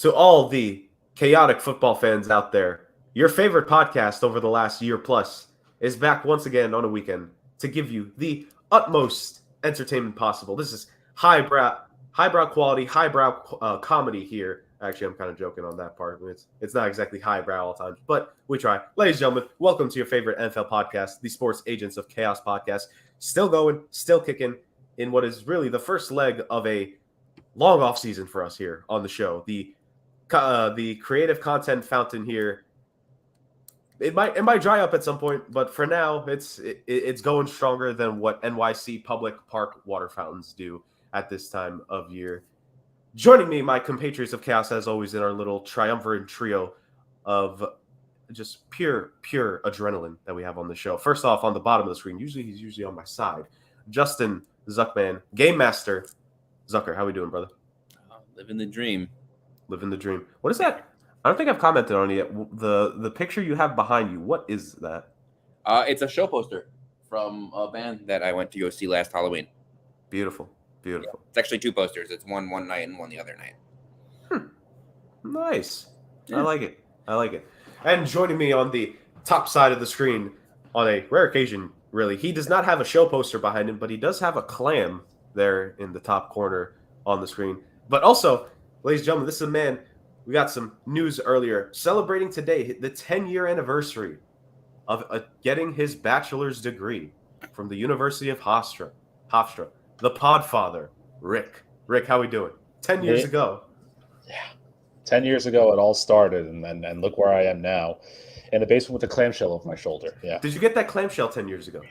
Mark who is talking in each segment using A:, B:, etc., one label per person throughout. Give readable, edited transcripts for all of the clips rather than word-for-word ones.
A: To all the chaotic football fans out there, your favorite podcast over the last year plus is back once again on a weekend to give you the utmost entertainment possible. This is highbrow quality, highbrow comedy here. Actually, I'm kind of joking on that part. It's not exactly highbrow all the time, but we try. Ladies and gentlemen, welcome to your favorite NFL podcast, the Sports Agents of Chaos podcast. Still going, still kicking in what is really the first leg of a long off season for us here on the show. The creative content fountain here. It might dry up at some point, but for now, it's going stronger than what NYC public park water fountains do at this time of year. Joining me, my compatriots of chaos, as always, in our little triumvirate trio of just pure adrenaline that we have on the show. First off, on the bottom of the screen, he's usually on my side. Justin Zuckman, Game Master. Zucker, how we doing, brother?
B: Living the dream.
A: Living the dream. What is that? I don't think I've commented on it yet. The picture you have behind you, what is that?
B: It's a show poster from a band that I went to go see last Halloween.
A: Beautiful.
B: Yeah, it's actually two posters. It's one night and one the other night.
A: Nice. Yeah. I like it. And joining me on the top side of the screen, on a rare occasion, really, he does not have a show poster behind him, but he does have a clam there in the top corner on the screen. But also, ladies and gentlemen, this is a man. We got some news earlier. Celebrating today the 10-year anniversary of getting his bachelor's degree from the University of Hofstra. The Podfather, Rick. Rick, how we doing? 10 years ago.
C: Yeah. 10 years ago, it all started, and look where I am now. In the basement with a clamshell over my shoulder. Yeah.
A: Did you get that clamshell 10 years ago?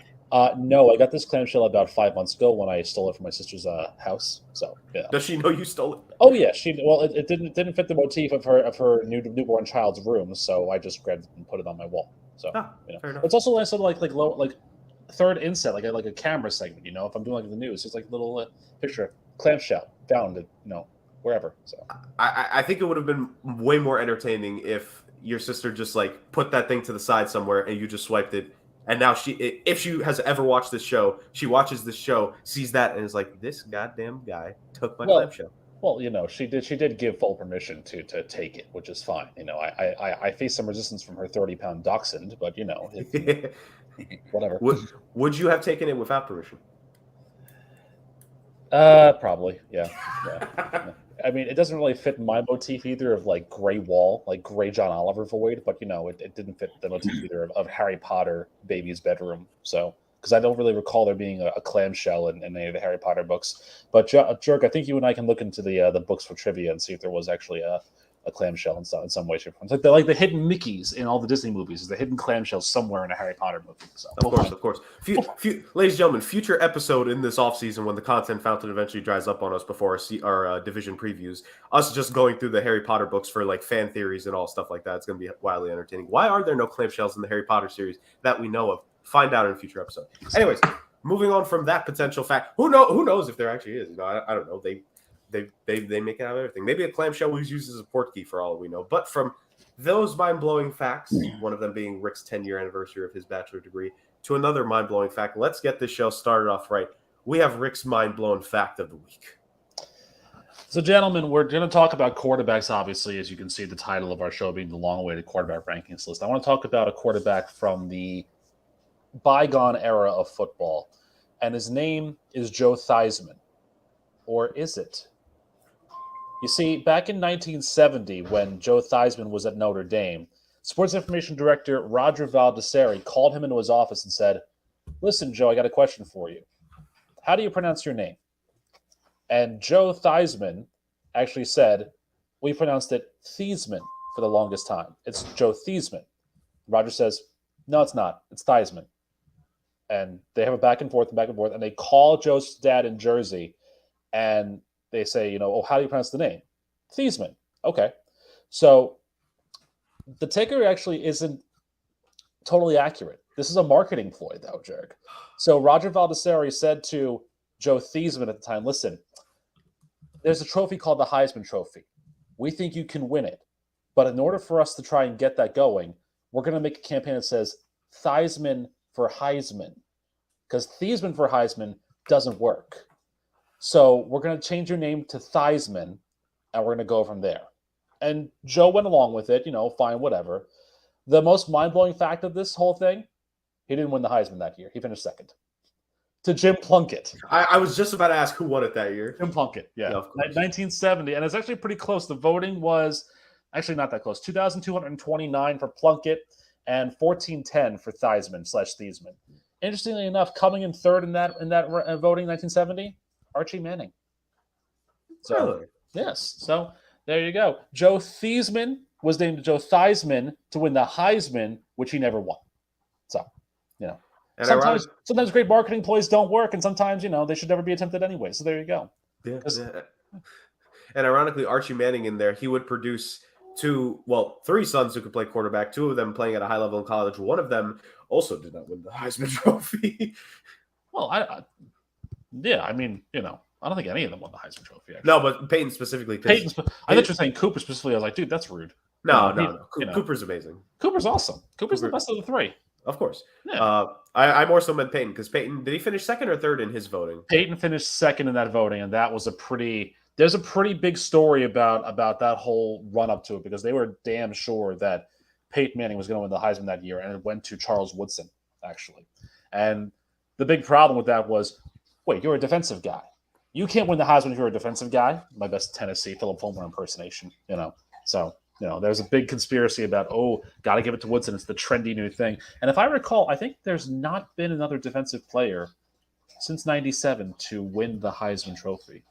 C: No, I got this clamshell about 5 months ago when I stole it from my sister's house. So, yeah.
A: Does she know you stole it?
C: Oh yeah, it didn't fit the motif of her newborn child's room, so I just grabbed it and put it on my wall. So,
A: fair enough.
C: It's also nice to like third inset, like a camera segment. If I'm doing the news, it's like a little picture clamshell found wherever. So,
A: I think it would have been way more entertaining if your sister just put that thing to the side somewhere and you just swiped it. And now if she has ever watched this show, she watches this show, sees that, and is like, "This goddamn guy took my clamshell."
C: Well, she did give full permission to take it, which is fine. I faced some resistance from her 30-pound dachshund, but whatever.
A: Would you have taken it without permission?
C: Probably, yeah. I mean, it doesn't really fit my motif either of gray wall, like gray John Oliver void, but it didn't fit the motif either of Harry Potter baby's bedroom. So, because I don't really recall there being a clamshell in any of the Harry Potter books. But Jerk, I think you and I can look into the books for trivia and see if there was actually a clamshell in some way, shape, or form. It's like the hidden Mickeys in all the Disney movies. Is the hidden clamshell somewhere in a Harry Potter movie? So,
A: of course. Ladies and gentlemen, future episode in this offseason when the content fountain eventually dries up on us before our division previews, us just going through the Harry Potter books for fan theories and all stuff like that. It's going to be wildly entertaining. Why are there no clamshells in the Harry Potter series that we know of? Find out in a future episode. Anyways, moving on from that potential fact, who knows if there actually is? I don't know. They make it out of everything. Maybe a clamshell was used as a port key for all we know. But from those mind-blowing facts, one of them being Rick's 10-year anniversary of his bachelor degree, to another mind-blowing fact, let's get this show started off right. We have Rick's mind-blown fact of the week.
C: So, gentlemen, we're going to talk about quarterbacks, obviously, as you can see the title of our show being the long-awaited quarterback rankings list. I want to talk about a quarterback from the bygone era of football, and his name is Joe Theismann. Or is it? You see, back in 1970, when Joe Theismann was at Notre Dame, Sports Information Director Roger Baldessari called him into his office and said, "Listen, Joe, I got a question for you. How do you pronounce your name?" And Joe Theismann actually said, "We pronounced it Theismann for the longest time. It's Joe Theismann." Roger says, "No, it's not. It's Theismann." And they have a back and forth, and they call Joe's dad in Jersey, and they say, how do you pronounce the name? Theismann. Okay. So the takeaway actually isn't totally accurate. This is a marketing ploy, though, Jerk. So Roger Baldessari said to Joe Theismann at the time, "Listen, there's a trophy called the Heisman Trophy. We think you can win it. But in order for us to try and get that going, we're going to make a campaign that says Theismann for Heisman. Because Theismann for Heisman doesn't work. So we're going to change your name to Theismann, and we're going to go from there." And Joe went along with it, fine, whatever. The most mind-blowing fact of this whole thing, he didn't win the Heisman that year. He finished second to Jim Plunkett.
A: I was just about to ask who won it that year.
C: Jim Plunkett, yeah.
A: Of course.
C: 1970. And it's actually pretty close. The voting was actually not that close. 2,229 for Plunkett and 1,410 for Theismann. Interestingly enough, coming in third in that voting in 1970, Archie Manning. So,
A: Really?
C: yes. So there you go. Joe Theismann was named Joe Theismann to win the Heisman, which he never won. So,
A: And
C: sometimes great marketing ploys don't work, and sometimes, they should never be attempted anyway. So there you go.
A: Yeah. And ironically, Archie Manning in there, he would produce three sons who could play quarterback, two of them playing at a high level in college. One of them also did not win the Heisman Trophy.
C: Well, I don't think any of them won the Heisman Trophy. Actually.
A: No, but Peyton specifically.
C: I thought you were saying Cooper specifically. I was like, dude, that's rude.
A: No. Cooper's amazing.
C: Cooper's awesome. Cooper's the best of the three.
A: Of course.
C: Yeah.
A: I more so meant Peyton, because Peyton, did he finish second or third in his voting?
C: Peyton finished second in that voting, and that was there's a pretty big story about that whole run up to it, because they were damn sure that Peyton Manning was going to win the Heisman that year, and it went to Charles Woodson, actually. And the big problem with that was, wait, you're a defensive guy. You can't win the Heisman if you're a defensive guy. My best Tennessee Philip Fulmer impersonation, So, there's a big conspiracy about, got to give it to Woodson. It's the trendy new thing. And if I recall, I think there's not been another defensive player since '97 to win the Heisman Trophy.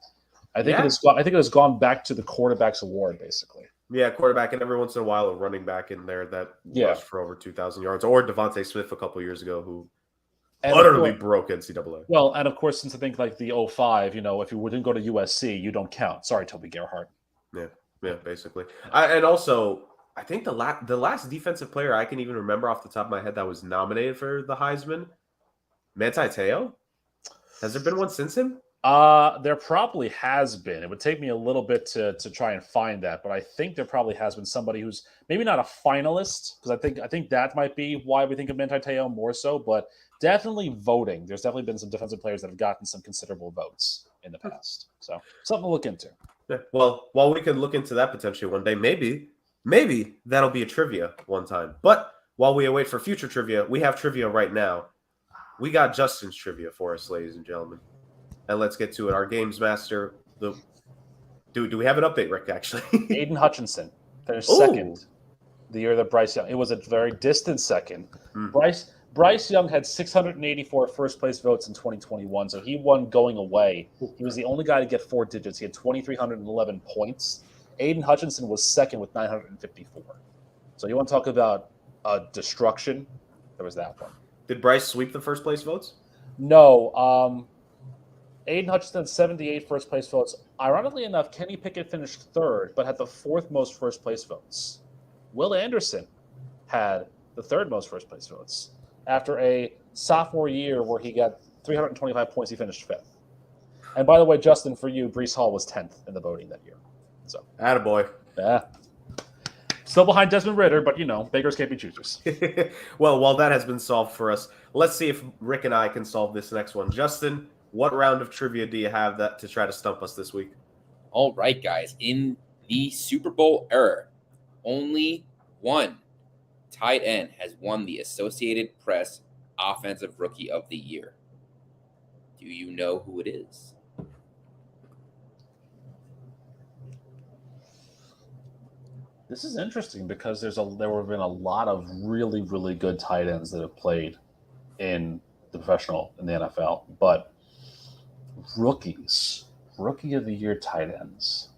C: I think it has gone back to the quarterback's award, basically.
A: Yeah, quarterback, and every once in a while a running back in there that rushed for over 2,000 yards, or Devontae Smith a couple years ago, who utterly broke NCAA.
C: Well, and of course, since I think like the 05, if you didn't go to USC, you don't count. Sorry, Toby Gerhart.
A: Yeah, basically. And also, I think the last defensive player I can even remember off the top of my head that was nominated for the Heisman, Manti Te'o. Has there been one since him?
C: There probably has been. It would take me a little bit to try and find that, but I think there probably has been somebody who's maybe not a finalist, because I think that might be why we think of Manti Te'o more so, but definitely voting. There's definitely been some defensive players that have gotten some considerable votes in the past. So something to look into.
A: Yeah. Well, while we could look into that potentially one day, maybe that'll be a trivia one time. But while we await for future trivia, we have trivia right now. We got Justin's trivia for us, ladies and gentlemen. And let's get to it. Our games master. Do we have an update, Rick? Actually,
C: Aiden Hutchinson finished second the year that Bryce Young. It was a very distant second. Bryce Young had 684 first place votes in 2021, so he won going away. He was the only guy to get 4 digits. He had 2,311 points. Aiden Hutchinson was second with 954. So you want to talk about destruction? There was that one.
A: Did Bryce sweep the first place votes?
C: No. Aiden Hutchinson had 78 first place votes. Ironically enough, Kenny Pickett finished third, but had the 4th most first place votes. Will Anderson had the 3rd most first place votes. After a sophomore year where he got 325 points, he finished 5th. And by the way, Justin, for you, Breece Hall was 10th in the voting that year. So,
A: attaboy.
C: Yeah. Still behind Desmond Ridder, but beggars can't be choosers.
A: Well, while that has been solved for us, let's see if Rick and I can solve this next one. Justin, what round of trivia do you have to try to stump us this week?
B: All right, guys. In the Super Bowl era, only one tight end has won the Associated Press Offensive Rookie of the Year. Do you know who it is?
C: This is interesting because there have been a lot of really, really good tight ends that have played in the NFL, but rookie of the year tight ends.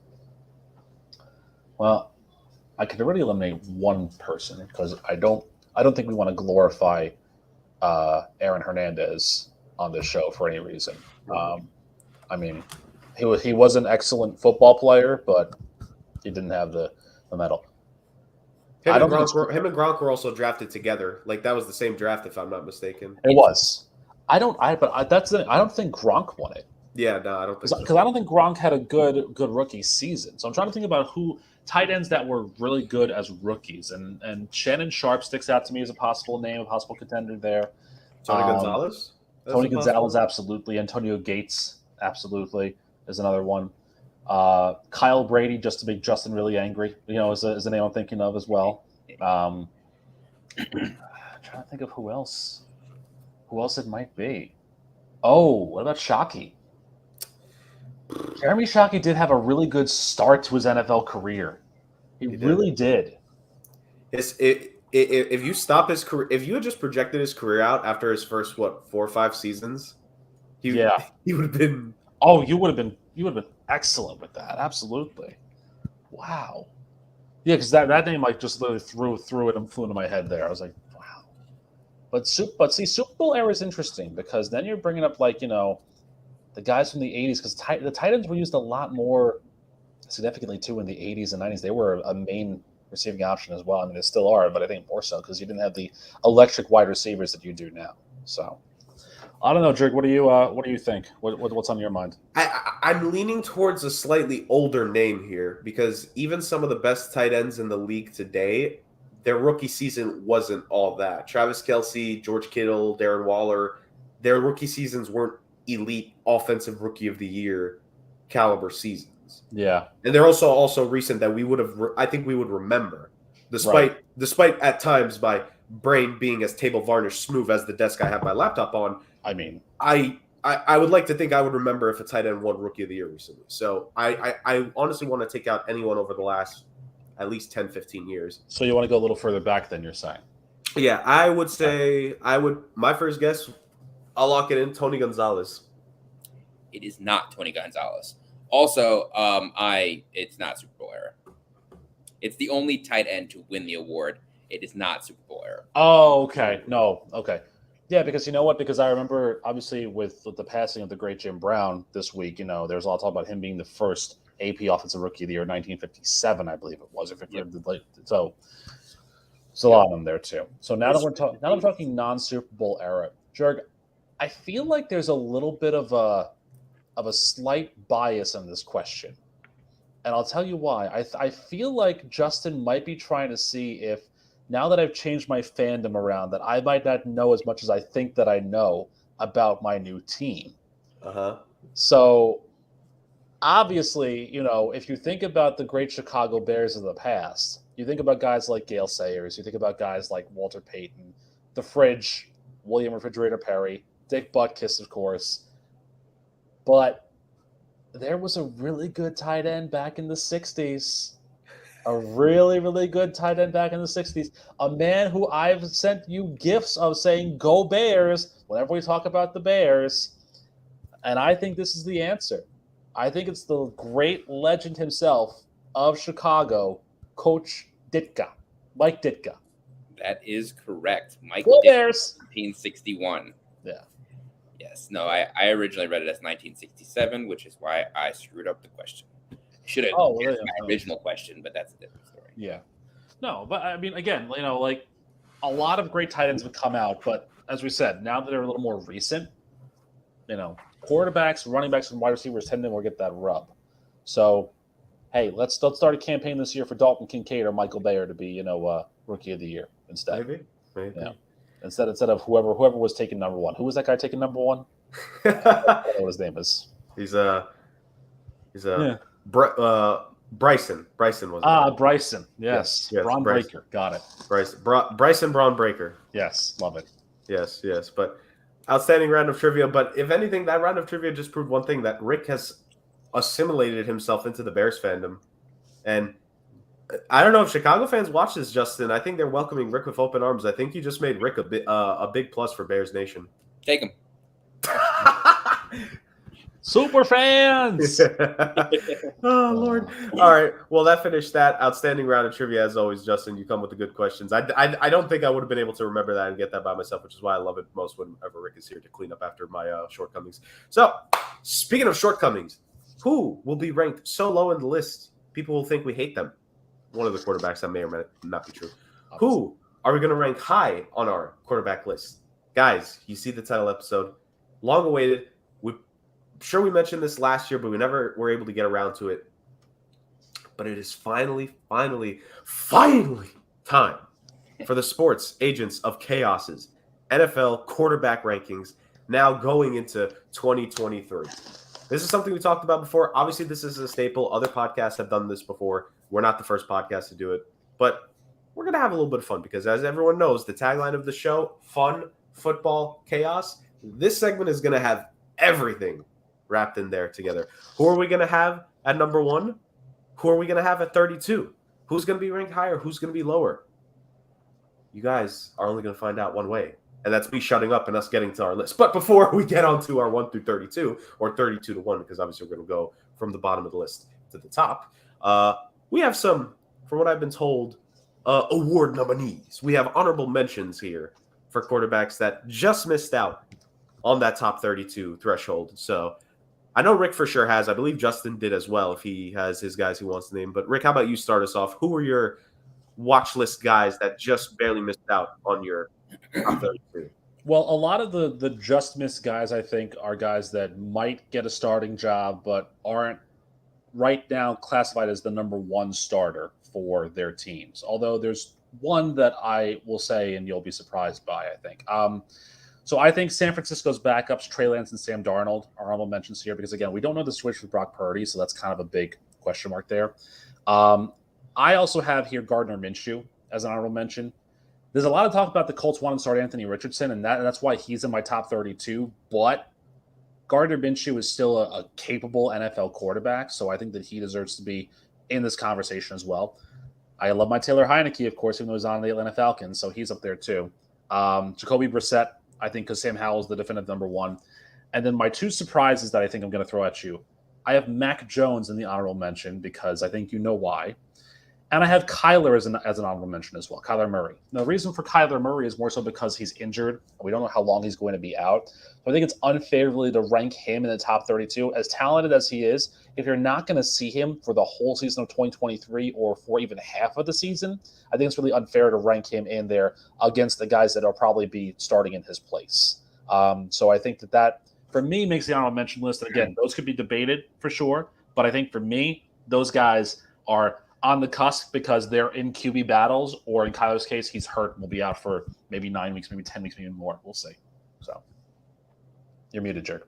C: Well, I could already eliminate one person because I don't think we want to glorify Aaron Hernandez on this show for any reason. He was an excellent football player, but he didn't have the medal.
A: Him and Gronk were also drafted together. Like that was the same draft, if I'm not mistaken.
C: It was. I don't think Gronk won it.
A: Yeah, no, I don't think so.
C: Because I don't think Gronk had a good rookie season. So I'm trying to think about who tight ends that were really good as rookies, and Shannon Sharp sticks out to me as a possible name, a possible contender there.
A: Tony Gonzalez.
C: Tony Gonzalez, absolutely. Antonio Gates, absolutely, is another one. Kyle Brady, just to make Justin really angry, is the name I'm thinking of as well. I'm trying to think of who else it might be. Oh, what about Shockey? Jeremy Shockey did have a really good start to his NFL career. He really did.
A: If you stop his career, if you had just projected his career out after his first 4 or 5 seasons, he would have been.
C: Oh, you would have been excellent with that. Absolutely. Wow. Yeah, because that name like just literally threw it and flew into my head there. I was like, wow. But see, Super Bowl era is interesting because then you're bringing up like the guys from the '80s because the tight ends were used a lot more significantly too in the '80s and '90s. They were a main receiving option as well. I mean, they still are, but I think more so because you didn't have the electric wide receivers that you do now. So I don't know, Jurg. What do you think? What's on your mind?
A: I'm leaning towards a slightly older name here because even some of the best tight ends in the league today, their rookie season wasn't all that. Travis Kelce, George Kittle, Darren Waller, their rookie seasons weren't elite offensive rookie of the year caliber seasons.
C: Yeah,
A: and they're also recent that I think we would remember, despite at times my brain being as table varnish smooth as the desk I have my laptop on.
C: I mean,
A: I would like to think I would remember if a tight end won Rookie of the Year recently. So I honestly want to take out anyone over the last at least 10, 15 years.
C: So you want to go a little further back than you're saying?
A: Yeah, I would say my first guess, I'll lock it in, Tony Gonzalez.
B: It is not Tony Gonzalez. Also, it's not Super Bowl era. It's the only tight end to win the award. It is not Super Bowl era.
C: Oh, okay. No, okay. Yeah, because you know what? Because I remember, obviously, with the passing of the great Jim Brown this week, there's a lot of talk about him being the first AP Offensive Rookie of the Year, 1957, I believe it was. So there's a lot of them there too. So now that we're talking non-Super Bowl era, Jurg, I feel like there's a little bit of a slight bias in this question, and I'll tell you why. I feel like Justin might be trying to see if, now that I've changed my fandom around, that I might not know as much as I think that I know about my new team. So, obviously, if you think about the great Chicago Bears of the past, you think about guys like Gale Sayers, you think about guys like Walter Payton, the Fridge, William Refrigerator Perry, Dick Butkus, of course. But there was a really good tight end back in the 60s. A really, really good tight end back in the 60s. A man who I've sent you gifts of saying, go Bears, whenever we talk about the Bears. And I think this is the answer. I think it's the great legend himself of Chicago, Coach Ditka, Mike Ditka.
B: That is correct. Mike
C: Go
B: Ditka,
C: Bears!
B: 1961.
C: Yeah.
B: Yes. No, I originally read it as 1967, which is why I screwed up the question. Should have answered my original question, but that's a different story.
C: Yeah. No, but I mean, again, like a lot of great tight ends have come out, but as we said, now that they're a little more recent, quarterbacks, running backs, and wide receivers tend to get that rub. So, hey, let's start a campaign this year for Dalton Kincaid or Michael Bayer to be, Rookie of the Year instead.
A: Maybe.
C: Yeah. Instead of whoever was taking number one. Who was that guy taking number one? I don't know what his name is.
A: He's Bryson. Bryson was.
C: Bryson. Yes. Braun Breaker. Got it.
A: Bryson Braun Breaker.
C: Yes. Love it.
A: Yes. But outstanding round of trivia. But if anything, that round of trivia just proved one thing, that Rick has assimilated himself into the Bears fandom. And I don't know if Chicago fans watch this, Justin. I think they're welcoming Rick with open arms. I think you just made Rick a big plus for Bears Nation.
B: Take him.
C: Super fans!
A: Oh, Lord. All right. Well, that finished that outstanding round of trivia. As always, Justin, you come with the good questions. I don't think I would have been able to remember that and get that by myself, which is why I love it most whenever Rick is here to clean up after my shortcomings. So, speaking of shortcomings, who will be ranked so low in the list, people will think we hate them? One of the quarterbacks, that may or may not be true. Obviously. Who are we going to rank high on our quarterback list? Guys, you see the title episode. Long awaited. Sure, we mentioned this last year, but we never were able to get around to it. But it is finally time for the Sports Agents of Chaos's NFL quarterback rankings now going into 2023. This is something we talked about before. Obviously, this is a staple. Other podcasts have done this before. We're not the first podcast to do it, but we're going to have a little bit of fun because, as everyone knows, the tagline of the show, fun, football, chaos. This segment is going to have everything wrapped in there together. Who are we going to have at number 1? Who are we going to have at 32? Who's going to be ranked higher? Who's going to be lower? You guys are only going to find out one way, and that's me shutting up and us getting to our list. But before we get on to our 1 through 32, or 32 to 1, because obviously we're going to go from the bottom of the list to the top, we have some, from what I've been told, award nominees. We have honorable mentions here for quarterbacks that just missed out on that top 32 threshold. So I know Rick for sure has. I believe Justin did as well if he has his guys he wants to name. But Rick, how about you start us off? Who are your watch list guys that just barely missed out on your top 32?
C: Well, a lot of the just missed guys, I think, are guys that might get a starting job but aren't right now classified as the number 1 starter for their teams. Although there's one that I will say, and you'll be surprised by, I think. So I think San Francisco's backups, Trey Lance and Sam Darnold, are honorable mentions here because, again, we don't know the switch with Brock Purdy, so that's kind of a big question mark there. I also have here Gardner Minshew as an honorable mention. There's a lot of talk about the Colts wanting to start Anthony Richardson, and that's why he's in my top 32. But Gardner Minshew is still a capable NFL quarterback, so I think that he deserves to be in this conversation as well. I love my Taylor Heineke, of course, even though he's on the Atlanta Falcons, so he's up there too. Jacoby Brissett, I think, because Sam Howell is the definitive number 1. And then my 2 surprises that I think I'm going to throw at you. I have Mac Jones in the honorable mention because I think you know why. And I have Kyler as an honorable mention as well, Kyler Murray. Now, the reason for Kyler Murray is more so because he's injured. We don't know how long he's going to be out. So I think it's unfair really to rank him in the top 32. As talented as he is, if you're not going to see him for the whole season of 2023 or for even half of the season, I think it's really unfair to rank him in there against the guys that will probably be starting in his place. So I think that for me, makes the honorable mention list. And again, those could be debated for sure. But I think for me, those guys are on the cusp because they're in QB battles, or in Kyler's case, he's hurt and will be out for maybe 9 weeks, maybe 10 weeks, maybe more. We'll see. So you're muted, Jared.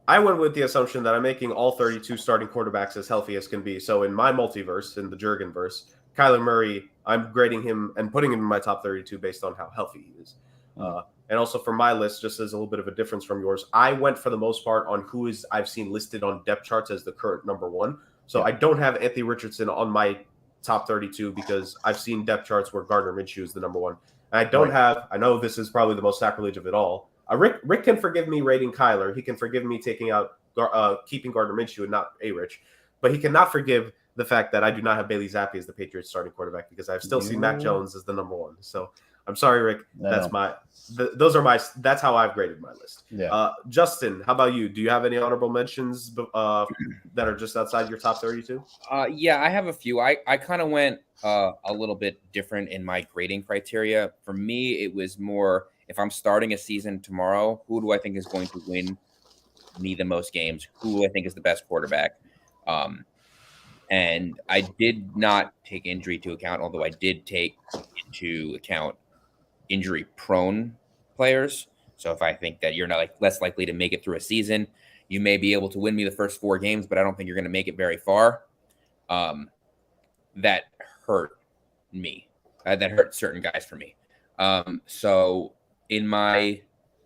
A: I went with the assumption that I'm making all 32 starting quarterbacks as healthy as can be. So in my multiverse, in the Jurgenverse, Kyler Murray, I'm grading him and putting him in my top 32 based on how healthy he is. And also for my list, just as a little bit of a difference from yours, I went for the most part on who is I've seen listed on depth charts as the current number 1. So I don't have Anthony Richardson on my top 32 because I've seen depth charts where Gardner Minshew is the number 1. And I don't have, I know this is probably the most sacrilege of it all. Rick can forgive me rating Kyler. He can forgive me taking out, keeping Gardner Minshew and not A-Rich. But he cannot forgive the fact that I do not have Bailey Zappi as the Patriots starting quarterback because I've still seen Mac Jones as the number 1. So I'm sorry, Rick.
C: No.
A: That's how I've graded my list.
C: Yeah.
A: Justin, how about you? Do you have any honorable mentions that are just outside your top 32?
B: Yeah, I have a few. I kind of went a little bit different in my grading criteria. For me, it was more, if I'm starting a season tomorrow, who do I think is going to win me the most games? Who do I think is the best quarterback? And I did not take injury into account, although I did take into account injury-prone players. So if I think that you're not less likely to make it through a season, you may be able to win me the first 4 games, but I don't think you're going to make it very far. That hurt me. That hurt certain guys for me. So in my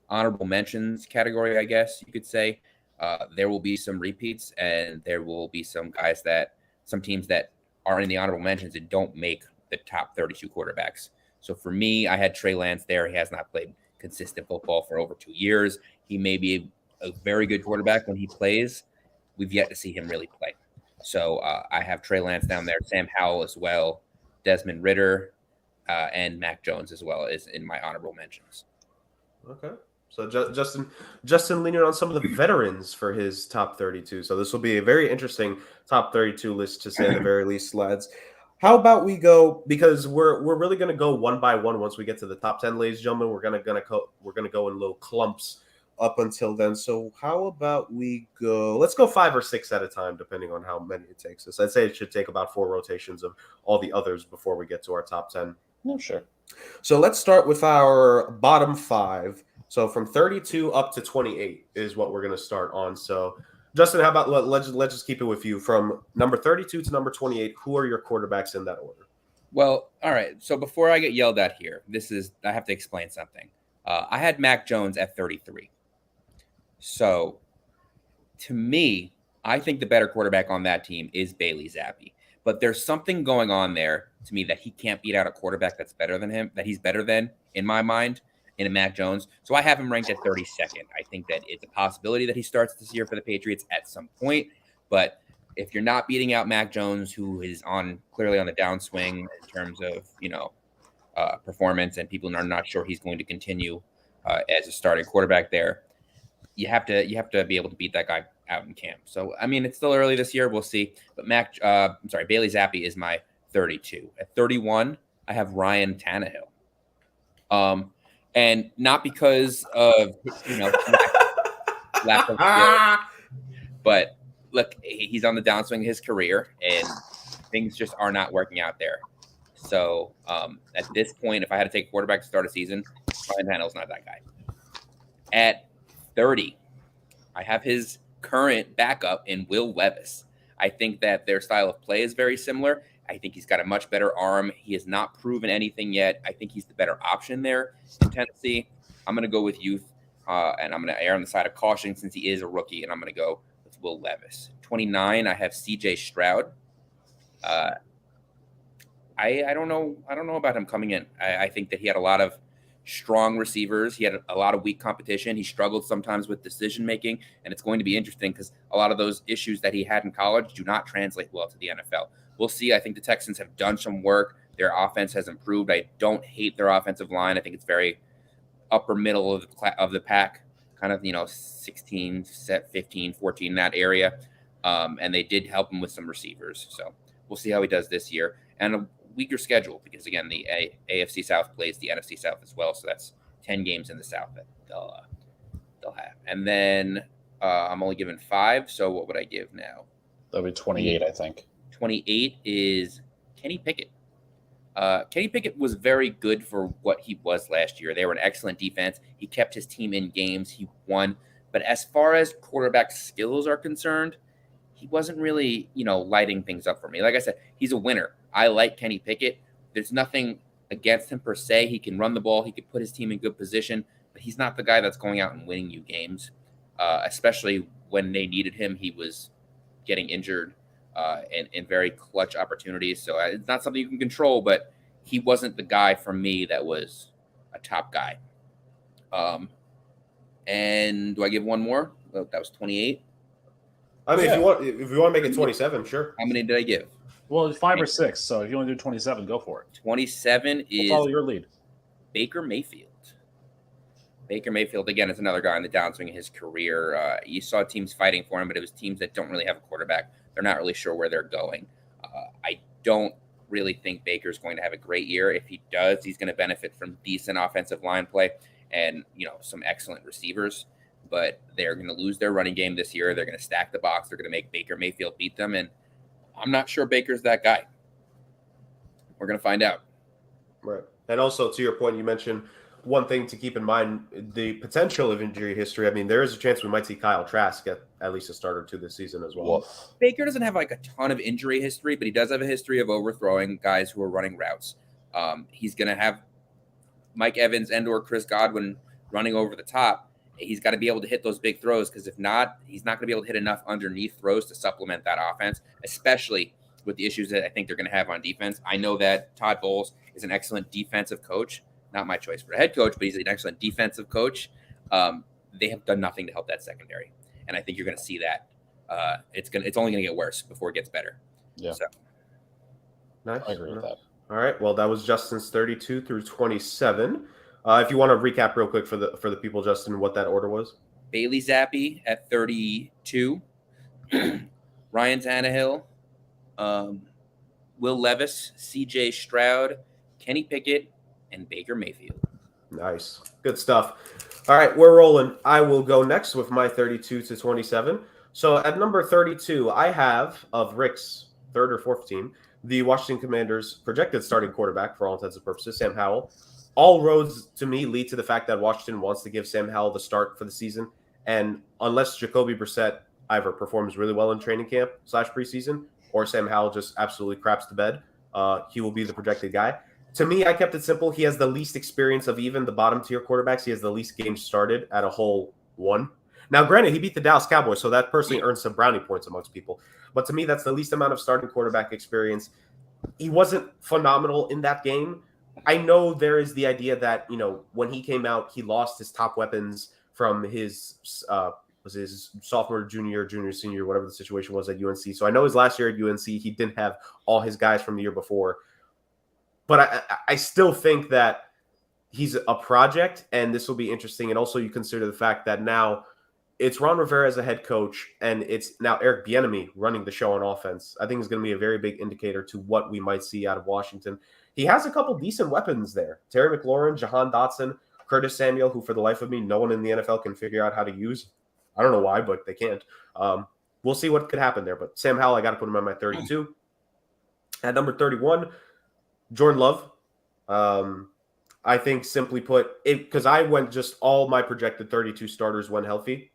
B: honorable mentions category, I guess you could say, there will be some repeats, and there will be some teams that are in the honorable mentions and don't make the top 32 quarterbacks. So for me, I had Trey Lance there. He has not played consistent football for over 2 years. He may be a very good quarterback when he plays. We've yet to see him really play. So I have Trey Lance down there, Sam Howell as well, Desmond Ridder, and Mac Jones as well is in my honorable mentions.
A: Okay. So Justin leaning on some of the veterans for his top 32. So this will be a very interesting top 32 list, to say the very least, lads. How about we go, because we're really going to go one by one once we get to the top 10, ladies and gentlemen. We're going to go in little clumps up until then. So how about we go? Let's go 5 or 6 at a time, depending on how many it takes us. I'd say it should take about 4 rotations of all the others before we get to our top 10.
C: No, sure.
A: So let's start with our bottom 5. So from 32 up to 28 is what we're going to start on. So, Justin, how about let's just keep it with you from number 32 to number 28. Who are your quarterbacks in that order?
B: Well, all right. So before I get yelled at here, I have to explain something. I had Mac Jones at 33. So to me, I think the better quarterback on that team is Bailey Zappi. But there's something going on there to me that he can't beat out a quarterback that's better than him, that he's better than, in my mind, in a Mac Jones. So I have him ranked at 32nd. I think that it's a possibility that he starts this year for the Patriots at some point. But if you're not beating out Mac Jones, who is clearly on the downswing in terms of, performance, and people are not sure he's going to continue as a starting quarterback there, you have to be able to beat that guy out in camp. So, I mean, it's still early this year. We'll see. But Bailey Zappi is my 32. At 31, I have Ryan Tannehill. And not because of, lack of skill, but look, he's on the downswing of his career, and things just are not working out there. So at this point, if I had to take a quarterback to start a season, Ryan Tannehill's not that guy. At 30, I have his current backup in Will Levis. I think that their style of play is very similar. I think he's got a much better arm. He has not proven anything yet. I think he's the better option there in Tennessee. I'm going to go with youth, and I'm going to err on the side of caution since he is a rookie, and I'm going to go with Will Levis. 29, I have C.J. Stroud. I don't know about him coming in. I think that he had a lot of strong receivers. He had a lot of weak competition. He struggled sometimes with decision making, and it's going to be interesting because a lot of those issues that he had in college do not translate well to the NFL. We'll see. I think the Texans have done some work. Their offense has improved. I don't hate their offensive line. I think it's very upper middle of the pack, kind of 16, 15, 14 in that area. And they did help him with some receivers. So we'll see how he does this year. And a weaker schedule because, again, the AFC South plays the NFC South as well. So that's 10 games in the South that they'll have. And then I'm only given 5. So what would I give now?
C: That'll be 28, I think.
B: 28 is Kenny Pickett. Kenny Pickett was very good for what he was last year. They were an excellent defense. He kept his team in games. He won. But as far as quarterback skills are concerned, he wasn't really, lighting things up for me. Like I said, he's a winner. I like Kenny Pickett. There's nothing against him per se. He can run the ball. He can put his team in good position. But he's not the guy that's going out and winning you games, especially when they needed him. He was getting injured in very clutch opportunities. So it's not something you can control, but he wasn't the guy for me that was a top guy. And do I give one more? Oh, that was 28.
A: I mean, if you want to make it 27, sure.
B: How many did I give?
C: Well, it's 5 or 6. So if you want to do 27, go for it.
B: 27 is
C: follow your lead.
B: Baker Mayfield. Baker Mayfield, again, is another guy on the downswing of his career. You saw teams fighting for him, but it was teams that don't really have a quarterback. They're not really sure where they're going. I don't really think Baker's going to have a great year. If he does, he's going to benefit from decent offensive line play and, some excellent receivers. But they're going to lose their running game this year. They're going to stack the box. They're going to make Baker Mayfield beat them. And I'm not sure Baker's that guy. We're going to find out.
A: Right. And also, to your point, you mentioned one thing to keep in mind, the potential of injury history. I mean, there is a chance we might see Kyle Trask get at least a start or two this season as well.
B: Baker doesn't have like a ton of injury history, but he does have a history of overthrowing guys who are running routes. He's going to have Mike Evans and or Chris Godwin running over the top. He's got to be able to hit those big throws because if not, he's not going to be able to hit enough underneath throws to supplement that offense, especially with the issues that I think they're going to have on defense. I know that Todd Bowles is an excellent defensive coach. Not my choice for a head coach, but he's an excellent defensive coach. They have done nothing to help that secondary, and I think you're going to see that. It's only going to get worse before it gets better.
C: Yeah,
B: so.
A: Nice.
C: I agree with that.
A: All right. Well, that was Justin's 32 through 27. If you want to recap real quick for the people, Justin, what that order was.
B: Bailey Zappi at 32, Ryan Tannehill, Will Levis, C.J. Stroud, Kenny Pickett, and Baker Mayfield.
A: Nice. Good stuff. All right, we're rolling. I will go next with my 32 to 27. So at number 32, I have, of Rick's third or fourth team, the Washington Commanders' projected starting quarterback, for all intents and purposes, Sam Howell. all roads to me lead to the fact that Washington wants to give Sam Howell the start for the season. And unless Jacoby Brissett either performs really well in training camp / preseason, or Sam Howell just absolutely craps to bed, he will be the projected guy. To me, I kept it simple. He has the least experience of even the bottom tier quarterbacks. He has the least games started at a whole 1. Now, granted, he beat the Dallas Cowboys, so that personally earns some brownie points amongst people. But to me, that's the least amount of starting quarterback experience. He wasn't phenomenal in that game. I know there is the idea that, when he came out, he lost his top weapons from his sophomore, junior, senior, whatever the situation was at UNC. So I know his last year at UNC, he didn't have all his guys from the year before. But I still think that he's a project, and this will be interesting. And also you consider the fact that now it's Ron Rivera as a head coach, and it's now Eric Bieniemy running the show on offense. I think it's going to be a very big indicator to what we might see out of Washington. He has a couple decent weapons there. Terry McLaurin, Jahan Dotson, Curtis Samuel, who for the life of me, no one in the NFL can figure out how to use. I don't know why, but they can't. We'll see what could happen there. But Sam Howell, I got to put him on my 32. At number 31, Jordan Love. I think simply put, because I went just all my projected 32 starters when healthy.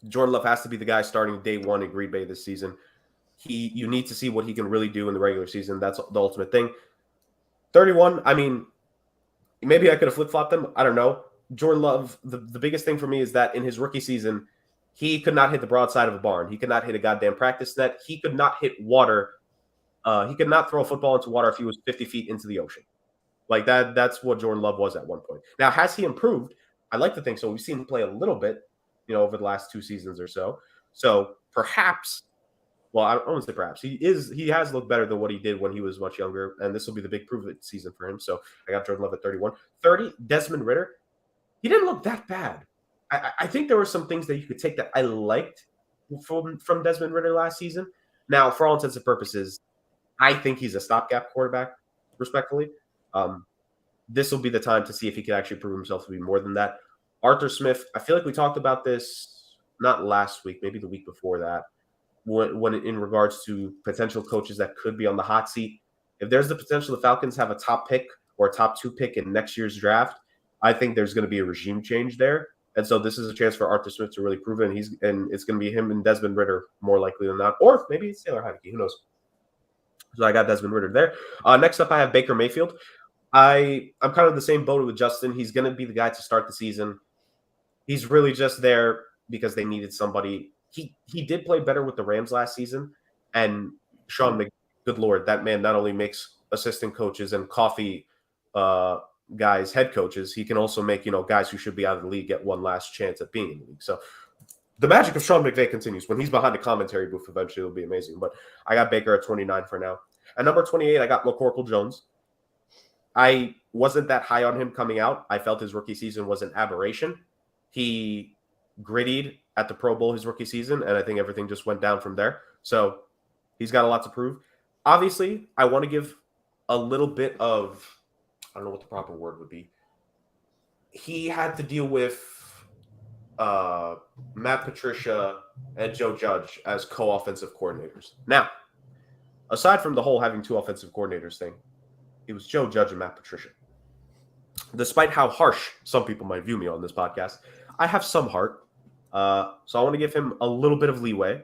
A: Jordan Love has to be the guy starting day 1 in Green Bay this season. You need to see what he can really do in the regular season. That's the ultimate thing. 31, I mean, maybe I could have flip-flopped them. I don't know. Jordan Love, the biggest thing for me is that in his rookie season, he could not hit the broadside of a barn. He could not hit a goddamn practice net. He could not hit water. He could not throw a football into water if he was 50 feet into the ocean. Like that's what Jordan Love was at one point. Now, has he improved? I like to think so. We've seen him play a little bit, over the last 2 seasons or so. So perhaps, well, I don't want to say perhaps. He has looked better than what he did when he was much younger, and this will be the big proof of the season for him. So I got Jordan Love at 31. 30, Desmond Ridder. He didn't look that bad. I think there were some things that you could take that I liked from Desmond Ridder last season. Now, for all intents and purposes, I think he's a stopgap quarterback, respectfully. This will be the time to see if he can actually prove himself to be more than that. Arthur Smith, I feel like we talked about this not last week, maybe the week before that, when in regards to potential coaches that could be on the hot seat. If there's the potential the Falcons have a top pick or a top 2 pick in next year's draft, I think there's going to be a regime change there. And so this is a chance for Arthur Smith to really prove it. And it's going to be him and Desmond Ridder more likely than not. Or maybe it's Taylor Heineke. Who knows? So I got Desmond Ridder there. Next up, I have Baker Mayfield. I'm kind of the same boat with Justin. He's going to be the guy to start the season. He's really just there because they needed somebody. He did play better with the Rams last season. And Sean McVay, good Lord, that man not only makes assistant coaches and coffee guys head coaches, he can also make, guys who should be out of the league get one last chance at being in the league. So the magic of Sean McVay continues. When he's behind the commentary booth, eventually it'll be amazing. But I got Baker at 29 for now. At number 28, I got McCorkle Jones. I wasn't that high on him coming out. I felt his rookie season was an aberration. He grittied at the Pro Bowl his rookie season, and I think everything just went down from there. So he's got a lot to prove. Obviously, I want to give a little bit of, I don't know what the proper word would be. He had to deal with Matt Patricia and Joe Judge as co-offensive coordinators. Now, aside from the whole having 2 offensive coordinators thing, it was Joe Judge and Matt Patricia. Despite how harsh some people might view me on this podcast, I have some heart. So I want to give him a little bit of leeway.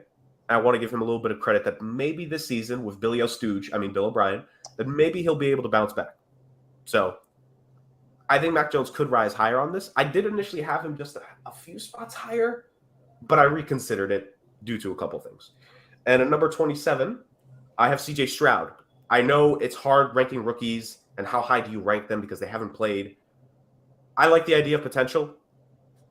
A: I want to give him a little bit of credit that maybe this season with Bill O'Brien, that maybe he'll be able to bounce back. So I think Mac Jones could rise higher on this. I did initially have him just a few spots higher, but I reconsidered it due to a couple things. And at number 27, I have CJ Stroud. I know it's hard ranking rookies and how high do you rank them because they haven't played. I like the idea of potential.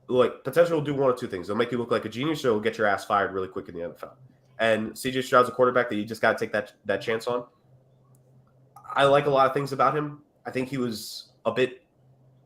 A: Like, potential will do one of 2 things. It'll make you look like a genius, or it'll get your ass fired really quick in the NFL. And CJ Stroud's a quarterback that you just got to take that chance on. I like a lot of things about him. I think he was a bit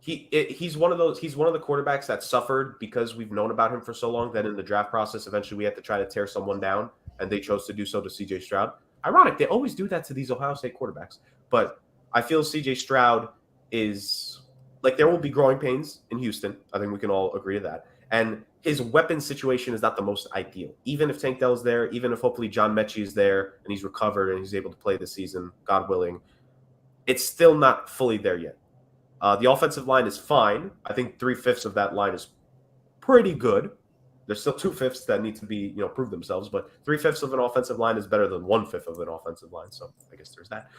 A: he's one of the quarterbacks that suffered because we've known about him for so long that in the draft process eventually we had to try to tear someone down, and they chose to do so to CJ Stroud. Ironic, they always do that to these Ohio State quarterbacks. But I feel CJ Stroud is like, there will be growing pains in Houston. I think we can all agree to that. And his weapon situation is not the most ideal. Even if Tank Dell's there, even if hopefully John Mechie is there and he's recovered and he's able to play this season, God willing, it's still not fully there yet. The offensive line is fine. I think 3/5 of that line is pretty good. There's still 2/5 that need to be, prove themselves, but 3/5 of an offensive line is better than 1/5 of an offensive line. So I guess there's that.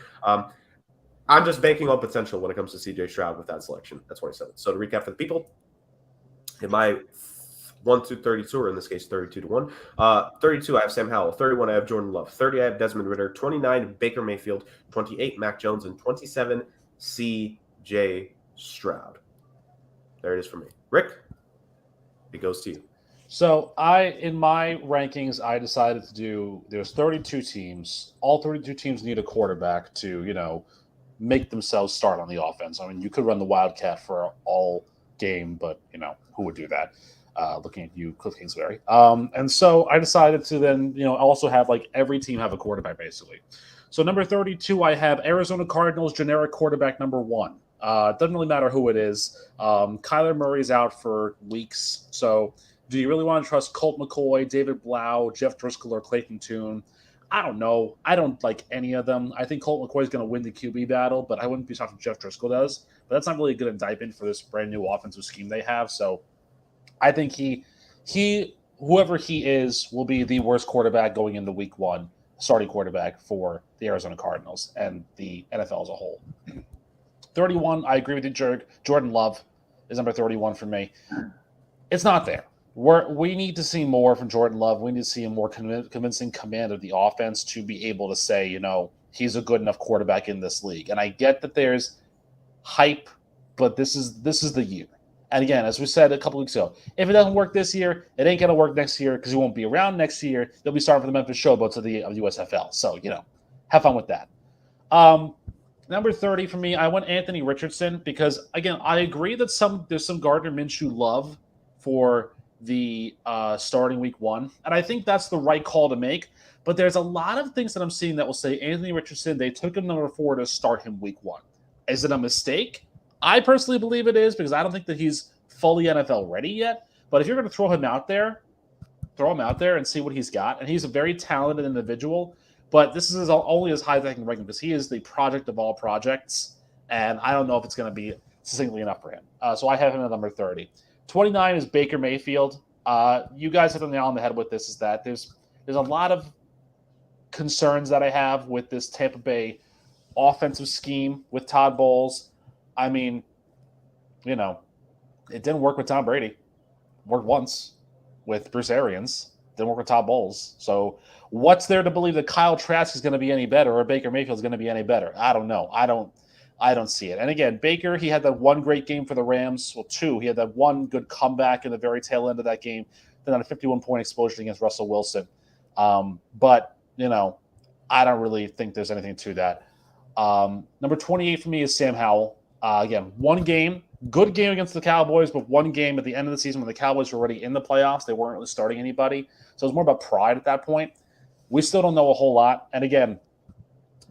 A: I'm just banking on potential when it comes to CJ Stroud with that selection at 27. So to recap for the people, in my 1-32, or in this case 32-1, 32 I have Sam Howell, 31 I have Jordan Love, 30 I have Desmond Ridder, 29 Baker Mayfield, 28 Mac Jones, and 27 CJ Stroud. There it is for me. Rick, it goes to you.
C: So in my rankings, I decided to do, there's 32 teams. All 32 teams need a quarterback to, make themselves start on the offense. I mean, you could run the Wildcat for all game, but, who would do that? Looking at you, Cliff Kingsbury. And so I decided to then, also have like every team have a quarterback basically. So number 32, I have Arizona Cardinals generic quarterback number 1. It doesn't really matter who it is. Kyler Murray's out for weeks. So do you really want to trust Colt McCoy, David Blau, Jeff Driscoll, or Clayton Tune? I don't know. I don't like any of them. I think Colt McCoy is going to win the QB battle, but I wouldn't be shocked if Jeff Driscoll does. But that's not really a good indictment for this brand new offensive scheme they have. So I think whoever he is will be the worst quarterback going into week 1, starting quarterback for the Arizona Cardinals and the NFL as a whole. 31, I agree with you, Jerg. Jordan Love is number 31 for me. It's not there. We need to see more from Jordan Love. We need to see a more convincing command of the offense to be able to say, he's a good enough quarterback in this league. And I get that there's hype, but this is the year. And again, as we said a couple weeks ago, if it doesn't work this year, it ain't going to work next year because he won't be around next year. He'll be starting for the Memphis Showboats of the USFL. So, have fun with that. Number 30 for me, I went Anthony Richardson because, again, I agree that there's some Gardner Minshew love for the starting week 1. And I think that's the right call to make. But there's a lot of things that I'm seeing that will say Anthony Richardson, they took him number 4 to start him week 1. Is it a mistake? I personally believe it is because I don't think that he's fully NFL ready yet. But if you're going to throw him out there and see what he's got. And he's a very talented individual. But this is only as high as I can rank him because he is the project of all projects. And I don't know if it's going to be succinctly enough for him. So I have him at number 30. 29 is Baker Mayfield. You guys hit the nail on the head with this, is that there's a lot of concerns that I have with this Tampa Bay offensive scheme with Todd Bowles. I mean, it didn't work with Tom Brady. It worked once with Bruce Arians. Didn't work with Todd Bowles. So what's there to believe that Kyle Trask is going to be any better or Baker Mayfield is going to be any better? I don't know. I don't see it. And again, Baker, he had that one great game for the Rams. Well, 2. He had that one good comeback in the very tail end of that game. Then on a 51-point explosion against Russell Wilson. But, I don't really think there's anything to that. Number 28 for me is Sam Howell. Again, one game, good game against the Cowboys, but one game at the end of the season when the Cowboys were already in the playoffs. They weren't really starting anybody. So it was more about pride at that point. We still don't know a whole lot. And again,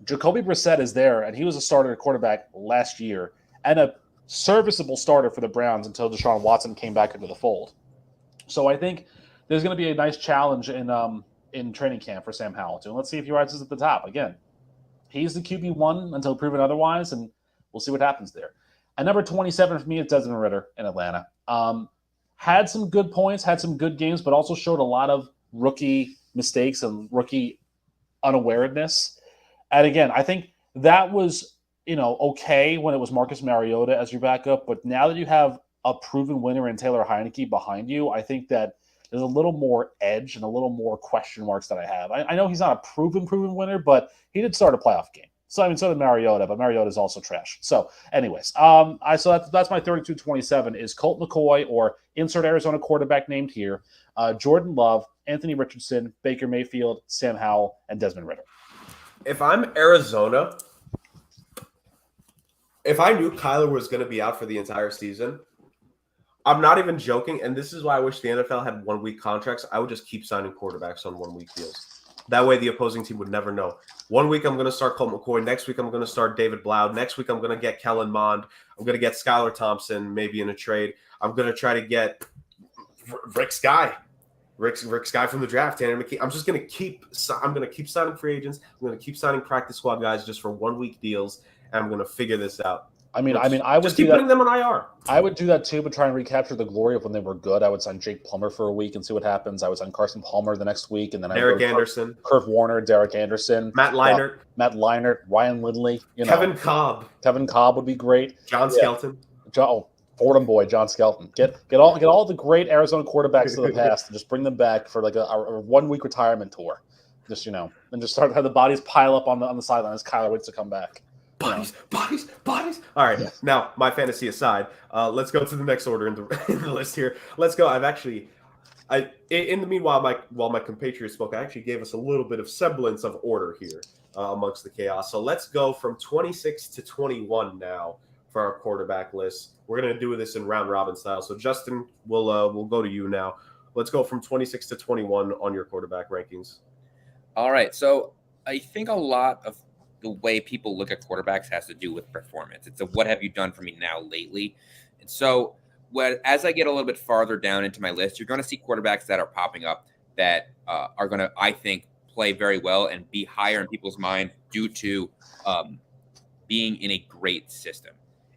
C: Jacoby Brissett is there, and he was a starter quarterback last year and a serviceable starter for the Browns until Deshaun Watson came back into the fold. So I think there's going to be a nice challenge in training camp for Sam Howell, too. And let's see if he rises at the top. Again, he's the QB1 until proven otherwise, and we'll see what happens there. And number 27 for me is Desmond Ridder in Atlanta. Had some good points, had some good games, but also showed a lot of rookie mistakes and rookie unawareness. And again, I think that was, okay when it was Marcus Mariota as your backup. But now that you have a proven winner in Taylor Heineke behind you, I think that there's a little more edge and a little more question marks that I have. I know he's not a proven winner, but he did start a playoff game. So did Mariota, but Mariota is also trash. So anyways, that's my 32-27 is Colt McCoy or insert Arizona quarterback named here, Jordan Love, Anthony Richardson, Baker Mayfield, Sam Howell, and Desmond Ridder.
A: If I'm Arizona, if I knew Kyler was going to be out for the entire season, I'm not even joking, and this is why I wish the NFL had 1-week contracts. I would just keep signing quarterbacks on 1-week deals. That way the opposing team would never know. 1 week I'm going to start Colt McCoy. Next week I'm going to start David Blau. Next week I'm going to get Kellen Mond. I'm going to get Skylar Thompson maybe in a trade. I'm going to try to get Rick Sky. Rick Sky from the draft. Tanner McKee. I'm going to keep signing free agents. I'm going to keep signing practice squad guys just for 1-week deals, and I'm going to figure this out.
C: I mean, I would
A: just
C: do
A: keep
C: that.
A: putting them on IR.
C: I would do that too, but try and recapture the glory of when they were good. I would sign Jake Plummer for a week and see what happens. I would sign Carson Palmer the next week, and then
A: Derek Anderson,
C: Kurt Warner, Derek Anderson,
A: Matt Leinart,
C: Ryan Lindley,
A: Kevin Cobb.
C: Kevin Cobb would be great.
A: John Skelton.
C: Fordham boy, John Skelton. Get all the great Arizona quarterbacks of the past and just bring them back for like a 1 week retirement tour. Just and just start to have the bodies pile up on the sideline as Kyler waits to come back.
A: Bodies. All right,
C: Yes.
A: Now my fantasy aside, let's go to the next order in the list here. Let's go. In the meanwhile, while my compatriots spoke, I actually gave us a little bit of semblance of order here amongst the chaos. So let's go from 26 to 21 now for our quarterback list. We're gonna do this in round robin style. So Justin, we'll go to you now. Let's go from 26 to 21 on your quarterback rankings.
B: All right. So I think a lot of the way people look at quarterbacks has to do with performance. It's what have you done for me now lately? And so as I get a little bit farther down into my list, you're going to see quarterbacks that are popping up that are going to, I think, play very well and be higher in people's mind due to being in a great system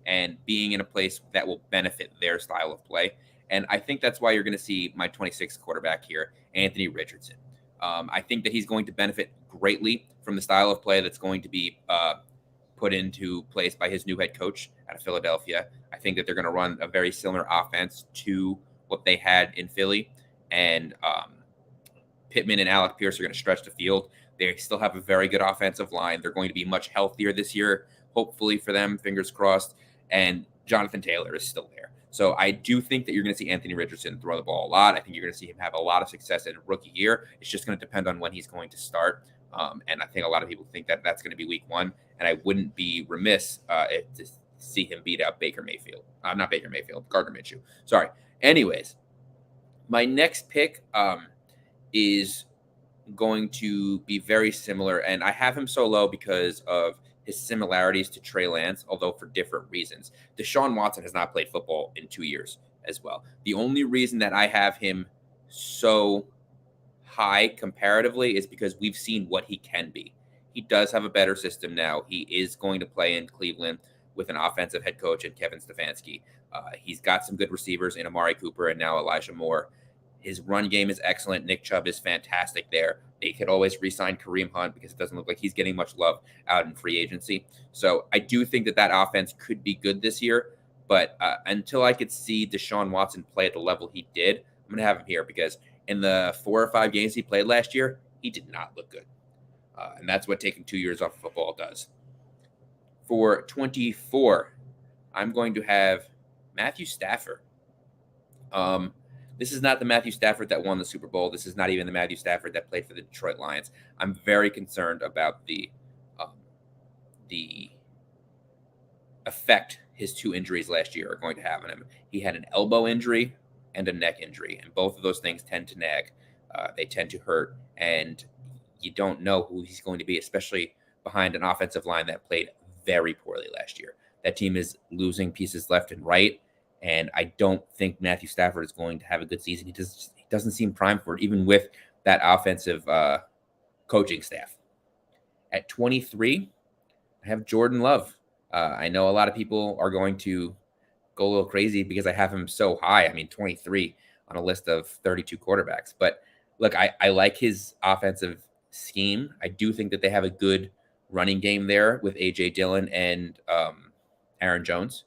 B: and being in a place that will benefit their style of play. And I think that's why you're going to see my 26th quarterback here, Anthony Richardson. I think that he's going to benefit greatly from the style of play that's going to be put into place by his new head coach out of Philadelphia. I think that they're going to run a very similar offense to what they had in Philly. And Pittman and Alec Pierce are going to stretch the field. They still have a very good offensive line. They're going to be much healthier this year, hopefully for them, fingers crossed. And Jonathan Taylor is still there. So I do think that you're going to see Anthony Richardson throw the ball a lot. I think you're going to see him have a lot of success in rookie year. It's just going to depend on when he's going to start. And I think a lot of people think that that's going to be week 1. And I wouldn't be remiss to see him beat out Baker Mayfield. Not Baker Mayfield, Gardner Minshew. Sorry. Anyways, my next pick is going to be very similar. And I have him so low because of his similarities to Trey Lance, although for different reasons. Deshaun Watson has not played football in 2 years as well. The only reason that I have him so high comparatively is because we've seen what he can be. He does have a better system now. He is going to play in Cleveland with an offensive head coach in Kevin Stefanski. He's got some good receivers in Amari Cooper and now Elijah Moore. His run game is excellent. Nick Chubb is fantastic there. They could always re-sign Kareem Hunt because it doesn't look like he's getting much love out in free agency. So I do think that offense could be good this year. But until I could see Deshaun Watson play at the level he did, I'm going to have him here because in the 4 or 5 games he played last year, he did not look good. And that's what taking 2 years off of football does. For 24, I'm going to have Matthew Stafford. This is not the Matthew Stafford that won the Super Bowl. This is not even the Matthew Stafford that played for the Detroit Lions. I'm very concerned about the effect his 2 injuries last year are going to have on him. He had an elbow injury and a neck injury, and both of those things tend to nag. They tend to hurt, and you don't know who he's going to be, especially behind an offensive line that played very poorly last year. That team is losing pieces left and right. And I don't think Matthew Stafford is going to have a good season. He doesn't seem primed for it, even with that offensive coaching staff. At 23, I have Jordan Love. I know a lot of people are going to go a little crazy because I have him so high. I mean, 23 on a list of 32 quarterbacks. But look, I like his offensive scheme. I do think that they have a good running game there with A.J. Dillon and Aaron Jones.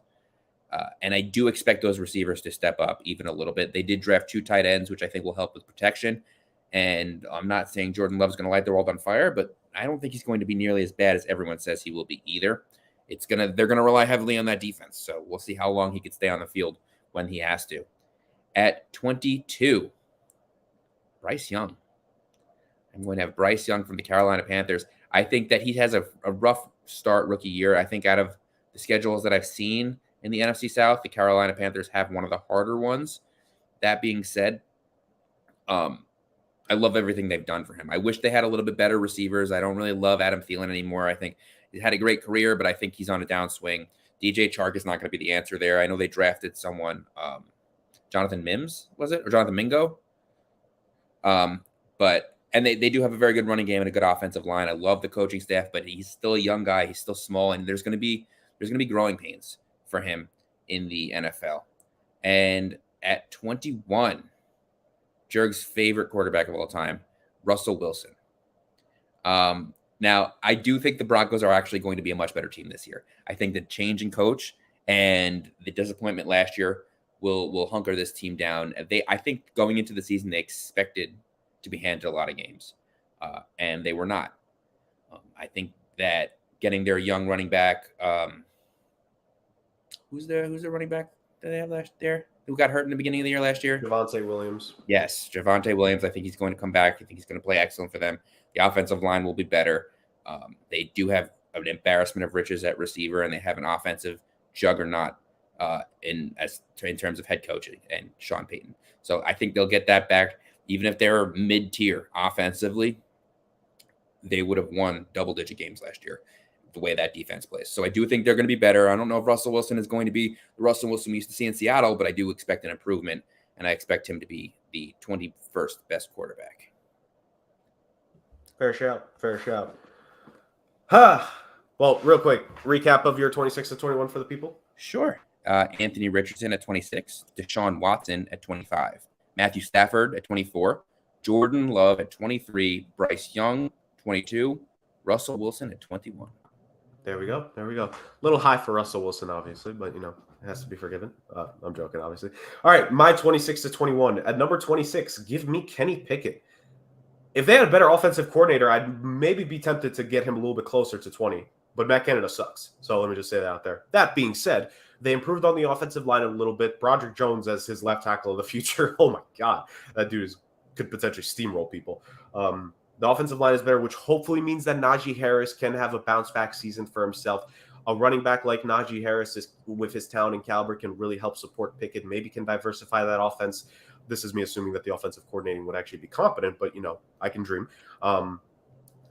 B: And I do expect those receivers to step up even a little bit. They did draft 2 tight ends, which I think will help with protection. And I'm not saying Jordan Love's going to light the world on fire, but I don't think he's going to be nearly as bad as everyone says he will be either. They're going to rely heavily on that defense. So we'll see how long he can stay on the field when he has to. At 22, Bryce Young. I'm going to have Bryce Young from the Carolina Panthers. I think that he has a rough start rookie year. I think out of the schedules that I've seen in the NFC South, the Carolina Panthers have one of the harder ones. That being said, I love everything they've done for him. I wish they had a little bit better receivers. I don't really love Adam Thielen anymore. I think he's had a great career, but I think he's on a downswing. DJ Chark is not going to be the answer there. I know they drafted someone, Jonathan Mims, was it? Or Jonathan Mingo? And they do have a very good running game and a good offensive line. I love the coaching staff, but he's still a young guy. He's still small, and there's going to be growing pains for him in the NFL. And at 21, Jurg's favorite quarterback of all time, Russell Wilson. Now, I do think the Broncos are actually going to be a much better team this year. I think the change in coach and the disappointment last year will hunker this team down. I think going into the season, they expected to be handed a lot of games, and they were not. I think that getting their young running back, who's their running back that they have last year? Who got hurt in the beginning of the year last year?
A: Javonte Williams.
B: Yes, Javonte Williams. I think he's going to come back. I think he's going to play excellent for them. The offensive line will be better. They do have an embarrassment of riches at receiver, and they have an offensive juggernaut in terms of head coaching and Sean Payton. So I think they'll get that back. Even if they're mid-tier offensively, they would have won double-digit games last year, the way that defense plays. So I do think they're going to be better. I don't know if Russell Wilson is going to be the Russell Wilson we used to see in Seattle, but I do expect an improvement, and I expect him to be the 21st best quarterback.
A: Fair shout. Well, real quick, recap of your 26 to 21 for the people.
B: Sure. Anthony Richardson at 26, Deshaun Watson at 25, Matthew Stafford at 24, Jordan Love at 23, Bryce Young 22, Russell Wilson at 21.
A: There we go. Little high for Russell Wilson, obviously, but, it has to be forgiven. I'm joking, obviously. All right, my 26 to 21. At number 26, give me Kenny Pickett. If they had a better offensive coordinator, I'd maybe be tempted to get him a little bit closer to 20. But Matt Canada sucks. So let me just say that out there. That being said, they improved on the offensive line a little bit. Broderick Jones as his left tackle of the future. Oh, my God. That dude could potentially steamroll people. The offensive line is better, which hopefully means that Najee Harris can have a bounce-back season for himself. A running back like Najee Harris, with his talent and caliber, can really help support Pickett. Maybe can diversify that offense. This is me assuming that the offensive coordinating would actually be competent, but, I can dream.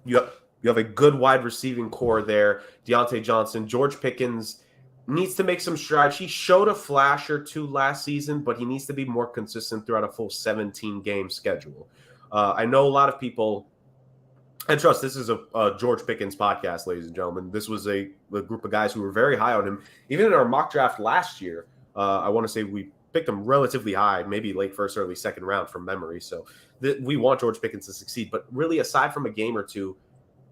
A: You have a good wide receiving core there. Deontay Johnson. George Pickens needs to make some strides. He showed a flash or two last season, but he needs to be more consistent throughout a full 17-game schedule. I know a lot of people, and trust, this is a George Pickens podcast, ladies and gentlemen. This was a group of guys who were very high on him. Even in our mock draft last year, I want to say we picked him relatively high, maybe late first, early second round from memory. So we want George Pickens to succeed. But really, aside from a game or two,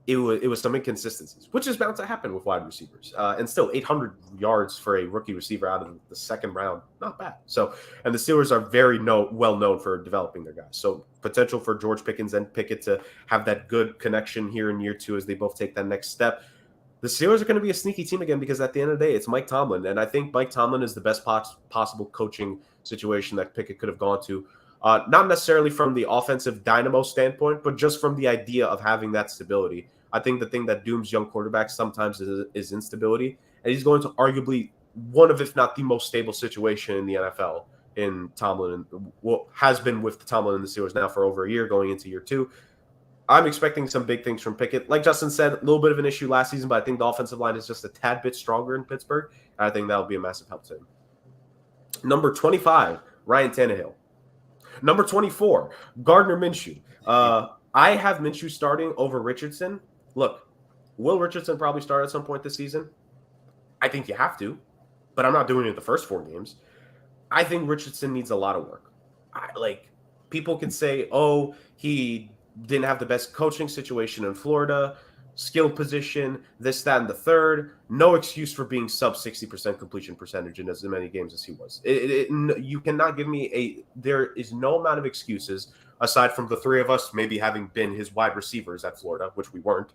A: it was some inconsistencies, which is bound to happen with wide receivers. And still, 800 yards for a rookie receiver out of the second round, not bad. So, and the Steelers are very well known for developing their guys. So potential for George Pickens and Pickett to have that good connection here in year two as they both take that next step. The Steelers are going to be a sneaky team again because at the end of the day, it's Mike Tomlin. And I think Mike Tomlin is the best possible coaching situation that Pickett could have gone to. Not necessarily from the offensive dynamo standpoint, but just from the idea of having that stability. I think the thing that dooms young quarterbacks sometimes is instability. And he's going to arguably one of, if not the most stable situation in the NFL in Tomlin, and has been with Tomlin and the Steelers now for over a year, going into year two. I'm expecting some big things from Pickett. Like Justin said, a little bit of an issue last season, but I think the offensive line is just a tad bit stronger in Pittsburgh. And I think that'll be a massive help to him. Number 25, Ryan Tannehill. Number 24, Gardner Minshew. I have Minshew starting over Richardson. Look, will Richardson probably start at some point this season? I think you have to, but I'm not doing it the first 4 games. I think Richardson needs a lot of work. People can say, oh, he didn't have the best coaching situation in Florida, skill position, this, that, and the third. No excuse for being sub 60% completion percentage in as many games as he was. You cannot give me there is no amount of excuses aside from the three of us maybe having been his wide receivers at Florida, which we weren't,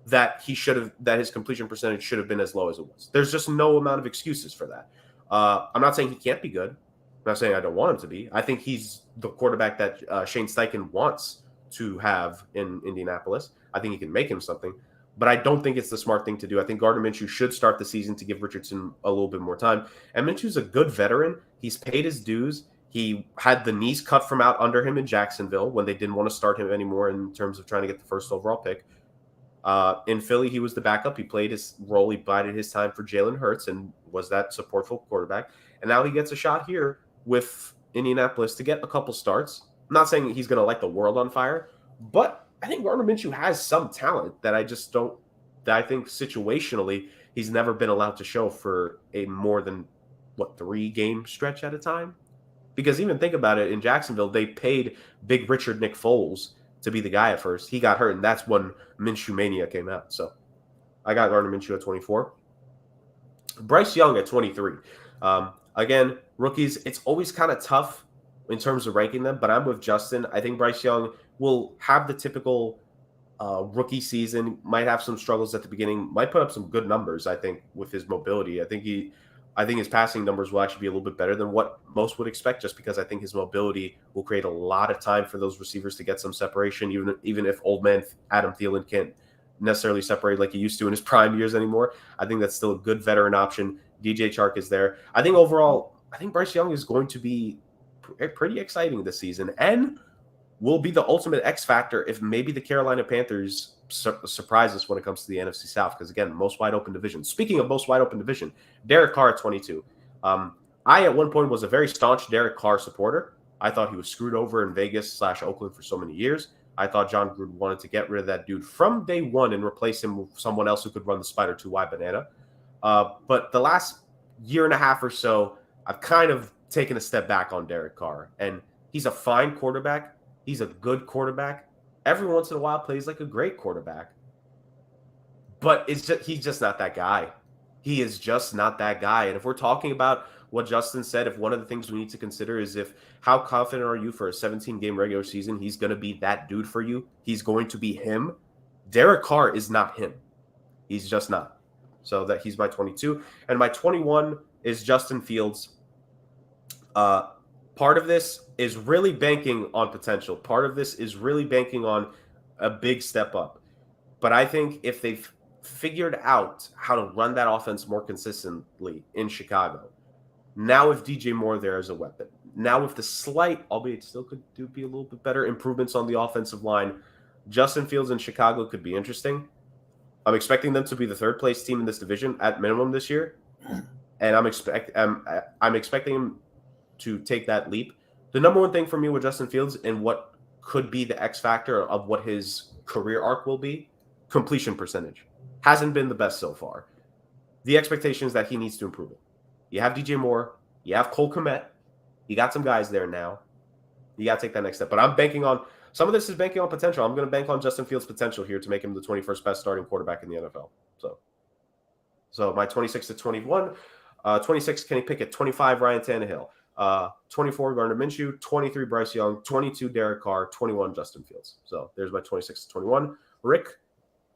A: that his completion percentage should have been as low as it was. There's just no amount of excuses for that. I'm not saying he can't be good. I'm not saying I don't want him to be. I think he's the quarterback that Shane Steichen wants to have in Indianapolis. I think he can make him something, but I don't think it's the smart thing to do. I think Gardner Minshew should start the season to give Richardson a little bit more time. And Minshew's a good veteran. He's paid his dues. He had the knees cut from out under him in Jacksonville when they didn't want to start him anymore in terms of trying to get the first overall pick. In Philly, he was the backup. He played his role. He bided his time for Jalen Hurts and was that supportful quarterback. And now he gets a shot here with Indianapolis to get a couple starts. I'm not saying he's going to light the world on fire, but I think Gardner Minshew has some talent that I think situationally he's never been allowed to show for a more than 3-game stretch at a time. Because even think about it, in Jacksonville, they paid Big Richard Nick Foles to be the guy at first. He got hurt, and that's when Minshew Mania came out. So I got Gardner Minshew at 24. Bryce Young at 23. Again, rookies, it's always kind of tough in terms of ranking them, but I'm with Justin. I think Bryce Young will have the typical rookie season, might have some struggles at the beginning, might put up some good numbers, I think, with his mobility. I think his passing numbers will actually be a little bit better than what most would expect, just because I think his mobility will create a lot of time for those receivers to get some separation, even if old man Adam Thielen can't necessarily separate like he used to in his prime years anymore. I think that's still a good veteran option. DJ Chark is there. I think overall, Bryce Young is going to be pretty exciting this season and will be the ultimate X factor if maybe the Carolina Panthers surprise us when it comes to the NFC South. Because again, most wide open division. Speaking of most wide open division, Derek Carr at 22. I at one point was a very staunch Derek Carr supporter. I thought he was screwed over in Vegas/Oakland for so many years. I thought John Gruden wanted to get rid of that dude from day one and replace him with someone else who could run the Spider 2Y banana. But the last year and a half or so, I've kind of taken a step back on Derek Carr. And he's a fine quarterback. He's a good quarterback. Every once in a while plays like a great quarterback. But he's just not that guy. He is just not that guy. And if we're talking about what Justin said, if one of the things we need to consider is how confident are you for a 17-game regular season, he's going to be that dude for you. He's going to be him. Derek Carr is not him. He's just not. So that he's my 22. And my 21 is Justin Fields. Part of this is really banking on potential. Part of this is really banking on a big step up. But I think if they've figured out how to run that offense more consistently in Chicago, now with DJ Moore there as a weapon, now with the slight, albeit still could be a little bit better, improvements on the offensive line, Justin Fields in Chicago could be interesting. I'm expecting them to be the third place team in this division at minimum this year. And I'm expecting him to take that leap. The number one thing for me with Justin Fields and what could be the X factor of what his career arc will be, completion percentage. Hasn't been the best so far. The expectation is that he needs to improve it. You have DJ Moore. You have Cole Kmet. You got some guys there now. You got to take that next step. But I'm banking on – some of this is banking on potential. I'm going to bank on Justin Fields' potential here to make him the 21st best starting quarterback in the NFL. So my 26 to 21. 26, Kenny Pickett. 25, Ryan Tannehill. 24, Gardner Minshew. 23, Bryce Young. 22, Derek Carr. 21, Justin Fields. So there's my 26 to 21. Rick,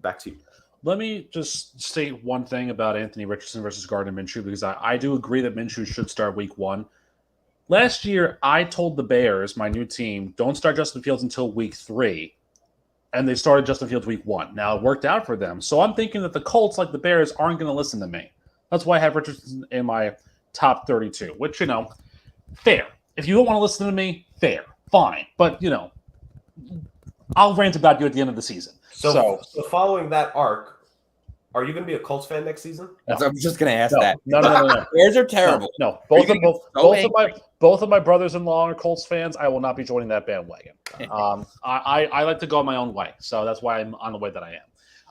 A: back to you.
C: Let me just state one thing about Anthony Richardson versus Gardner Minshew, because I do agree that Minshew should start week 1. Last year, I told the Bears, my new team, don't start Justin Fields until week 3. And they started Justin Fields week 1. Now, it worked out for them. So I'm thinking that the Colts, like the Bears, aren't going to listen to me. That's why I have Richardson in my top 32, which, fair. If you don't want to listen to me, fair. Fine. But, I'll rant about you at the end of the season.
A: So following that arc, are you going to be a Colts fan next season?
B: No. I was just going to ask that.
C: No.
B: Bears are terrible.
C: No. Both of my brothers-in-law are Colts fans. I will not be joining that bandwagon. I like to go my own way, so that's why I'm on the way that I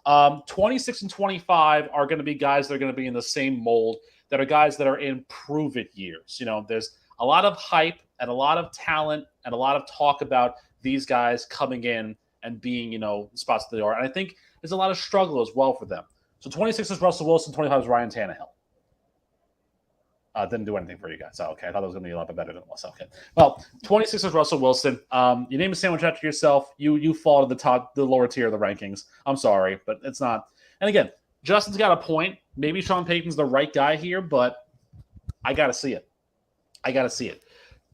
C: am. 26 and 25 are going to be guys that are going to be in the same mold, that are guys that are in prove-it years. There's a lot of hype and a lot of talent and a lot of talk about these guys coming in and being, spots that they are. And I think there's a lot of struggle as well for them. So 26 is Russell Wilson, 25 is Ryan Tannehill. Didn't do anything for you guys. Okay, I thought it was going to be a lot better than it was. Okay. Well, 26 is Russell Wilson. You name a sandwich after yourself, you fall to the lower tier of the rankings. I'm sorry, but it's not. And again, Justin's got a point. Maybe Sean Payton's the right guy here, but I got to see it.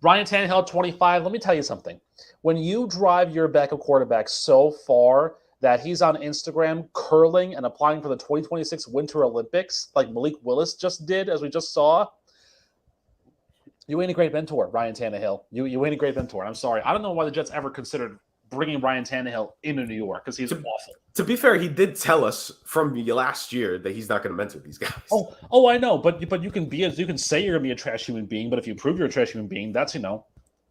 C: Ryan Tannehill, 25. Let me tell you something. When you drive your backup quarterback so far that he's on Instagram curling and applying for the 2026 Winter Olympics like Malik Willis just did, as we just saw, you ain't a great mentor, Ryan Tannehill. You ain't a great mentor. I'm sorry. I don't know why the Jets ever considered bringing Ryan Tannehill into New York, because he's awful.
A: To be fair, he did tell us from last year that he's not going to mentor these guys.
C: Oh, I know, but you can say you're going to be a trash human being, but if you prove you're a trash human being, that's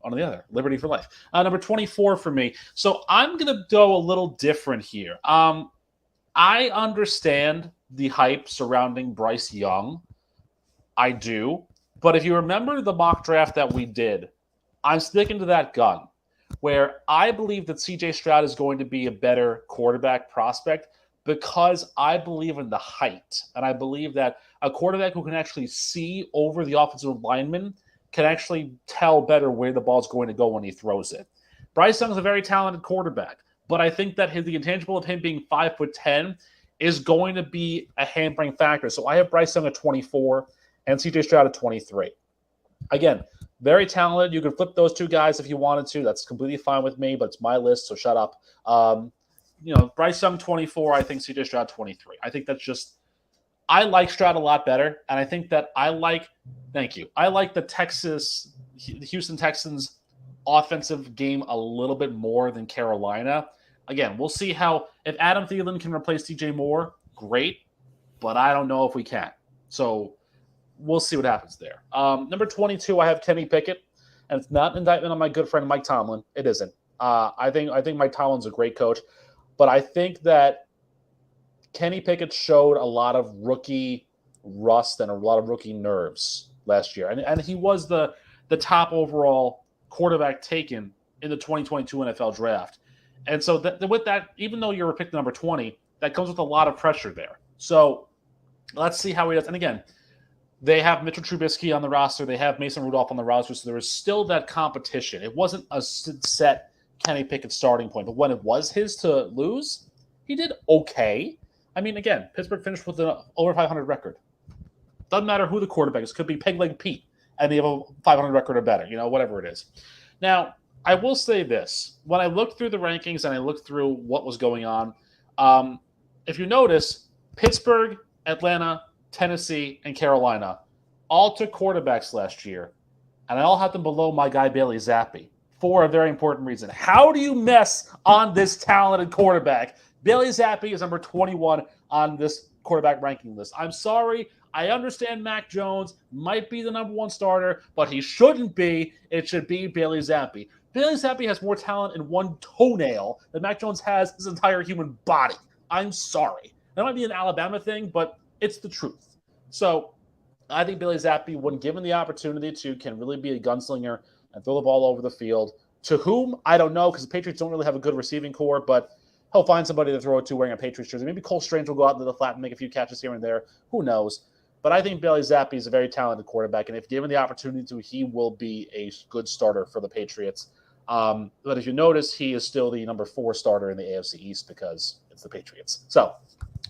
C: on the other, liberty for life. Number 24 for me. So I'm going to go a little different here. I understand the hype surrounding Bryce Young. I do. But if you remember the mock draft that we did, I'm sticking to that gun where I believe that CJ Stroud is going to be a better quarterback prospect because I believe in the height. And I believe that a quarterback who can actually see over the offensive lineman can actually tell better where the ball's going to go when he throws it. Bryce Young is a very talented quarterback, but I think that the intangible of him being 5'10" is going to be a hampering factor. So I have Bryce Young at 24 and CJ Stroud at 23. Again, very talented. You could flip those two guys if you wanted to. That's completely fine with me, but it's my list, so shut up. Bryce Young 24, I think CJ Stroud 23. I think that's just – I like Stroud a lot better, and I think that thank you. I like the Houston Texans offensive game a little bit more than Carolina. Again, we'll see if Adam Thielen can replace DJ Moore, great, but I don't know if we can. So we'll see what happens there. Number 22, I have Kenny Pickett, and it's not an indictment on my good friend Mike Tomlin. It isn't. I think Mike Tomlin's a great coach, but I think that Kenny Pickett showed a lot of rookie rust and a lot of rookie nerves last year, and he was the top overall quarterback taken in the 2022 NFL draft. And so with that, even though you're picked number 20, that comes with a lot of pressure there. So let's see how he does. And again, they have Mitchell Trubisky on the roster. They have Mason Rudolph on the roster. So there is still that competition. It wasn't a set Kenny Pickett starting point. But when it was his to lose, he did okay. I mean, again, Pittsburgh finished with an over 500 record. Doesn't matter who the quarterback is. Could be Peg Leg Pete, and they have a 500 record or better, whatever it is. Now, I will say this. When I looked through the rankings and I looked through what was going on, if you notice, Pittsburgh, Atlanta, Tennessee, and Carolina all took quarterbacks last year, and I all had them below my guy Bailey Zappi for a very important reason. How do you mess on this talented quarterback? Bailey Zappi is number 21 on this quarterback ranking list. I'm sorry. I understand Mac Jones might be the number one starter, but he shouldn't be. It should be Bailey Zappi. Bailey Zappi has more talent in one toenail than Mac Jones has his entire human body. I'm sorry. That might be an Alabama thing, but it's the truth. So I think Bailey Zappi, when given the opportunity can really be a gunslinger and throw the ball over the field. To whom, I don't know, because the Patriots don't really have a good receiving core, but he'll find somebody to throw it to wearing a Patriots jersey. Maybe Cole Strange will go out into the flat and make a few catches here and there. Who knows? But I think Bailey Zappi is a very talented quarterback, and if given the opportunity to, he will be a good starter for the Patriots. But if you notice, he is still the number 4 starter in the AFC East because it's the Patriots. So,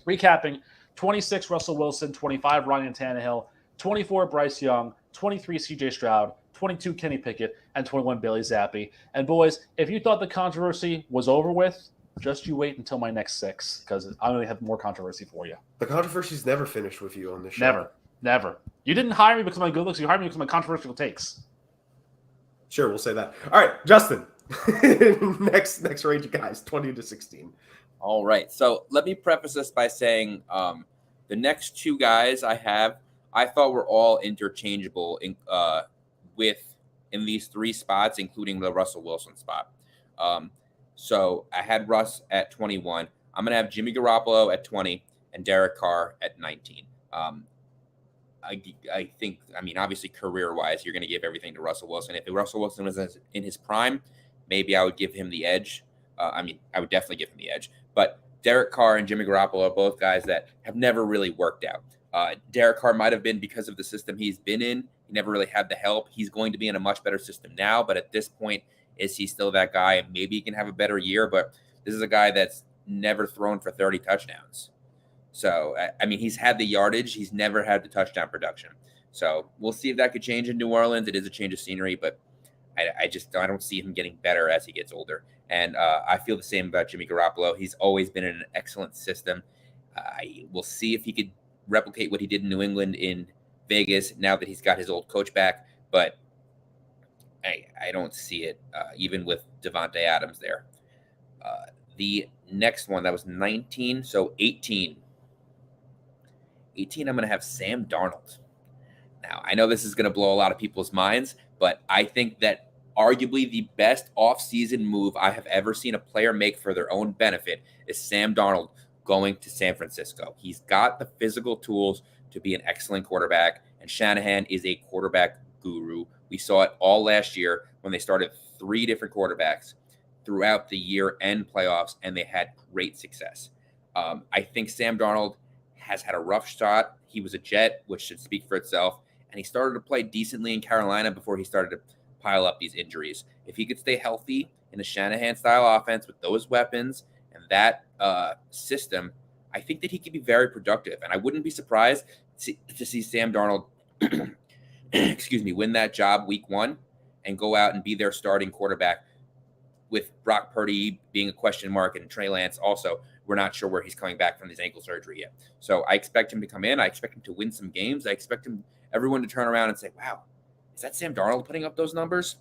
C: recapping, 26 Russell Wilson, 25 Ryan Tannehill, 24 Bryce Young, 23 CJ Stroud, 22 Kenny Pickett, and 21 Bailey Zappi. And boys, if you thought the controversy was over with, just you wait until my next 6, because I'm going to have more controversy for you.
A: The controversy's never finished with you on this show.
C: Never. You didn't hire me because of my good looks. You hired me because of my controversial takes.
A: Sure, we'll say that. All right, Justin. next range of guys, 20-16.
B: All right. So let me preface this by saying the next 2 guys I thought were all interchangeable in these 3 spots, including the Russell Wilson spot. So I had Russ at 21. I'm going to have Jimmy Garoppolo at 20 and Derek Carr at 19. I think, obviously career-wise, you're going to give everything to Russell Wilson. If Russell Wilson was in his prime, maybe I would give him the edge. I would definitely give him the edge. But Derek Carr and Jimmy Garoppolo are both guys that have never really worked out. Derek Carr might have been because of the system he's been in. He never really had the help. He's going to be in a much better system now, but at this point, is he still that guy? Maybe he can have a better year, but this is a guy that's never thrown for 30 touchdowns. So, he's had the yardage. He's never had the touchdown production. So we'll see if that could change in New Orleans. It is a change of scenery, but I don't see him getting better as he gets older. And I feel the same about Jimmy Garoppolo. He's always been in an excellent system. We'll see if he could replicate what he did in New England in Vegas now that he's got his old coach back. But I don't see it, even with Devontae Adams there. The next one, that was 19. So 18. 18, I'm going to have Sam Darnold. Now, I know this is going to blow a lot of people's minds, but I think that arguably the best offseason move I have ever seen a player make for their own benefit is Sam Darnold going to San Francisco. He's got the physical tools to be an excellent quarterback, and Shanahan is a quarterback guru. We saw it all last year when they started 3 different quarterbacks throughout the year and playoffs, and they had great success. I think Sam Darnold has had a rough shot. He was a Jet, which should speak for itself, and he started to play decently in Carolina before he started to pile up these injuries. If he could stay healthy in a Shanahan-style offense with those weapons and that system, I think that he could be very productive. And I wouldn't be surprised to see Sam Darnold, win that job week 1 and go out and be their starting quarterback, with Brock Purdy being a question mark and Trey Lance also. We're not sure where he's coming back from his ankle surgery yet. So I expect him to come in. I expect him to win some games. I expect everyone to turn around and say, wow, is that Sam Darnold putting up those numbers?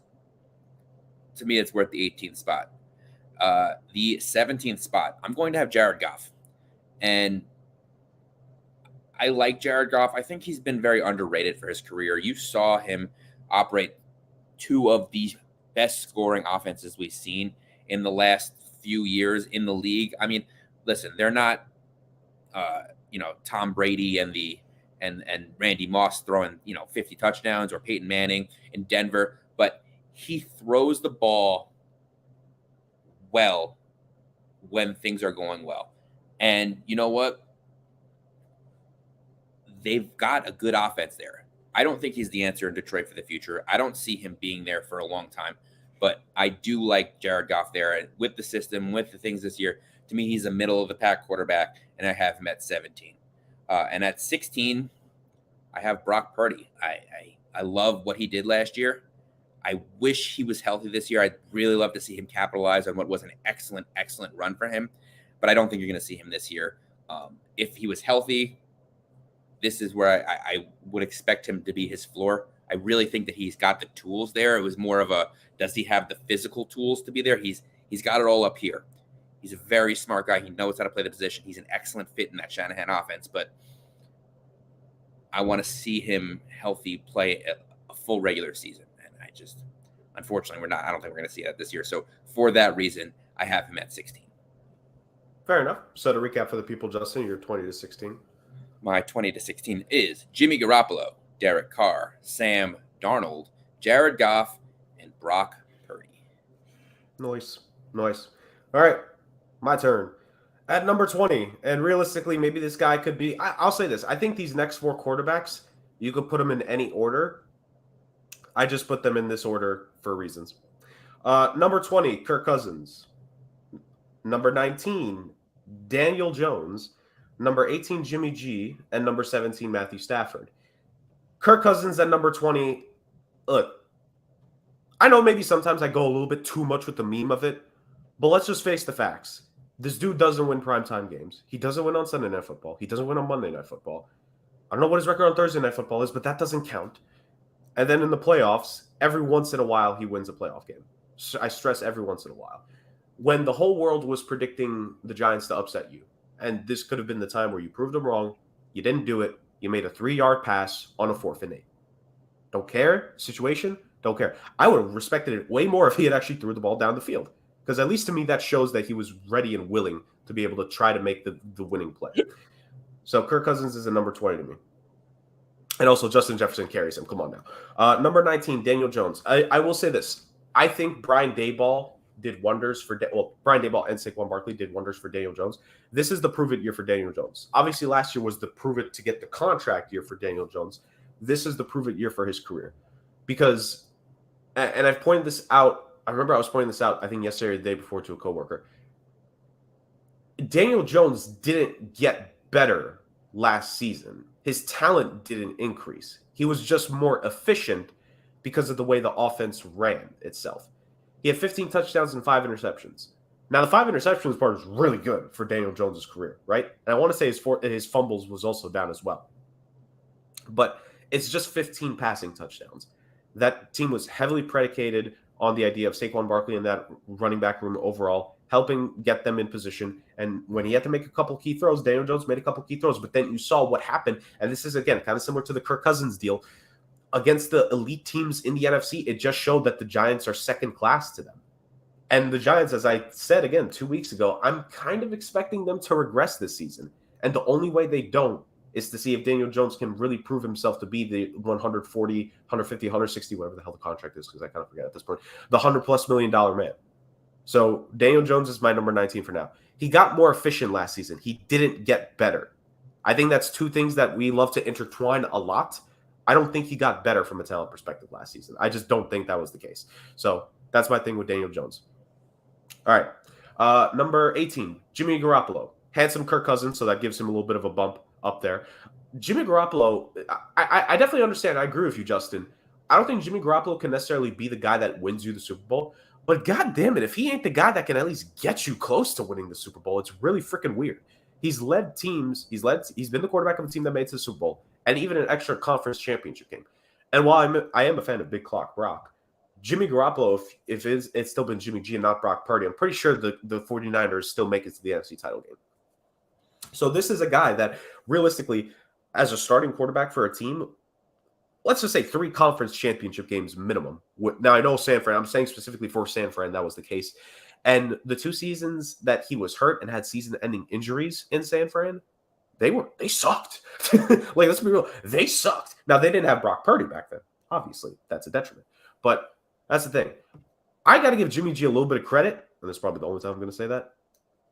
B: To me, it's worth the 18th spot. The 17th spot, I'm going to have Jared Goff. And I like Jared Goff. I think he's been very underrated for his career. You saw him operate 2 of the best scoring offenses we've seen in the last few years in the league. I mean, listen, they're not, Tom Brady and Randy Moss throwing, 50 touchdowns, or Peyton Manning in Denver, but he throws the ball well when things are going well. And you know what? They've got a good offense there. I don't think he's the answer in Detroit for the future. I don't see him being there for a long time, but I do like Jared Goff there. And with the system, with the things this year, to me, he's a middle of the pack quarterback, and I have him at 17. And at 16, I have Brock Purdy. I love what he did last year. I wish he was healthy this year. I'd really love to see him capitalize on what was an excellent, excellent run for him, but I don't think you're going to see him this year. If he was healthy, this is where I would expect him to be his floor. I really think that he's got the tools there. It was more of does he have the physical tools to be there? He's got it all up here. He's a very smart guy. He knows how to play the position. He's an excellent fit in that Shanahan offense, but I want to see him healthy play a full regular season. And unfortunately, I don't think we're going to see that this year. So for that reason, I have him at 16.
A: Fair enough. So to recap for the people, Justin, you're 20 to 16.
B: My 20 to 16 is Jimmy Garoppolo, Derek Carr, Sam Darnold, Jared Goff, and Brock Purdy.
A: Nice. All right, my turn. At number 20, and realistically, maybe this guy could be, I'll say this. I think these next 4 quarterbacks, you could put them in any order. I just put them in this order for reasons. Number 20, Kirk Cousins. Number 19, Daniel Jones. Number 18, Jimmy G. And number 17, Matthew Stafford. Kirk Cousins at number 20. Look, I know maybe sometimes I go a little bit too much with the meme of it, but let's just face the facts. This dude doesn't win primetime games. He doesn't win on Sunday Night Football. He doesn't win on Monday Night Football. I don't know what his record on Thursday Night Football is, but that doesn't count. And then in the playoffs, every once in a while, he wins a playoff game. I stress every once in a while. When the whole world was predicting the Giants to upset you, and this could have been the time where you proved them wrong, you didn't do it, you made a 3-yard pass on a 4th and 8. Don't care. Situation, don't care. I would have respected it way more if he had actually threw the ball down the field. Because at least to me, that shows that he was ready and willing to be able to try to make the winning play. So Kirk Cousins is a number 20 to me. And also Justin Jefferson carries him. Come on now. Number 19, Daniel Jones. I will say this. I think Brian Daboll did wonders for Brian Daboll and Saquon Barkley did wonders for Daniel Jones. This is the prove it year for Daniel Jones. Obviously, last year was the prove it to get the contract year for Daniel Jones. This is the prove it year for his career. Because, and I've pointed this out, I remember I was pointing this out, I think yesterday or the day before to a coworker. Daniel Jones didn't get better last season. His talent didn't increase. He was just more efficient because of the way the offense ran itself. He had 15 touchdowns and 5 interceptions. Now, the 5 interceptions part is really good for Daniel Jones' career, right? And I want to say his fumbles was also down as well. But it's just 15 passing touchdowns. That team was heavily predicated on the idea of Saquon Barkley and that running back room overall, helping get them in position. And when he had to make a couple key throws, Daniel Jones made a couple key throws. But then you saw what happened. And this is, again, kind of similar to the Kirk Cousins deal. Against the elite teams in the NFC, it just showed that the Giants are second class to them. And the Giants, as I said again 2 weeks ago, I'm kind of expecting them to regress this season. And the only way they don't is to see if Daniel Jones can really prove himself to be the 140, 150, 160, whatever the hell the contract is, because I kind of forget at this point, the $100+ million man. So Daniel Jones is my number 19 for now. He got more efficient last season. He didn't get better. I think that's two things that we love to intertwine a lot. I don't think he got better from a talent perspective last season. I just don't think that was the case. So that's my thing with Daniel Jones. All right. Number 18, Jimmy Garoppolo. Handsome Kirk Cousins, so that gives him a little bit of a bump up there. Jimmy Garoppolo, I definitely understand. I agree with you, Justin. I don't think Jimmy Garoppolo can necessarily be the guy that wins you the Super Bowl. But God damn it, if he ain't the guy that can at least get you close to winning the Super Bowl, it's really freaking weird. He's led teams. He's been the quarterback of a team that made it to the Super Bowl and even an extra conference championship game. And while I am a fan of Big Clock Brock, Jimmy Garoppolo, if it's still been Jimmy G and not Brock Purdy, I'm pretty sure the 49ers still make it to the NFC title game. So this is a guy that realistically, as a starting quarterback for a team, let's just say 3 conference championship games minimum. Now, I know San Fran, I'm saying specifically for San Fran, that was the case. And the 2 seasons that he was hurt and had season-ending injuries in San Fran, they sucked. Like, let's be real, they sucked. Now, they didn't have Brock Purdy back then. Obviously, that's a detriment. But that's the thing. I got to give Jimmy G a little bit of credit, and that's probably the only time I'm going to say that.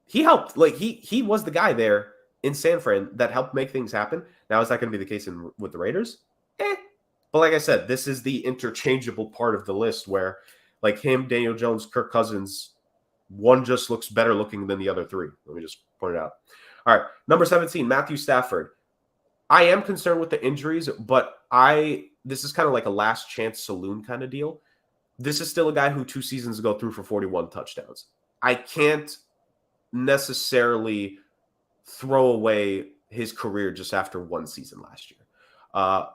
A: He helped. Like, he was the guy there in San Fran that helped make things happen. Now, is that going to be the case with the Raiders? But like I said, this is the interchangeable part of the list where, like him, Daniel Jones, Kirk Cousins, one just looks better looking than the other 3. Let me just point it out. All right, number 17, Matthew Stafford. I am concerned with the injuries, but this is kind of like a last chance saloon kind of deal. This is still a guy who 2 seasons ago threw for 41 touchdowns. I can't necessarily throw away his career just after 1 season last year.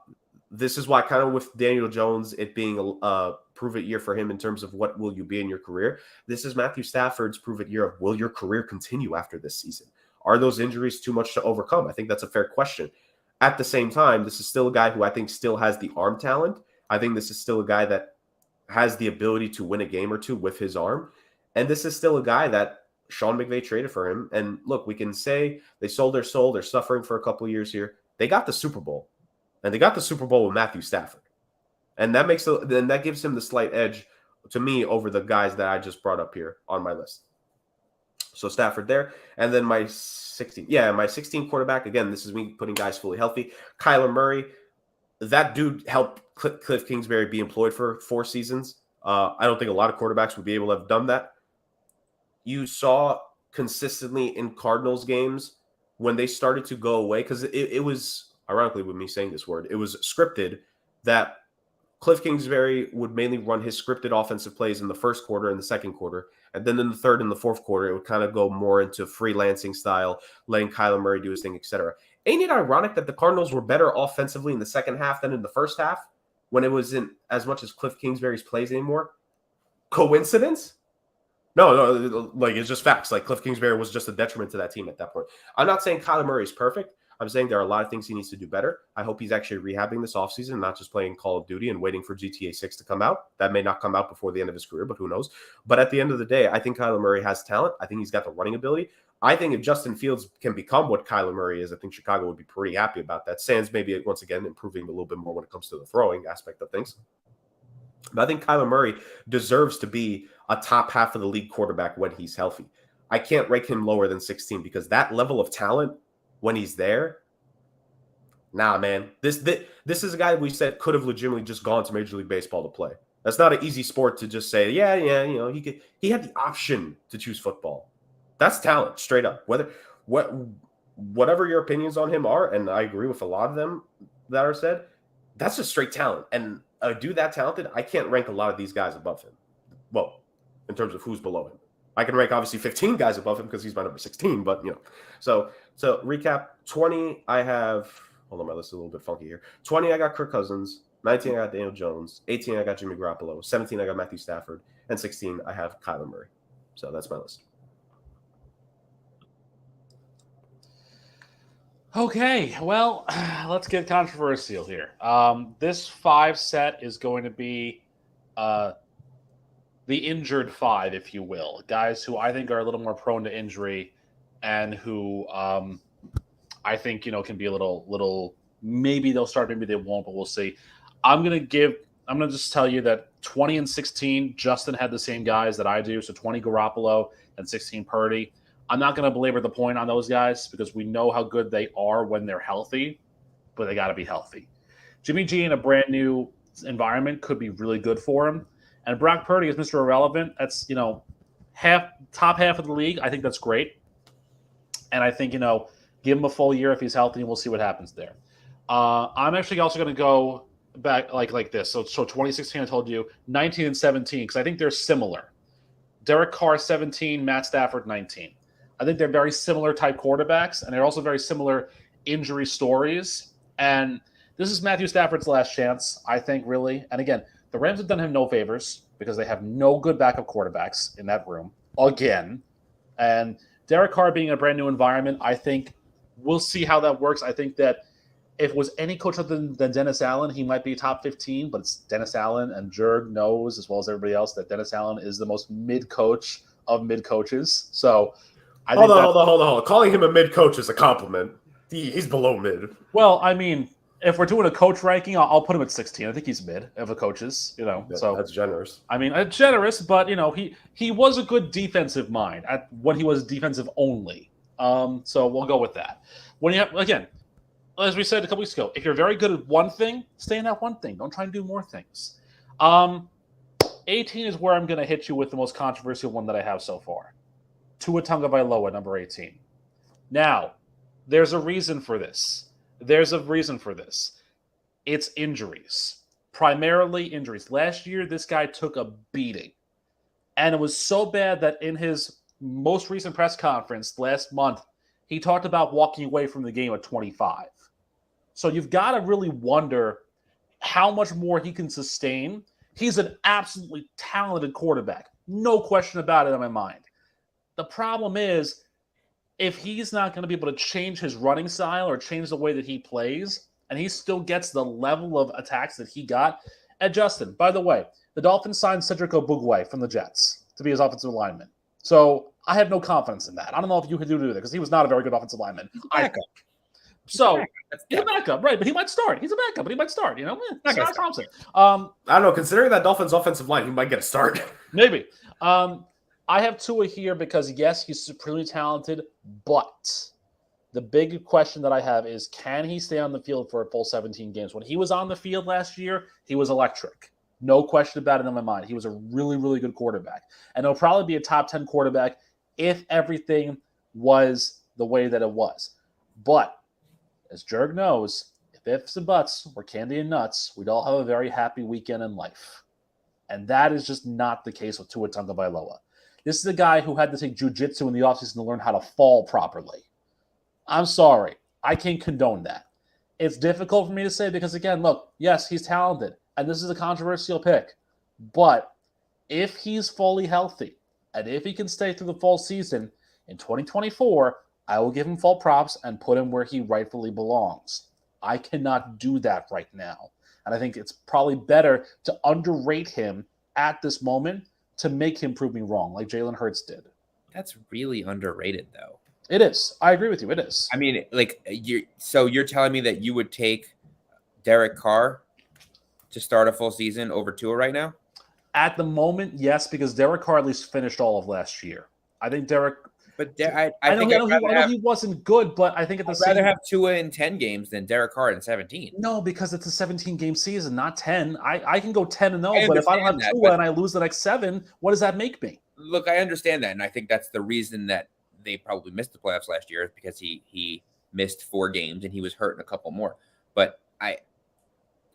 A: This is why kind of with Daniel Jones, it being a prove-it year for him in terms of what will you be in your career. This is Matthew Stafford's prove-it year of will your career continue after this season? Are those injuries too much to overcome? I think that's a fair question. At the same time, this is still a guy who I think still has the arm talent. I think this is still a guy that has the ability to win a game or 2 with his arm. And this is still a guy that Sean McVay traded for him. And look, we can say they sold their soul. They're suffering for a couple of years here. They got the Super Bowl. And they got the Super Bowl with Matthew Stafford. And that gives him the slight edge to me over the guys that I just brought up here on my list. So Stafford there. And then my 16 quarterback, again, this is me putting guys fully healthy. Kyler Murray, that dude helped Cliff Kingsbury be employed for 4 seasons. I don't think a lot of quarterbacks would be able to have done that. You saw consistently in Cardinals games when they started to go away, because it was, ironically with me saying this word, it was scripted that Cliff Kingsbury would mainly run his scripted offensive plays in the first quarter and the second quarter. And then in the third and the fourth quarter, it would kind of go more into freelancing style, letting Kyler Murray do his thing, etc. Ain't it ironic that the Cardinals were better offensively in the second half than in the first half when it wasn't as much as Cliff Kingsbury's plays anymore? Coincidence? No, like it's just facts. Like Cliff Kingsbury was just a detriment to that team at that point. I'm not saying Kyler Murray is perfect. I'm saying there are a lot of things he needs to do better. I hope he's actually rehabbing this offseason, not just playing Call of Duty and waiting for GTA 6 to come out. That may not come out before the end of his career, but who knows? But at the end of the day, I think Kyler Murray has talent. I think he's got the running ability. I think if Justin Fields can become what Kyler Murray is, I think Chicago would be pretty happy about that. Sans maybe, once again, improving a little bit more when it comes to the throwing aspect of things. But I think Kyler Murray deserves to be a top half of the league quarterback when he's healthy. I can't rank him lower than 16 because that level of talent, when he's there, nah, man. This is a guy we said could have legitimately just gone to Major League Baseball to play. That's not an easy sport to just say, yeah, you know, he had the option to choose football. That's talent, straight up. Whatever your opinions on him are, and I agree with a lot of them that are said, that's just straight talent. And a dude that talented, I can't rank a lot of these guys above him. Well, in terms of who's below him. I can rank obviously 15 guys above him because he's my number 16, but you know. So recap, 20, I have, hold on, my list is a little bit funky here. 20, I got Kirk Cousins. 19, I got Daniel Jones. 18, I got Jimmy Garoppolo. 17, I got Matthew Stafford. And 16, I have Kyler Murray. So that's my list.
C: Okay, well, let's get controversial here. This 5 set is going to be the injured five, if you will, guys who I think are a little more prone to injury and who I think, can be a little, maybe they'll start, maybe they won't, but we'll see. I'm going to just tell you that 20 and 16, Justin had the same guys that I do. So 20 Garoppolo and 16 Purdy. I'm not going to belabor the point on those guys because we know how good they are when they're healthy, but they got to be healthy. Jimmy G in a brand new environment could be really good for him. And Brock Purdy is Mr. Irrelevant. That's, top half of the league. I think that's great. And I think, give him a full year if he's healthy, and we'll see what happens there. I'm actually also going to go back like this. So 2016, I told you, 19 and 17, because I think they're similar. Derek Carr, 17, Matt Stafford, 19. I think they're very similar type quarterbacks, and they're also very similar injury stories. And this is Matthew Stafford's last chance, I think, really. And again, the Rams have done him no favors because they have no good backup quarterbacks in that room again. And Derek Carr being in a brand new environment, I think we'll see how that works. I think that if it was any coach other than Dennis Allen, he might be top 15, but it's Dennis Allen, and Jurg knows, as well as everybody else, that Dennis Allen is the most mid-coach of mid-coaches. So I think
A: Hold on. Calling him a mid-coach is a compliment. He's below mid.
C: Well, I mean, if we're doing a coach ranking, I'll put him at 16. I think he's mid of the coaches, So
A: that's generous.
C: I mean, generous, but he was a good defensive mind when he was defensive only. So we'll go with that. When you have, again, as we said a couple weeks ago, if you're very good at one thing, stay in that one thing. Don't try and do more things. 18 is where I'm going to hit you with the most controversial one that I have so far. Tua Tagovailoa, number 18. Now, there's a reason for this. It's injuries. Primarily injuries. Last year, this guy took a beating. And it was so bad that in his most recent press conference last month, he talked about walking away from the game at 25. So you've got to really wonder how much more he can sustain. He's an absolutely talented quarterback. No question about it in my mind. The problem is, if he's not going to be able to change his running style or change the way that he plays, and he still gets the level of attacks that he got. And Justin, by the way, the Dolphins signed Cedric Ogbuehi from the Jets to be his offensive lineman. So I have no confidence in that. I don't know if you could do that because he was not a very good offensive lineman. He's a backup, right? But he might start. He's a backup, but he might start. Scott Thompson.
A: I don't know. Considering that Dolphins offensive line, he might get a start.
C: Maybe. I have Tua here because yes, he's supremely talented, but the big question that I have is, can he stay on the field for a full 17 games? When he was on the field last year, he was electric. No question about it in my mind. He was a really, really good quarterback. And he'll probably be a top 10 quarterback if everything was the way that it was. But as Jurg knows, if ifs and buts were candy and nuts, we'd all have a very happy weekend in life. And that is just not the case with Tua Tagovailoa. This is a guy who had to take jiu-jitsu in the offseason to learn how to fall properly. I'm sorry. I can't condone that. It's difficult for me to say because, again, look, yes, he's talented, and this is a controversial pick. But if he's fully healthy and if he can stay through the fall season in 2024, I will give him full props and put him where he rightfully belongs. I cannot do that right now. And I think it's probably better to underrate him at this moment to make him prove me wrong, like Jalen Hurts did.
B: That's really underrated, though.
C: It is. I agree with you. It is.
B: I mean, you're telling me that you would take Derek Carr to start a full season over Tua right now?
C: At the moment, yes, because Derek Carr at least finished all of last year. I think Derek.
B: But I know
C: he wasn't good, but I think at the same.
B: I'd rather have Tua in 10 games than Derek Carr in 17.
C: No, because it's a 17-game season, not 10. I can go 10-0, but if I don't have Tua and I lose the next 7, what does that make me?
B: Look, I understand that, and I think that's the reason that they probably missed the playoffs last year, is because he missed 4 games and he was hurt in a couple more. But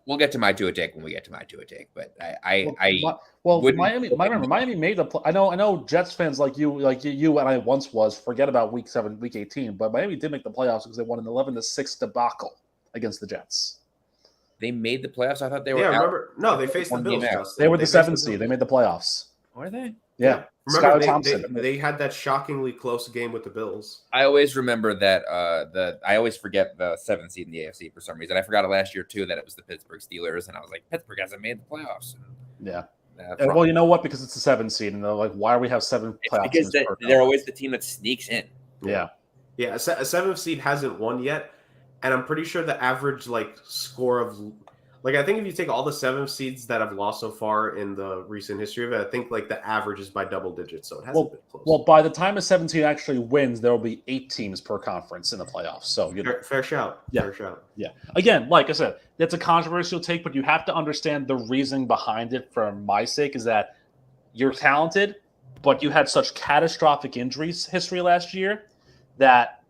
B: we'll get to my Tua take when we get to my Tua take. But Miami
C: made the. I know Jets fans like you and I once was forget about week 7, week 18. But Miami did make the playoffs because they won an 11-6 debacle against the Jets.
B: They made the playoffs. I thought they were.
A: Yeah, remember? No, they faced the Bills.
C: They were the 7th seed. They made the playoffs.
B: Were they?
C: Yeah.
A: Remember, they had that shockingly close game with the Bills.
B: I always remember that I always forget the 7th seed in the AFC for some reason. I forgot it last year too that it was the Pittsburgh Steelers, and I was like, Pittsburgh hasn't made the playoffs.
C: Yeah. Well, you know what? Because it's a 7 seed, and they're like, why do we have 7 playoff
B: because
C: teams per
B: they're always the team that sneaks in.
C: Yeah.
A: Yeah, a 7th seed hasn't won yet, and I'm pretty sure the average score of I think if you take all the 7th seeds that have lost so far in the recent history of it, I think the average is by double digits, so it hasn't been close.
C: Well, by the time a 17 actually wins, there will be 8 teams per conference in the playoffs. So
A: fair shout.
C: Yeah.
A: Fair shout.
C: Yeah. Again, like I said, that's a controversial take, but you have to understand the reasoning behind it. For my sake, is that you're talented, but you had such catastrophic injuries history last year that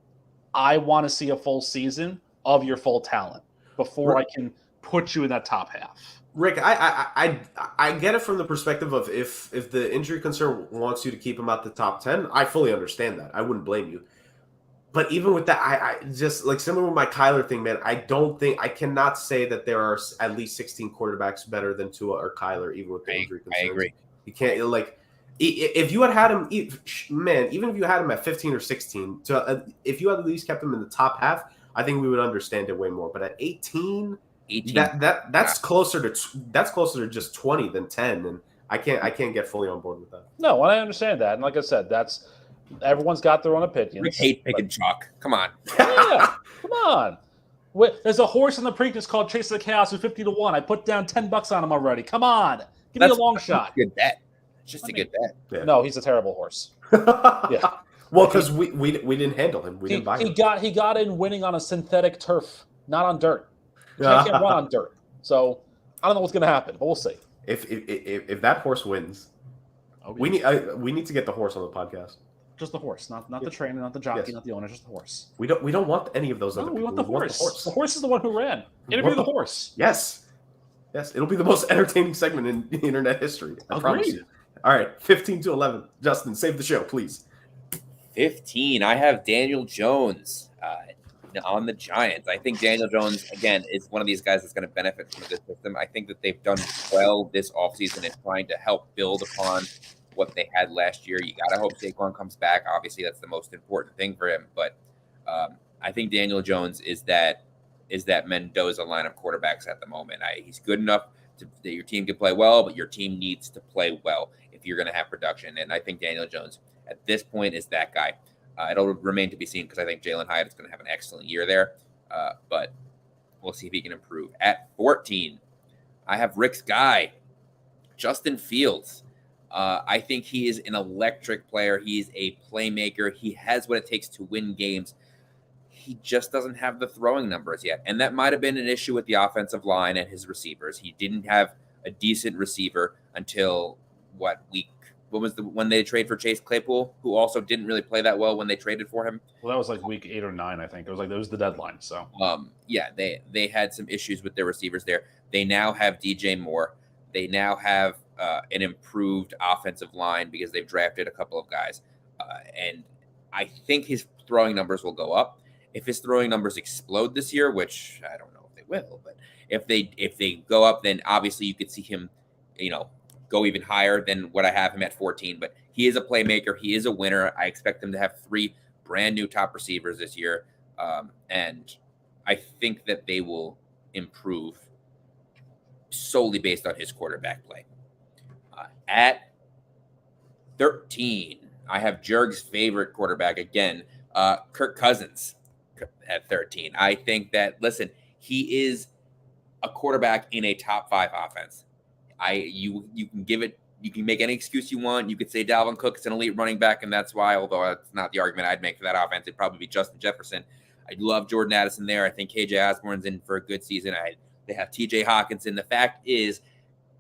C: I want to see a full season of your full talent before I can put you in that top half.
A: Rick, I get it from the perspective of if the injury concern wants you to keep him at the top 10, I fully understand that. I wouldn't blame you. But even with that, I just similar with my Kyler thing, man. I cannot say that there are at least 16 quarterbacks better than Tua or Kyler, even with the injury concerns.
B: I agree.
A: You can't if you had him, man. Even if you had him at 15 or 16, if you had at least kept him in the top half, I think we would understand it way more. But at 18. That's closer to just 20 than 10, and I can't get fully on board with that.
C: No, I understand that, and like I said, everyone's got their own opinions.
B: We hate picking chalk. Come on.
C: Yeah, come on. There's a horse in the Preakness called Chase of the Chaos with 50 to 1. I put down $10 on him already. Come on, give me a long shot.
B: Good bet. Just a good bet.
A: Yeah.
C: No, he's a terrible horse. Yeah.
A: Well, because we didn't handle him. We didn't buy him.
C: He got in winning on a synthetic turf, not on dirt. He can't run on dirt. So I don't know what's going to happen, but we'll see.
A: If that horse wins, we need to get the horse on the podcast.
C: Just the horse, not the trainer, not the jockey, not the owner, just the horse.
A: We don't want any of those other people.
C: We want the horse. The horse is the one who ran. Interview the horse.
A: Yes, it'll be the most entertaining segment in internet history. I promise you. All right, 15 to 11. Justin, save the show, please.
B: 15. I have Daniel Jones on the Giants. I think Daniel Jones, again, is one of these guys that's going to benefit from this system. I think that they've done well this offseason in trying to help build upon what they had last year. You got to hope Saquon comes back. Obviously, that's the most important thing for him. But I think Daniel Jones is that Mendoza line of quarterbacks at the moment. He's good enough that your team can play well, but your team needs to play well if you're going to have production. And I think Daniel Jones at this point is that guy. It'll remain to be seen because I think Jalen Hyatt is going to have an excellent year there. But we'll see if he can improve. At 14, I have Rick's guy, Justin Fields. I think he is an electric player. He's a playmaker. He has what it takes to win games. He just doesn't have the throwing numbers yet. And that might have been an issue with the offensive line and his receivers. He didn't have a decent receiver until when they trade for Chase Claypool, who also didn't really play that well when they traded for him.
C: Well, that was week 8 or 9, I think. It was the deadline. So
B: they had some issues with their receivers there. They now have DJ Moore. They now have an improved offensive line because they've drafted a couple of guys. And I think his throwing numbers will go up. If his throwing numbers explode this year, which I don't know if they will, but if they go up, then obviously you could see him, go even higher than what I have him at 14. But he is a playmaker. He is a winner. I expect him to have 3 brand new top receivers this year. And I think that they will improve solely based on his quarterback play. At 13, I have Jurg's favorite quarterback again, Kirk Cousins at 13. I think that, listen, he is a quarterback in a top 5 offense. You can make any excuse you want. You could say Dalvin Cook is an elite running back, and that's why, although that's not the argument I'd make for that offense, it'd probably be Justin Jefferson. I love Jordan Addison there. I think KJ Osborne's in for a good season. They have TJ Hawkinson. The fact is,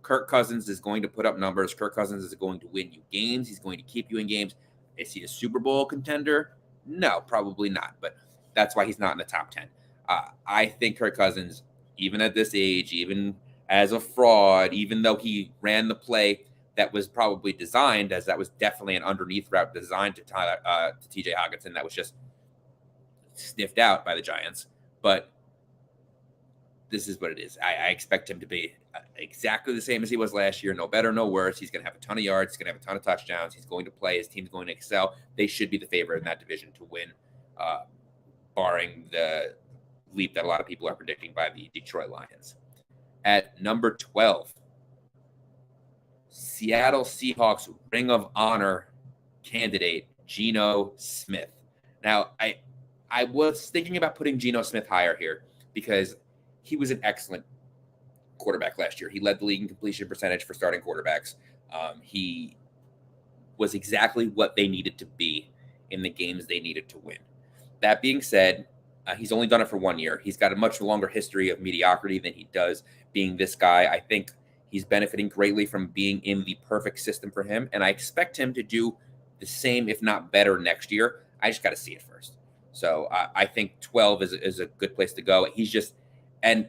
B: Kirk Cousins is going to put up numbers. Kirk Cousins is going to win you games. He's going to keep you in games. Is he a Super Bowl contender? No, probably not. But that's why he's not in the top 10. I think Kirk Cousins, even at this age, even as a fraud, even though he ran the play that was probably designed, as that was definitely an underneath route designed to TJ Hawkinson that was just sniffed out by the Giants. But this is what it is. I expect him to be exactly the same as he was last year. No better, no worse. He's going to have a ton of yards. He's going to have a ton of touchdowns. He's going to play. His team's going to excel. They should be the favorite in that division to win, barring the leap that a lot of people are predicting by the Detroit Lions. At number 12, Seattle Seahawks Ring of Honor candidate, Geno Smith. Now, I was thinking about putting Geno Smith higher here because he was an excellent quarterback last year. He led the league in completion percentage for starting quarterbacks. He was exactly what they needed to be in the games they needed to win. That being said, he's only done it for 1 year. He's got a much longer history of mediocrity than he does being this guy. I think he's benefiting greatly from being in the perfect system for him, and I expect him to do the same, if not better, next year. I just got to see it first. So I think 12 is a good place to go. He's just, and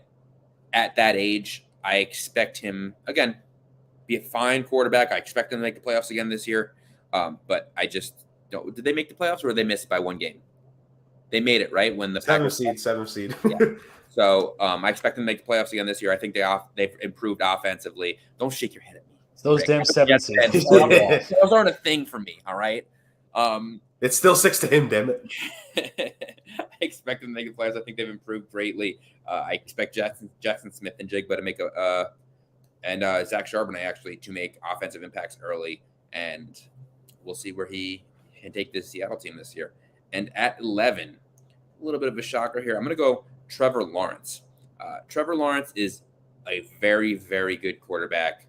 B: at that age, I expect him, again, be a fine quarterback. I expect him to make the playoffs again this year. But I just don't. Did they make the playoffs or did they miss by one game? They made it, right? When the
A: seventh seed.
B: Yeah. So I expect them to make the playoffs again this year. I think they've improved offensively. Don't shake your head at me.
C: Those damn 7 seeds.
B: Those aren't a thing for me, all right?
A: It's still 6 to him, damn it.
B: I expect them to make the playoffs. I think they've improved greatly. I expect Jackson Smith and Jigba to make and Zach Charbonnet actually to make offensive impacts early, and we'll see where he can take this Seattle team this year. And at 11, a little bit of a shocker here. I'm going to go Trevor Lawrence. Trevor Lawrence is a very, very good quarterback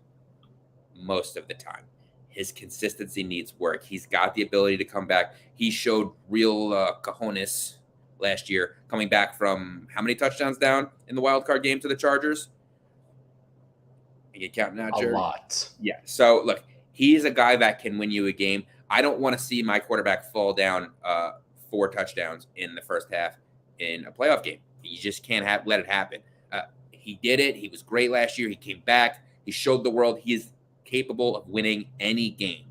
B: most of the time. His consistency needs work. He's got the ability to come back. He showed real cojones last year, coming back from how many touchdowns down in the wild card game to the Chargers? You counting out, Jared?
C: A lot.
B: Yeah. So, look, he's a guy that can win you a game. I don't want to see my quarterback fall down 4 touchdowns in the first half in a playoff game. You just can't let it happen. He did it. He was great last year. He came back. He showed the world he is capable of winning any game.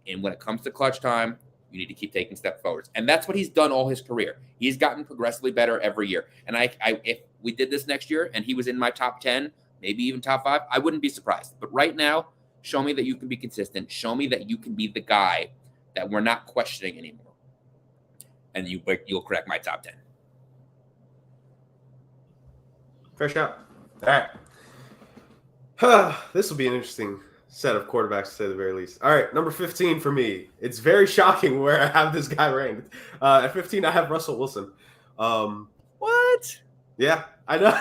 B: And when it comes to clutch time, you need to keep taking steps forwards. And that's what he's done all his career. He's gotten progressively better every year. And if we did this next year and he was in my top 10, maybe even top 5, I wouldn't be surprised. But right now, show me that you can be consistent. Show me that you can be the guy that we're not questioning anymore. And you'll crack my top 10.
A: Fair shot. All right. This will be an interesting set of quarterbacks, to say the very least. All right, number 15 for me. It's very shocking where I have this guy ranked. At 15, I have Russell Wilson.
B: What?
A: Yeah, I know.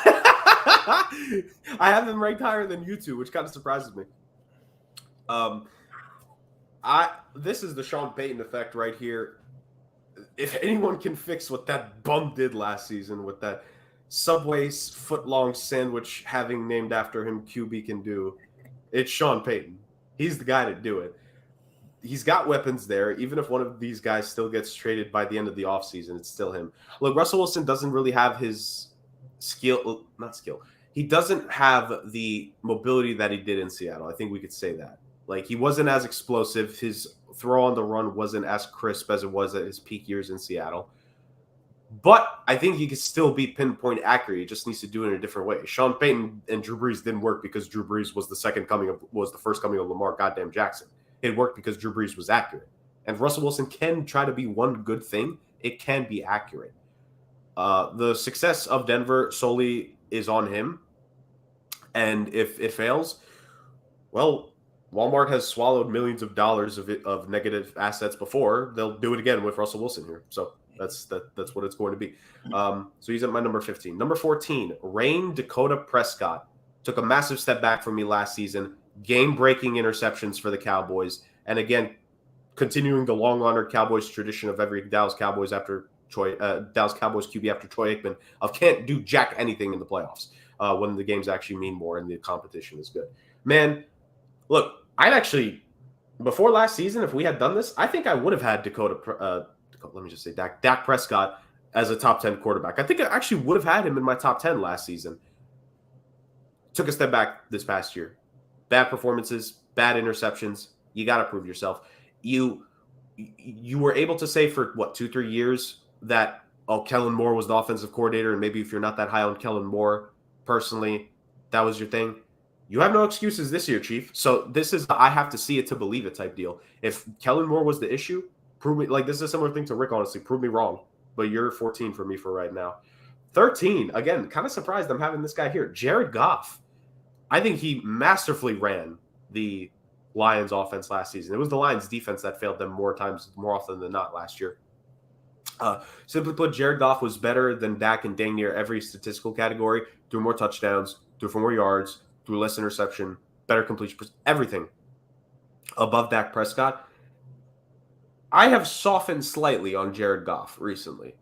A: I have him ranked higher than you two, which kind of surprises me. This is the Sean Payton effect right here. If anyone can fix what that bum did last season with that Subway foot-long sandwich having named after him QB can do, it's Sean Payton. He's the guy to do it. He's got weapons there. Even if one of these guys still gets traded by the end of the offseason, it's still him. Look, Russell Wilson doesn't really have his he doesn't have the mobility that he did in Seattle. I think we could say that. Like, he wasn't as explosive. His throw on the run wasn't as crisp as it was at his peak years in Seattle. But I think he could still be pinpoint accurate. He just needs to do it in a different way. Sean Payton and Drew Brees didn't work because Drew Brees was the first coming of Lamar goddamn Jackson. It worked because Drew Brees was accurate. And Russell Wilson can try to be one good thing. It can be accurate. The success of Denver solely is on him. And if it fails, well, Walmart has swallowed millions of dollars of negative assets before. They'll do it again with Russell Wilson here. So that's what it's going to be. So he's at my number 15. Number 14, Rayne Dakota Prescott took a massive step back from me last season. Game-breaking interceptions for the Cowboys. And again, continuing the long-honored Cowboys tradition of every Dallas Cowboys QB after Troy Aikman of can't do jack anything in the playoffs when the games actually mean more and the competition is good. Man, look, before last season, if we had done this, I think I would have had Dak Prescott as a top 10 quarterback. I think I actually would have had him in my top 10 last season. Took a step back this past year. Bad performances, bad interceptions. You got to prove yourself. You were able to say for, 2-3 years that, Kellen Moore was the offensive coordinator, and maybe if you're not that high on Kellen Moore personally, that was your thing. You have no excuses this year, Chief. So this is I have to see it to believe it type deal. If Kellen Moore was the issue, prove me. Like, this is a similar thing to Rick, honestly. Prove me wrong. But you're 14 for me for right now. 13, again, kind of surprised I'm having this guy here. Jared Goff. I think he masterfully ran the Lions offense last season. It was the Lions defense that failed them more often than not last year. Simply put, Jared Goff was better than Dak and dang near every statistical category, threw more touchdowns, threw for more yards, threw less interception, better completion, everything above Dak Prescott. I have softened slightly on Jared Goff recently.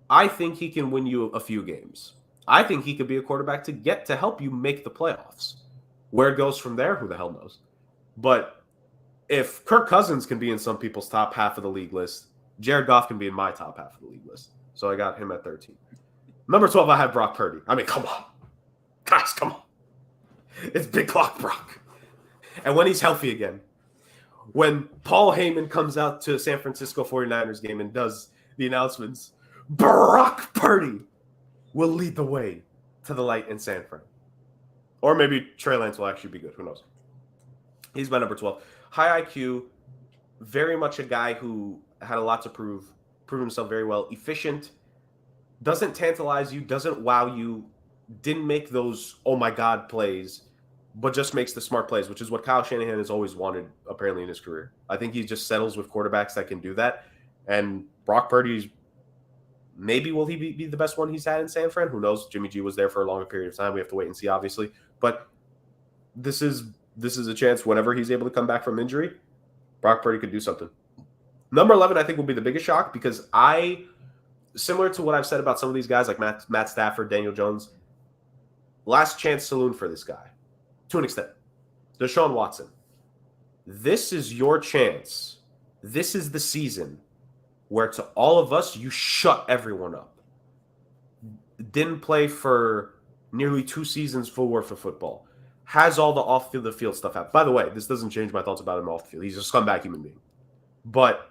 A: I think he can win you a few games. I think he could be a quarterback to help you make the playoffs. Where it goes from there, who the hell knows? But if Kirk Cousins can be in some people's top half of the league list, Jared Goff can be in my top half of the league list. So I got him at 13. Number 12, I have Brock Purdy. I mean, come on. Guys, come on. It's big clock Brock. And when he's healthy again, when Paul Heyman comes out to San Francisco 49ers game and does the announcements, Brock Purdy will lead the way to the light in San Fran. Or maybe Trey Lance will actually be good. Who knows? He's my number 12. High IQ, very much a guy who had a lot to prove himself very well. Efficient, doesn't tantalize you, doesn't wow you, didn't make those oh my God plays, but just makes the smart plays, which is what Kyle Shanahan has always wanted apparently in his career. I think he just settles with quarterbacks that can do that. And Brock Purdy's maybe will he be the best one he's had in San Fran? Who knows? Jimmy G was there for a longer period of time. We have to wait and see, obviously. But this is a chance whenever he's able to come back from injury, Brock Purdy could do something. Number 11, I think, will be the biggest shock because similar to what I've said about some of these guys like Matt Stafford, Daniel Jones, last chance saloon for this guy to an extent. Deshaun Watson. This is your chance. This is the season where to all of us, you shut everyone up. Didn't play for nearly 2 seasons full worth of football. Has all the off-the-field stuff happen. By the way, this doesn't change my thoughts about him off the field. He's a scumbag human being. But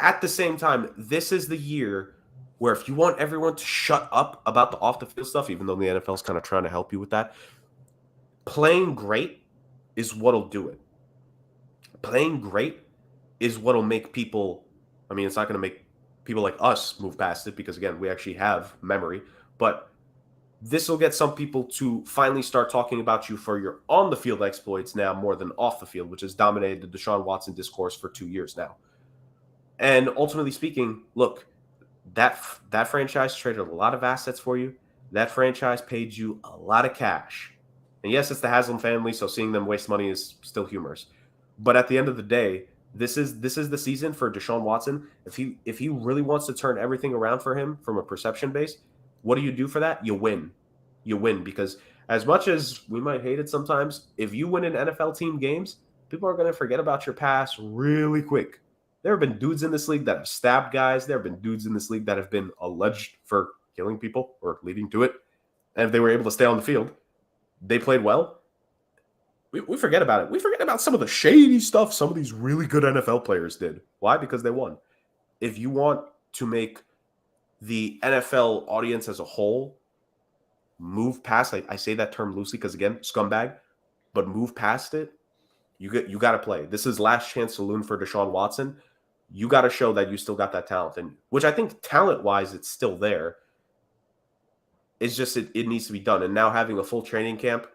A: at the same time, this is the year where if you want everyone to shut up about the off-the-field stuff, even though the NFL is kind of trying to help you with that, playing great is what'll do it. Playing great is what'll make people, I mean, it's not going to make people like us move past it because, again, we actually have memory, but this will get some people to finally start talking about you for your on-the-field exploits now more than off the field, which has dominated the Deshaun Watson discourse for 2 years now. And ultimately speaking, look, that franchise traded a lot of assets for you. That franchise paid you a lot of cash. And yes, it's the Haslam family, so seeing them waste money is still humorous. But at the end of the day, this is the season for Deshaun Watson. If he really wants to turn everything around for him from a perception base, what do you do for that? You win. You win because as much as we might hate it sometimes, if you win in NFL team games, people are going to forget about your past really quick. There have been dudes in this league that have stabbed guys. There have been dudes in this league that have been alleged for killing people or leading to it. And if they were able to stay on the field, they played well. We forget about it. We forget about some of the shady stuff some of these really good NFL players did. Why? Because they won. If you want to make the NFL audience as a whole move past, I say that term loosely because, again, scumbag, but move past it, you got to play. This is last chance saloon for Deshaun Watson. You got to show that you still got that talent, and which I think talent-wise it's still there. It's just it needs to be done. And now having a full training camp,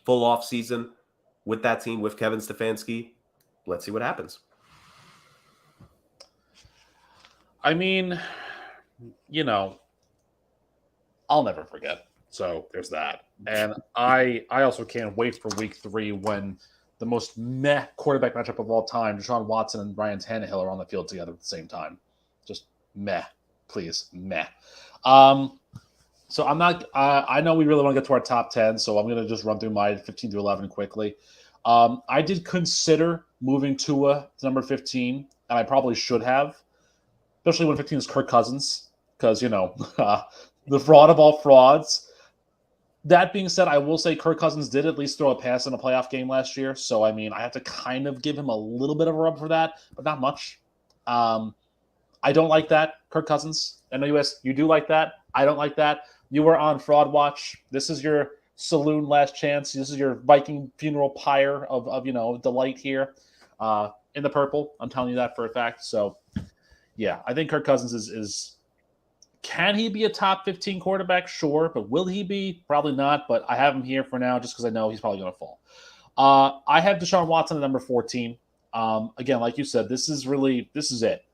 A: full off season with that team, with Kevin Stefanski, let's see what happens.
C: I mean, I'll never forget. So there's that. And I also can't wait for week 3 when the most meh quarterback matchup of all time, Deshaun Watson and Ryan Tannehill are on the field together at the same time. Just meh. Please, meh. So I'm not I know we really want to get to our top 10, so I'm going to just run through my 15 through 11 quickly. I did consider moving Tua to number 15, and I probably should have, especially when 15 is Kirk Cousins, because, the fraud of all frauds. That being said, I will say Kirk Cousins did at least throw a pass in a playoff game last year. So, I mean, I have to kind of give him a little bit of a rub for that, but not much. I don't like that, Kirk Cousins. I know you do like that. I don't like that. You were on Fraud Watch. This is your saloon last chance. This is your Viking funeral pyre of delight here in the purple. I'm telling you that for a fact. So, yeah, I think Kirk Cousins is can he be a top 15 quarterback? Sure. But will he be? Probably not. But I have him here for now just because I know he's probably going to fall. I have Deshaun Watson at number 14. Again, like you said, this is it.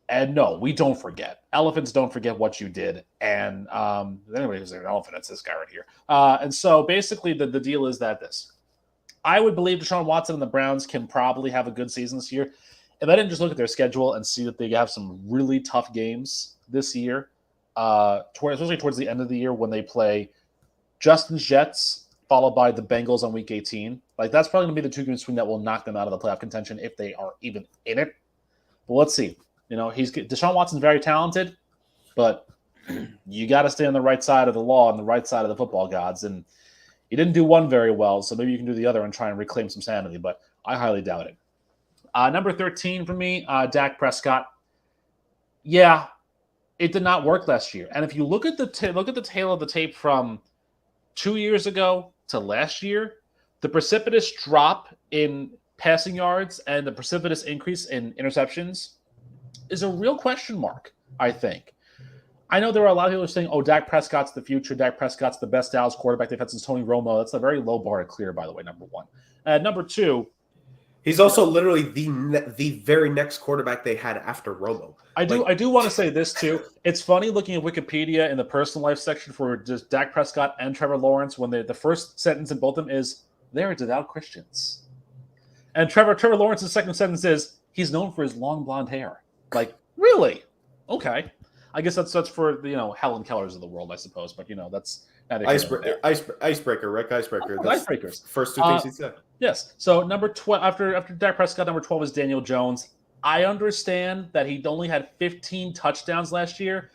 C: And no, we don't forget. Elephants don't forget what you did. And anybody who's an elephant, it's this guy right here. And so basically the deal is that I would believe Deshaun Watson and the Browns can probably have a good season this year. If I didn't just look at their schedule and see that they have some really tough games this year, especially towards the end of the year when they play Justin's Jets, followed by the Bengals on Week 18. Like, that's probably going to be the two games between that will knock them out of the playoff contention if they are even in it. But let's see. Deshaun Watson's very talented, but you got to stay on the right side of the law and the right side of the football gods. And he didn't do one very well, so maybe you can do the other and try and reclaim some sanity, but I highly doubt it. Number 13 for me, Dak Prescott. Yeah, it did not work last year. And if you look at the tail of the tape from 2 years ago to last year, the precipitous drop in passing yards and the precipitous increase in interceptions is a real question mark, I think. I know there are a lot of people saying, Dak Prescott's the future. Dak Prescott's the best Dallas quarterback they've had since Tony Romo. That's a very low bar to clear, by the way, number one. Number two,
A: he's also literally the very next quarterback they had after Romo.
C: I do want to say this, too. It's funny looking at Wikipedia in the personal life section for just Dak Prescott and Trevor Lawrence when the first sentence in both of them is, they're devout Christians. And Trevor Lawrence's second sentence is, he's known for his long blonde hair. Like, really? Okay. I guess that's for Helen Kellers of the world, I suppose. But that's
A: icebreaker, Rick. Icebreaker.
C: Icebreakers.
A: First two things he said.
C: Yes. So number 12 after Dak Prescott, number 12 is Daniel Jones. I understand that he only had 15 touchdowns last year,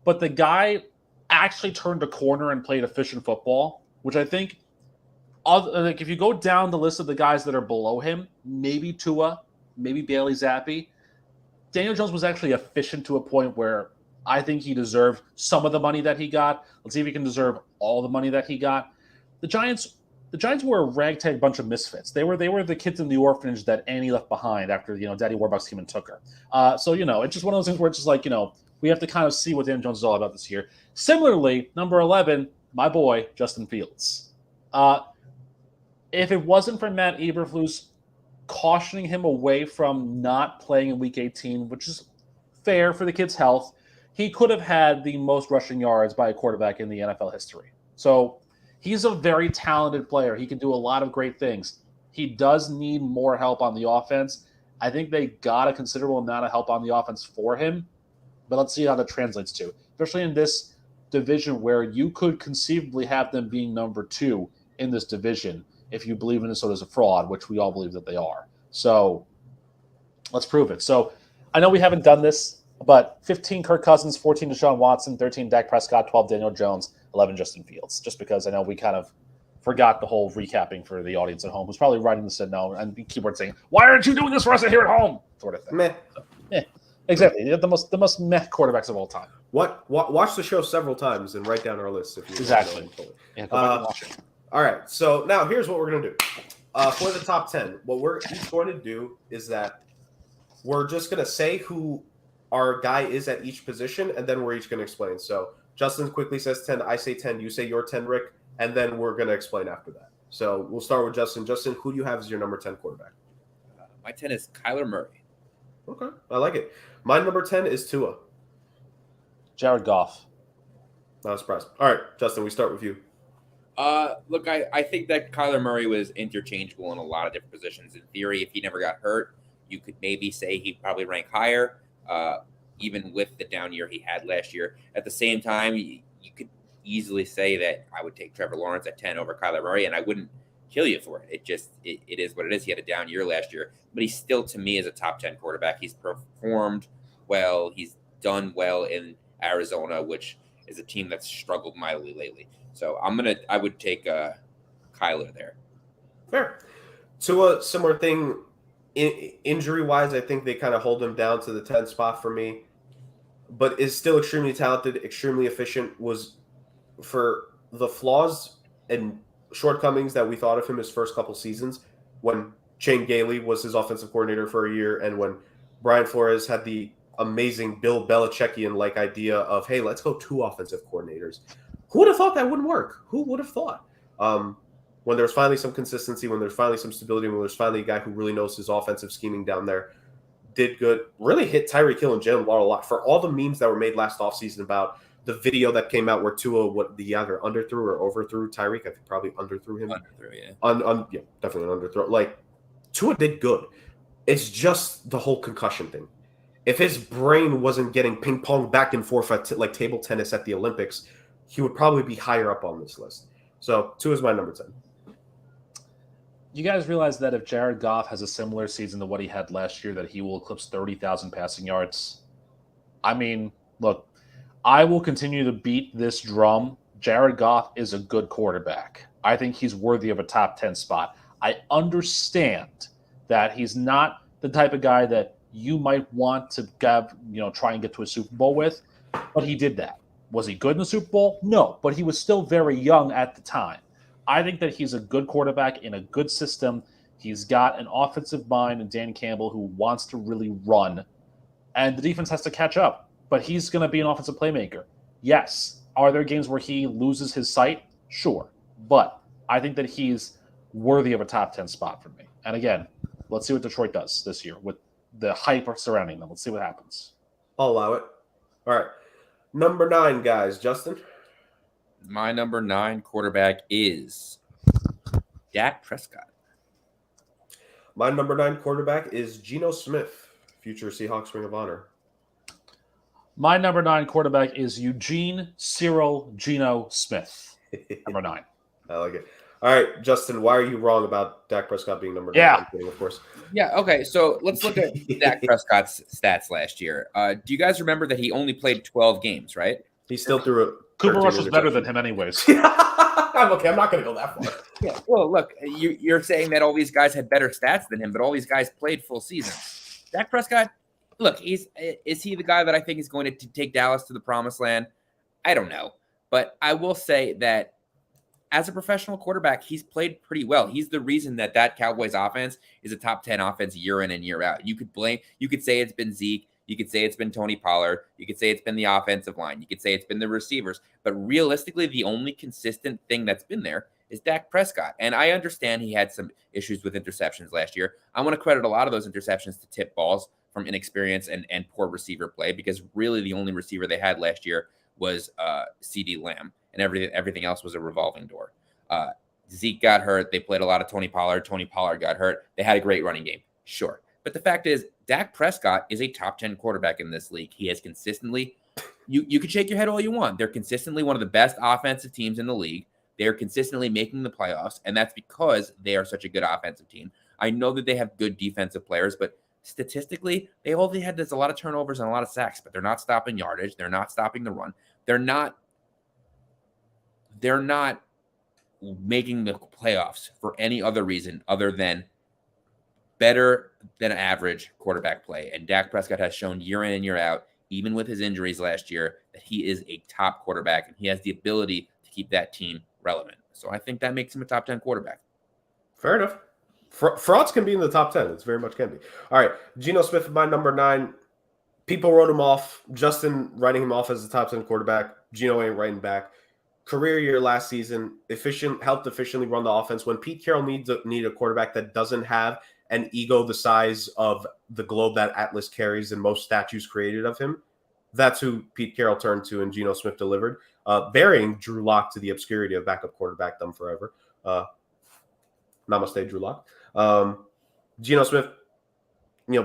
C: but the guy actually turned a corner and played efficient football, which I think, if you go down the list of the guys that are below him, maybe Tua, maybe Bailey Zappi, Daniel Jones was actually efficient to a point where I think he deserved some of the money that he got. Let's see if he can deserve all the money that he got. The Giants were a ragtag bunch of misfits. They were the kids in the orphanage that Annie left behind after Daddy Warbucks came and took her. So it's just one of those things where it's just like we have to kind of see what Daniel Jones is all about this year. Similarly, number 11, my boy Justin Fields. If it wasn't for Matt Eberflus cautioning him away from not playing in Week 18, which is fair for the kid's health, he could have had the most rushing yards by a quarterback in the NFL history. So he's a very talented player. He can do a lot of great things. He does need more help on the offense. I think they got a considerable amount of help on the offense for him, but let's see how that translates to, especially in this division where you could conceivably have them being number 2 in this division if you believe Minnesota's a fraud, which we all believe that they are. So let's prove it. So I know we haven't done this, but 15 Kirk Cousins, 14 Deshaun Watson, 13 Dak Prescott, 12 Daniel Jones, 11 Justin Fields, just because I know we kind of forgot the whole recapping for the audience at home who's probably writing this in now and keyboard saying, why aren't you doing this for us here at home? Sort of thing.
A: Meh.
C: Yeah, exactly. The most meh quarterbacks of all time.
A: Watch the show several times and write down our list if you
C: exactly. Yeah, go back and watch it.
A: All right, so now here's what we're going to do. For the top 10, what we're each going to do is that we're just going to say who our guy is at each position, and then we're each going to explain. So Justin quickly says 10, I say 10, you say your 10, Rick, and then we're going to explain after that. So we'll start with Justin. Justin, who do you have as your number 10 quarterback?
B: My 10 is Kyler Murray.
A: Okay, I like it. My number 10 is Tua.
C: Jared Goff.
A: Not surprised. All right, Justin, we start with you.
B: Look, I think that Kyler Murray was interchangeable in a lot of different positions. In theory, if he never got hurt, you could maybe say he'd probably rank higher, even with the down year he had last year. At the same time, you could easily say that I would take Trevor Lawrence at 10 over Kyler Murray, and I wouldn't kill you for it. It is what it is. He had a down year last year, but he still, to me, is a top 10 quarterback. He's performed well. He's done well in Arizona, which is a team that's struggled mightily lately. So I would take Kyler there.
A: Fair. Tua, similar thing. Injury-wise, I think they kind of hold him down to the 10th spot for me, but is still extremely talented, extremely efficient. Was for the flaws and shortcomings that we thought of him his first couple seasons, when Shane Gailey was his offensive coordinator for a year, and when Brian Flores had the amazing Bill Belichickian-like idea of, hey, let's go 2 offensive coordinators. Who would have thought that wouldn't work? Who would have thought? when there's finally some consistency, when there's finally some stability, when there's finally a guy who really knows his offensive scheming down there, did good. Really hit Tyreek Hill and Jalen Waddle a lot. For all the memes that were made last offseason about the video that came out where Tua either underthrew or overthrew Tyreek, I think probably underthrew him.
B: Underthrew, yeah.
A: Yeah, definitely an underthrow. Like, Tua did good. It's just the whole concussion thing. If his brain wasn't getting ping pong back and forth like table tennis at the Olympics, he would probably be higher up on this list. So Tua is my number 10.
C: You guys realize that if Jared Goff has a similar season to what he had last year, that he will eclipse 30,000 passing yards? I mean, look, I will continue to beat this drum. Jared Goff is a good quarterback. I think he's worthy of a top 10 spot. I understand that he's not the type of guy that you might want to try and get to a Super Bowl with, but he did that. Was he good in the Super Bowl? No, but he was still very young at the time. I think that he's a good quarterback in a good system. He's got an offensive mind in Dan Campbell who wants to really run, and the defense has to catch up, but he's going to be an offensive playmaker. Yes. Are there games where he loses his sight? Sure. But I think that he's worthy of a top 10 spot for me. And again, let's see what Detroit does this year with the hype surrounding them. Let's see what happens.
A: I'll allow it. All right. Number 9, guys. Justin?
B: My number 9 quarterback is Dak Prescott.
A: My number 9 quarterback is Geno Smith, future Seahawks Ring of Honor.
C: My number 9 quarterback is Eugene Cyril Geno Smith. Number 9.
A: I like it. All right, Justin, why are you wrong about Dak Prescott being number 9?
C: Yeah.
A: I'm kidding, of course.
B: Yeah, okay, so let's look at Dak Prescott's stats last year. Do you guys remember that he only played 12 games, right?
A: He still threw it.
C: Cooper Rush was better than him anyways.
A: I'm okay. I'm not going to go that far.
B: Yeah, well, look, you're saying that all these guys had better stats than him, but all these guys played full seasons. Dak Prescott, look, is he the guy that I think is going to take Dallas to the promised land? I don't know. But I will say that as a professional quarterback, he's played pretty well. He's the reason that Cowboys offense is a top 10 offense year in and year out. You could say it's been Zeke. You could say it's been Tony Pollard. You could say it's been the offensive line. You could say it's been the receivers. But realistically, the only consistent thing that's been there is Dak Prescott. And I understand he had some issues with interceptions last year. I want to credit a lot of those interceptions to tip balls from inexperience and poor receiver play, because really the only receiver they had last year was CeeDee Lamb, and everything else was a revolving door. Zeke got hurt. They played a lot of Tony Pollard. Tony Pollard got hurt. They had a great running game. Sure. But the fact is, Dak Prescott is a top 10 quarterback in this league. He has consistently, you can shake your head all you want. They're consistently one of the best offensive teams in the league. They're consistently making the playoffs, and that's because they are such a good offensive team. I know that they have good defensive players, but statistically, they had there's a lot of turnovers and a lot of sacks, but they're not stopping yardage. They're not stopping the run. They're not making the playoffs for any other reason other than better than average quarterback play. And Dak Prescott has shown year in and year out, even with his injuries last year, that he is a top quarterback, and he has the ability to keep that team relevant. So I think that makes him a top 10 quarterback.
A: Fair enough. Frauds can be in the top 10. It's very much can be. All right. Geno Smith, my number 9. People wrote him off. Justin writing him off as the top 10 quarterback. Geno ain't writing back. Career year last season. Helped efficiently run the offense. When Pete Carroll needed a quarterback that doesn't have an ego the size of the globe that Atlas carries and most statues created of him, that's who Pete Carroll turned to, and Geno Smith delivered, burying Drew Lock to the obscurity of backup quarterback them forever. Namaste, Drew Lock. Geno Smith,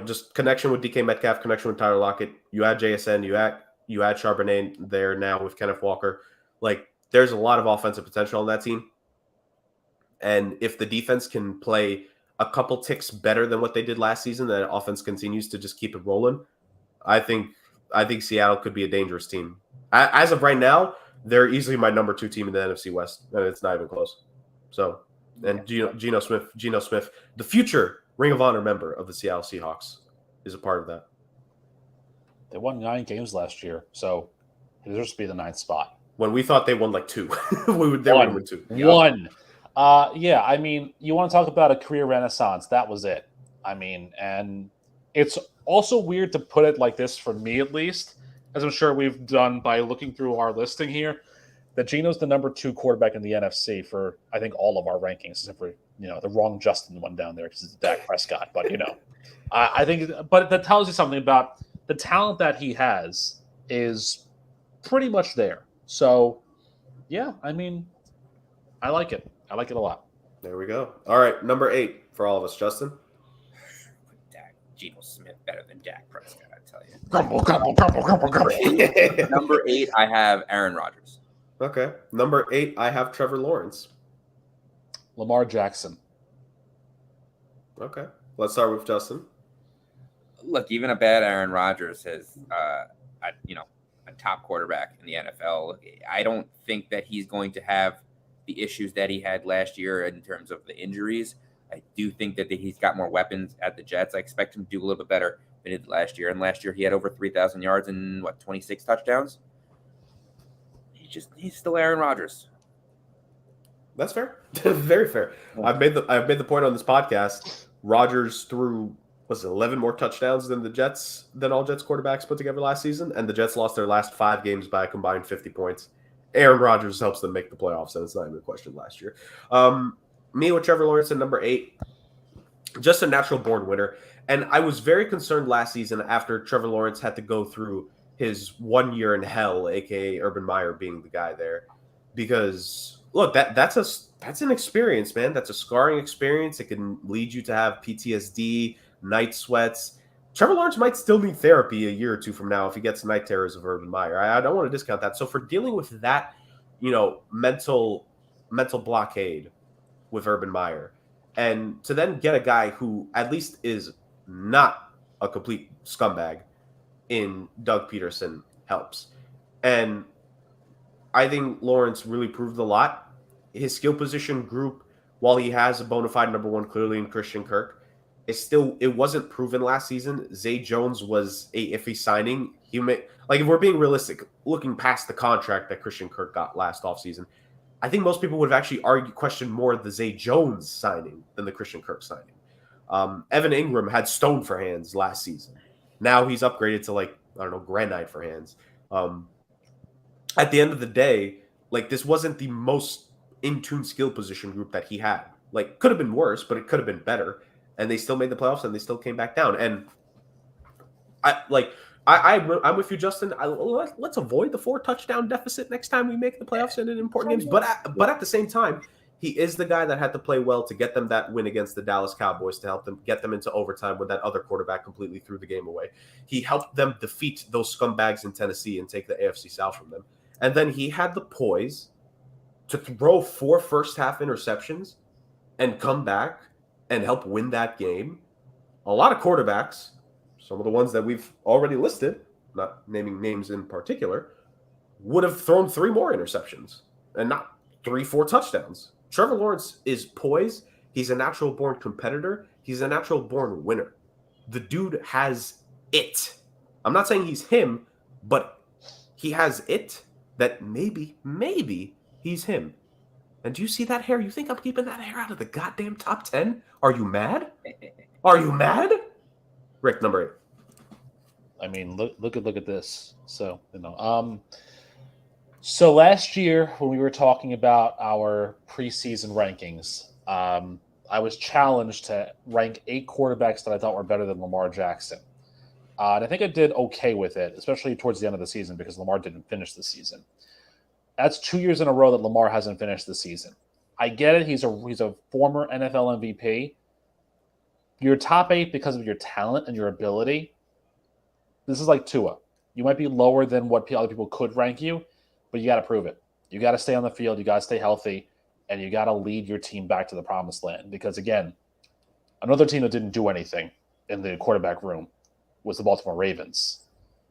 A: just connection with DK Metcalf, connection with Tyler Lockett. You add JSN, you add Charbonnet there now with Kenneth Walker. Like, there's a lot of offensive potential on that team. And if the defense can play a couple ticks better than what they did last season, that offense continues to just keep it rolling, I think Seattle could be a dangerous team. As of right now, they're easily my number 2 team in the NFC West, and it's not even close. So, and Geno Smith, the future Ring of Honor member of the Seattle Seahawks, is a part of that.
C: They won 9 games last year, so it deserves to be the 9th spot.
A: When we thought they won like 2, they would win 2.
C: Yeah. 1. Yeah, I mean, you want to talk about a career renaissance. That was it. I mean, and it's also weird to put it like this, for me at least, as I'm sure we've done by looking through our listing here. that Geno's the number 2 quarterback in the NFC for, I think, all of our rankings, except for, the wrong Justin one down there because it's Dak Prescott. But, I think, but that tells you something about the talent that he has is pretty much there. So, yeah, I mean, I like it. I like it a lot.
A: There we go. All right, number 8 for all of us, Justin.
B: Geno Smith better than Dak Prescott, I tell you.
C: Grumble.
B: Number 8, I have Aaron Rodgers.
A: Okay. Number 8, I have Trevor Lawrence.
C: Lamar Jackson.
A: Okay. Let's start with Justin.
B: Look, even a bad Aaron Rodgers has, a top quarterback in the NFL. I don't think that he's going to have the issues that he had last year in terms of the injuries. I do think that he's got more weapons at the Jets. I expect him to do a little bit better than he did last year. And last year he had over 3,000 yards and 26 touchdowns. He's still Aaron Rodgers.
A: That's fair. Very fair. I've made the point on this podcast. Rodgers threw 11 more touchdowns than all Jets quarterbacks put together last season, and the Jets lost their last 5 games by a combined 50 points. Aaron Rodgers helps them make the playoffs, and it's not even a question last year. Me with Trevor Lawrence at number 8, just a natural born winner. And I was very concerned last season after Trevor Lawrence had to go through his 1 year in hell, aka Urban Meyer being the guy there, because look, that's an experience, man. That's a scarring experience. It can lead you to have PTSD, night sweats. Trevor Lawrence might still need therapy a year or 2 from now if he gets night terrors of Urban Meyer. I don't want to discount that. So for dealing with that, mental blockade with Urban Meyer, and to then get a guy who at least is not a complete scumbag in Doug Peterson helps. And I think Lawrence really proved a lot. His skill position group, while he has a bona fide number 1 clearly in Christian Kirk, it wasn't proven last season. Zay Jones was a iffy signing. If we're being realistic, looking past the contract that Christian Kirk got last offseason, I think most people would have actually questioned more the Zay Jones signing than the Christian Kirk signing. Evan Ingram had stone for hands last season. Now he's upgraded to granite for hands. At the end of the day, this wasn't the most in-tune skill position group that he had. Could have been worse, but it could have been better. And they still made the playoffs, and they still came back down. And I'm with you, Justin. Let's avoid the 4 touchdown deficit next time we make the playoffs in important games. But at the same time, he is the guy that had to play well to get them that win against the Dallas Cowboys, to help them get them into overtime when that other quarterback completely threw the game away. He helped them defeat those scumbags in Tennessee and take the AFC South from them. And then he had the poise to throw 4 first-half interceptions and come back and help win that game. A lot of quarterbacks, some of the ones that we've already listed, not naming names in particular, would have thrown 3 more interceptions and not 3-4 touchdowns. Trevor Lawrence is poised. He's a natural-born competitor. He's a natural-born winner. The dude has it. I'm not saying he's him, but he has it that maybe he's him. And do you see that hair? You think I'm keeping that hair out of the goddamn top 10? Are you mad? Are you mad? Rick, number 8.
C: I mean, look at this. So, so last year when we were talking about our preseason rankings, I was challenged to rank 8 quarterbacks that I thought were better than Lamar Jackson. And I think I did okay with it, especially towards the end of the season because Lamar didn't finish the season. That's 2 years in a row that Lamar hasn't finished the season. I get it. He's a former NFL MVP. You're top 8 because of your talent and your ability. This is like Tua. You might be lower than what other people could rank you, but you got to prove it. You got to stay on the field. You got to stay healthy, and you got to lead your team back to the promised land. Because, again, another team that didn't do anything in the quarterback room was the Baltimore Ravens.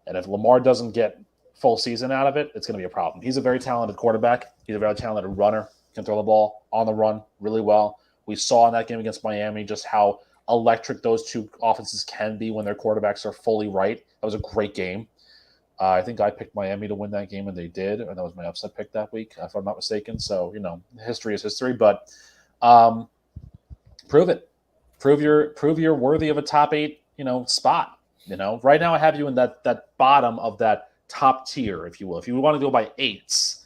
C: And if Lamar doesn't get full season out of it, it's going to be a problem. He's a very talented quarterback. He's a very talented runner. Can throw the ball on the run really well. We saw in that game against Miami just how electric those 2 offenses can be when their quarterbacks are fully right. That was a great game. I think I picked Miami to win that game, and they did. And that was my upset pick that week, if I'm not mistaken. So, history is history. But prove it. Prove you're worthy of a top 8, spot. Right now I have you in that bottom of that top tier, if you will. If you want to go by 8s,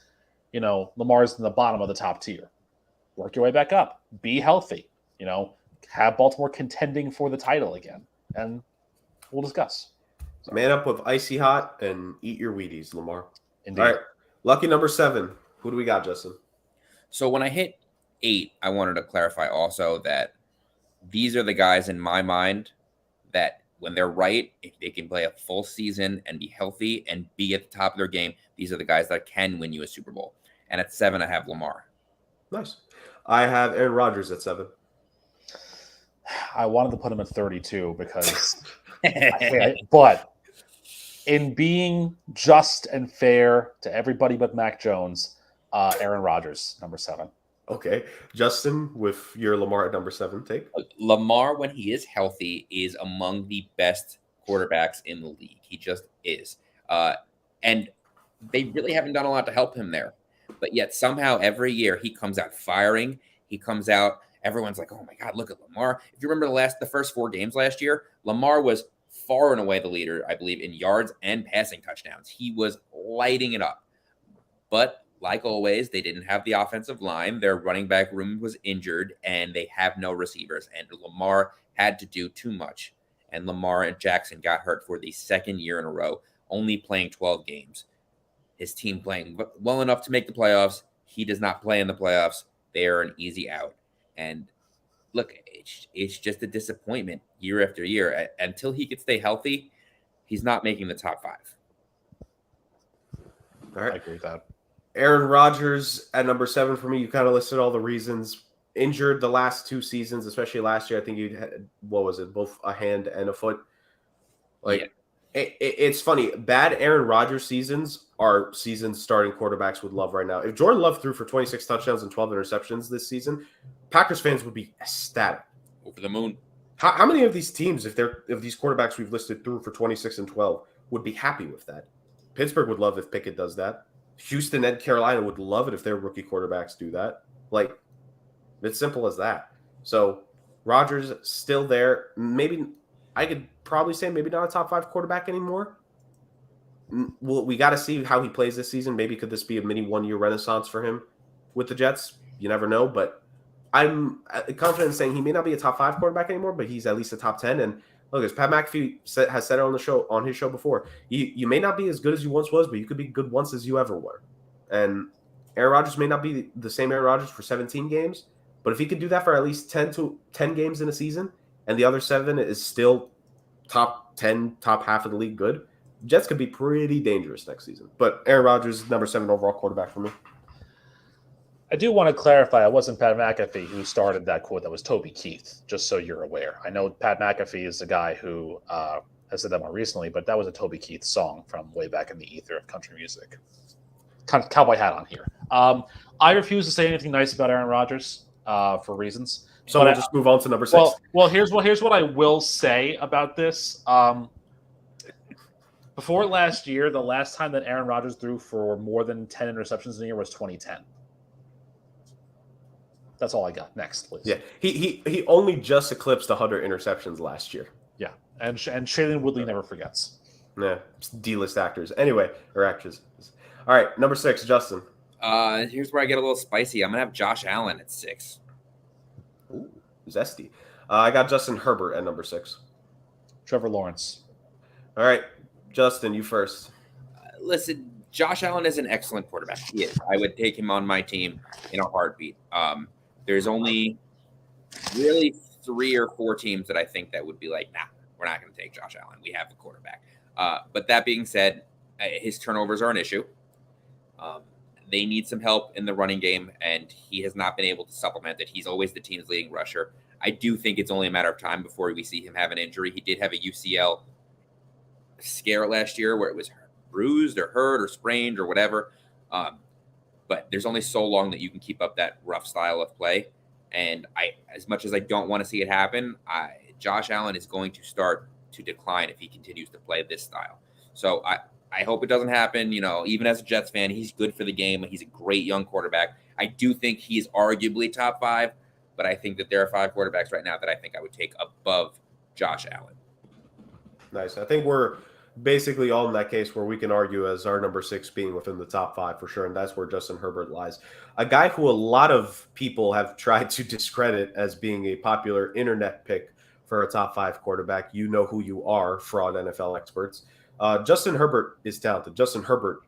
C: Lamar's in the bottom of the top tier. Work your way back up. Be healthy. Have Baltimore contending for the title again, and we'll discuss. So,
A: Man up with icy hot and eat your Wheaties, Lamar.
C: indeed.
A: All right, lucky number 7. Who do we got, Justin?
B: So when I hit 8, I wanted to clarify also that these are the guys in my mind that when they're right, if they can play a full season and be healthy and be at the top of their game, these are the guys that can win you a Super Bowl. And at 7, I have Lamar.
A: Nice. I have Aaron Rodgers at 7.
C: I wanted to put him at 32 because, but in being just and fair to everybody but Mac Jones, Aaron Rodgers, number 7.
A: Okay. Justin, with your Lamar at number 7 take.
B: Lamar, when he is healthy, is among the best quarterbacks in the league. He just is. And they really haven't done a lot to help him there. But yet somehow every year he comes out firing. He comes out, everyone's like, oh my God, look at Lamar. If you remember the first 4 games last year, Lamar was far and away the leader, I believe, in yards and passing touchdowns. He was lighting it up. But like always, they didn't have the offensive line. Their running back room was injured, and they have no receivers. And Lamar had to do too much. And Lamar and Jackson got hurt for the second year in a row, only playing 12 games. His team playing well enough to make the playoffs. He does not play in the playoffs. They are an easy out. And look, it's just a disappointment year after year. Until he can stay healthy, he's not making the top 5.
A: All right.
C: I agree with that.
A: Aaron Rodgers at number 7 for me. You kind of listed all the reasons. Injured the last 2 seasons, especially last year. I think you had, both a hand and a foot. It's funny. Bad Aaron Rodgers seasons are seasons starting quarterbacks would love right now. If Jordan Love threw for 26 touchdowns and 12 interceptions this season, Packers fans would be ecstatic.
B: Over the moon.
A: How many of these teams, if these quarterbacks we've listed threw for 26 and 12, would be happy with that? Pittsburgh would love if Pickett does that. Houston and Carolina would love it if their rookie quarterbacks do that. It's simple as that. So Rodgers still there. Maybe I could probably say maybe not a top 5 quarterback anymore. Well, we got to see how he plays this season. Maybe could this be a mini 1-year renaissance for him with the Jets? You never know. But I'm confident in saying he may not be a top 5 quarterback anymore, but he's at least a top 10. And look, as Pat McAfee has said it on his show before, you may not be as good as you once was, but you could be good once as you ever were. And Aaron Rodgers may not be the same Aaron Rodgers for 17 games, but if he could do that for at least 10 games in a season, and the other 7 is still top 10, top half of the league good, Jets could be pretty dangerous next season. But Aaron Rodgers, number 7 overall quarterback for me.
C: I do want to clarify, it wasn't Pat McAfee who started that quote. That was Toby Keith, just so you're aware. I know Pat McAfee is the guy who has said that more recently, but that was a Toby Keith song from way back in the ether of country music. Kind of cowboy hat on here. I refuse to say anything nice about Aaron Rodgers for reasons.
A: So we'll just move on to number 6.
C: Well, here's what I will say about this. Before last year, the last time that Aaron Rodgers threw for more than 10 interceptions in a year was 2010. That's all I got. Next, please.
A: Yeah, he only just eclipsed 100 interceptions last year.
C: Yeah, and Shailene Woodley never forgets.
A: Yeah, D-list actors. Anyway, or actresses. All right, number 6, Justin.
B: Here's where I get a little spicy. I'm gonna have Josh Allen at 6.
A: Ooh, zesty. I got Justin Herbert at number 6.
C: Trevor Lawrence.
A: All right, Justin, you first.
B: Listen, Josh Allen is an excellent quarterback. He is. I would take him on my team in a heartbeat. There's only really 3 or 4 teams that I think that would be like, nah, we're not going to take Josh Allen. We have a quarterback. But that being said, his turnovers are an issue. They need some help in the running game, and he has not been able to supplement it. He's always the team's leading rusher. I do think it's only a matter of time before we see him have an injury. He did have a UCL scare last year where it was bruised or hurt or sprained or whatever. But there's only so long that you can keep up that rough style of play. And as much as I don't want to see it happen, Josh Allen is going to start to decline if he continues to play this style. So I hope it doesn't happen. Even as a Jets fan, he's good for the game. He's a great young quarterback. I do think he's arguably top 5, but I think that there are 5 quarterbacks right now that I think I would take above Josh Allen.
A: Nice. I think we're basically all in that case where we can argue as our number 6 being within the top 5 for sure, and that's where Justin Herbert lies. A guy who a lot of people have tried to discredit as being a popular internet pick for a top 5 quarterback. You know who you are, fraud NFL experts. Justin Herbert is talented. Justin Herbert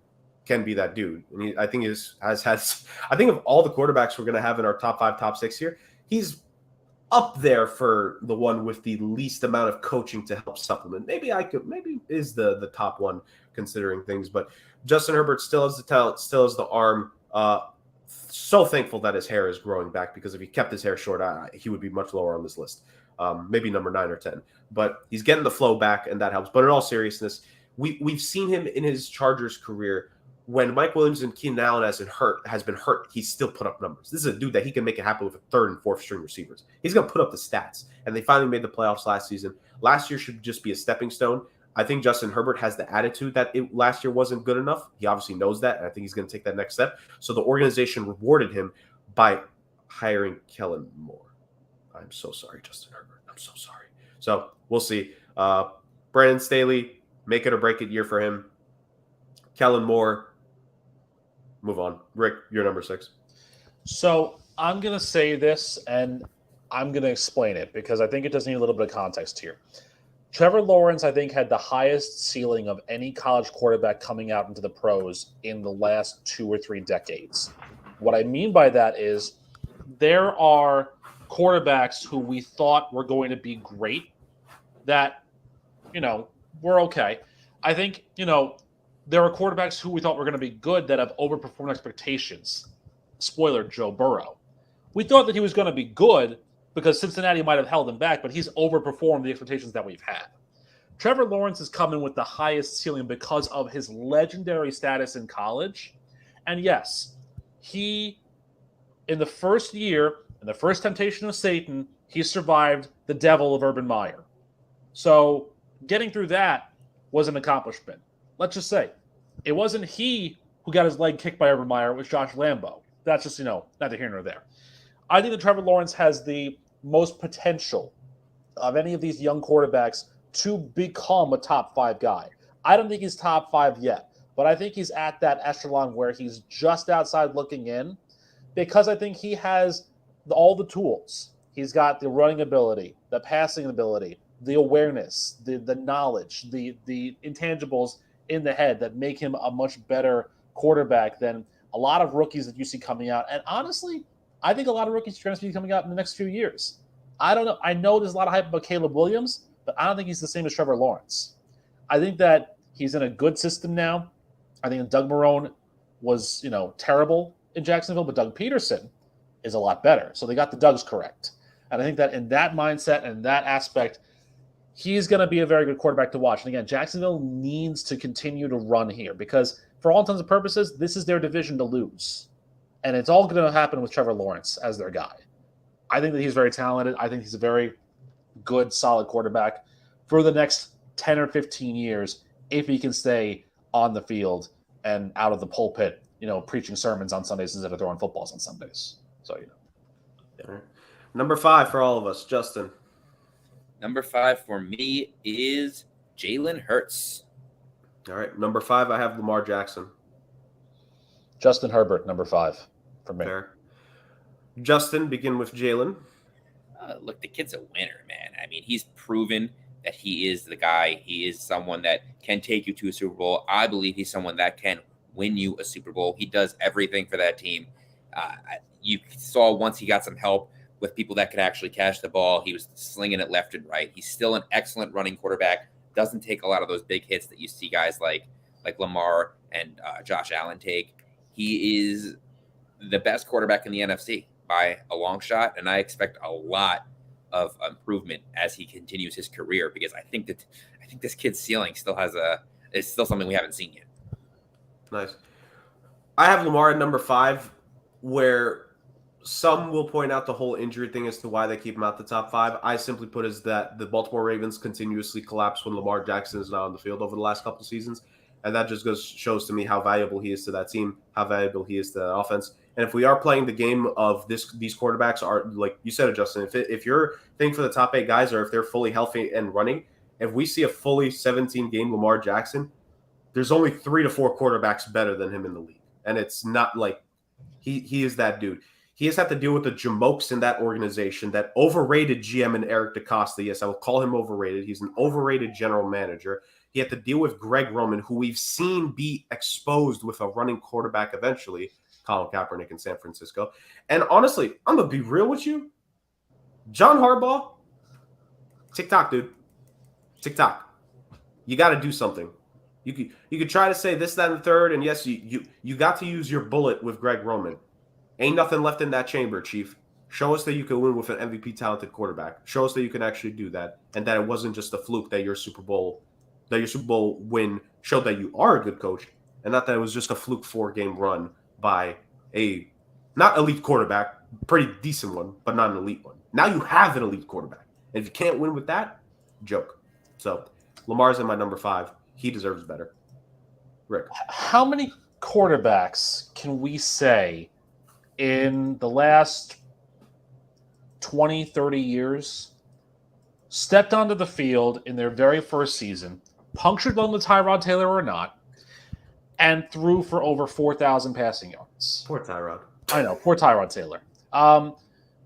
A: can be that dude, and I think I think of all the quarterbacks we're going to have in our top 5, top 6 here, he's up there for the one with the least amount of coaching to help supplement. Maybe is the top one considering things, but Justin Herbert still has the talent, still has the arm. So thankful that his hair is growing back, because if he kept his hair short, he would be much lower on this list. Maybe number 9 or 10, but he's getting the flow back, and that helps. But in all seriousness, we've seen him in his Chargers career. When Mike Williams and Keenan Allen has been hurt, he's still put up numbers. This is a dude that he can make it happen with a 3rd and 4th string receivers. He's going to put up the stats, and they finally made the playoffs last season. Last year should just be a stepping stone. I think Justin Herbert has the attitude that last year wasn't good enough. He obviously knows that, and I think he's going to take that next step. So the organization rewarded him by hiring Kellen Moore. I'm so sorry, Justin Herbert. I'm so sorry. So we'll see. Brandon Staley, make it or break it year for him. Kellen Moore, move on. Rick, you're number 6.
C: So I'm going to say this, and I'm going to explain it because I think it does need a little bit of context here. Trevor Lawrence, I think, had the highest ceiling of any college quarterback coming out into the pros in the last 2 or 3 decades. What I mean by that is there are quarterbacks who we thought were going to be great that, were okay. I think, there are quarterbacks who we thought were going to be good that have overperformed expectations. Spoiler, Joe Burrow. We thought that he was going to be good because Cincinnati might have held him back, but he's overperformed the expectations that we've had. Trevor Lawrence is coming with the highest ceiling because of his legendary status in college. And yes, he, in the first year, in the first temptation of Satan, he survived the devil of Urban Meyer. So getting through that was an accomplishment. Let's just say, it wasn't he who got his leg kicked by Urban Meyer, it was Josh Lambo. That's just, neither here nor there. I think that Trevor Lawrence has the most potential of any of these young quarterbacks to become a top 5 guy. I don't think he's top 5 yet, but I think he's at that echelon where he's just outside looking in, because I think he has all the tools. He's got the running ability, the passing ability, the awareness, the knowledge, the intangibles in the head that make him a much better quarterback than a lot of rookies that you see coming out. And honestly, I think a lot of rookies are going to be coming out in the next few years. I don't know. I know there's a lot of hype about Caleb Williams, but I don't think he's the same as Trevor Lawrence. I think that he's in a good system now. I think Doug Marrone was, terrible in Jacksonville, but Doug Peterson is a lot better. So they got the Dougs correct. And I think that in that mindset and that aspect, he's going to be a very good quarterback to watch. And again, Jacksonville needs to continue to run here because for all intents and purposes, this is their division to lose. And it's all going to happen with Trevor Lawrence as their guy. I think that he's very talented. I think he's a very good, solid quarterback for the next 10 or 15 years if he can stay on the field and out of the pulpit, preaching sermons on Sundays instead of throwing footballs on Sundays. So,
A: All right. Number 5 for all of us, Justin.
B: Number 5 for me is Jalen Hurts.
A: All right. Number 5, I have Lamar Jackson.
C: Justin Herbert, number 5 for me.
A: Fair. Justin, begin with Jalen.
B: Look, the kid's a winner, man. I mean, he's proven that he is the guy. He is someone that can take you to a Super Bowl. I believe he's someone that can win you a Super Bowl. He does everything for that team. You saw once he got some help with people that could actually catch the ball. He was slinging it left and right. He's still an excellent running quarterback. Doesn't take a lot of those big hits that you see guys like Lamar and Josh Allen take. He is the best quarterback in the NFC by a long shot, and I expect a lot of improvement as he continues his career because I think this kid's ceiling still is still something we haven't seen yet.
A: Nice. I have Lamar at number 5, where some will point out the whole injury thing as to why they keep him out the top 5. I simply put as that the Baltimore Ravens continuously collapse when Lamar Jackson is not on the field over the last couple of seasons. And that just shows to me how valuable he is to that team, how valuable he is to that offense. And if we are playing the game of these quarterbacks are, like you said, Justin, if you're thinking for the top 8 guys or if they're fully healthy and running, if we see a fully 17-game Lamar Jackson, there's only 3 to 4 quarterbacks better than him in the league. And it's not like he is that dude. He has had to deal with the jamokes in that organization, that overrated GM and Eric DeCosta. Yes, I will call him overrated. He's an overrated general manager. He had to deal with Greg Roman, who we've seen be exposed with a running quarterback eventually, Colin Kaepernick in San Francisco. And honestly, I'm going to be real with you. John Harbaugh, TikTok, dude. TikTok. You got to do something. You could try to say this, that, and the third, and yes, you got to use your bullet with Greg Roman. Ain't nothing left in that chamber, Chief. Show us that you can win with an MVP talented quarterback. Show us that you can actually do that, and that it wasn't just a fluke that your Super Bowl win showed that you are a good coach, and not that it was just a fluke 4-game run by a not elite quarterback, pretty decent one, but not an elite one. Now you have an elite quarterback, and if you can't win with that, joke. So Lamar's in my number 5. He deserves better. Rick,
C: how many quarterbacks can we say in the last 20, 30 years stepped onto the field in their very first season, punctured on the Tyrod Taylor or not, and threw for over 4,000 passing yards?
A: Poor Tyrod.
C: I know, poor Tyrod Taylor.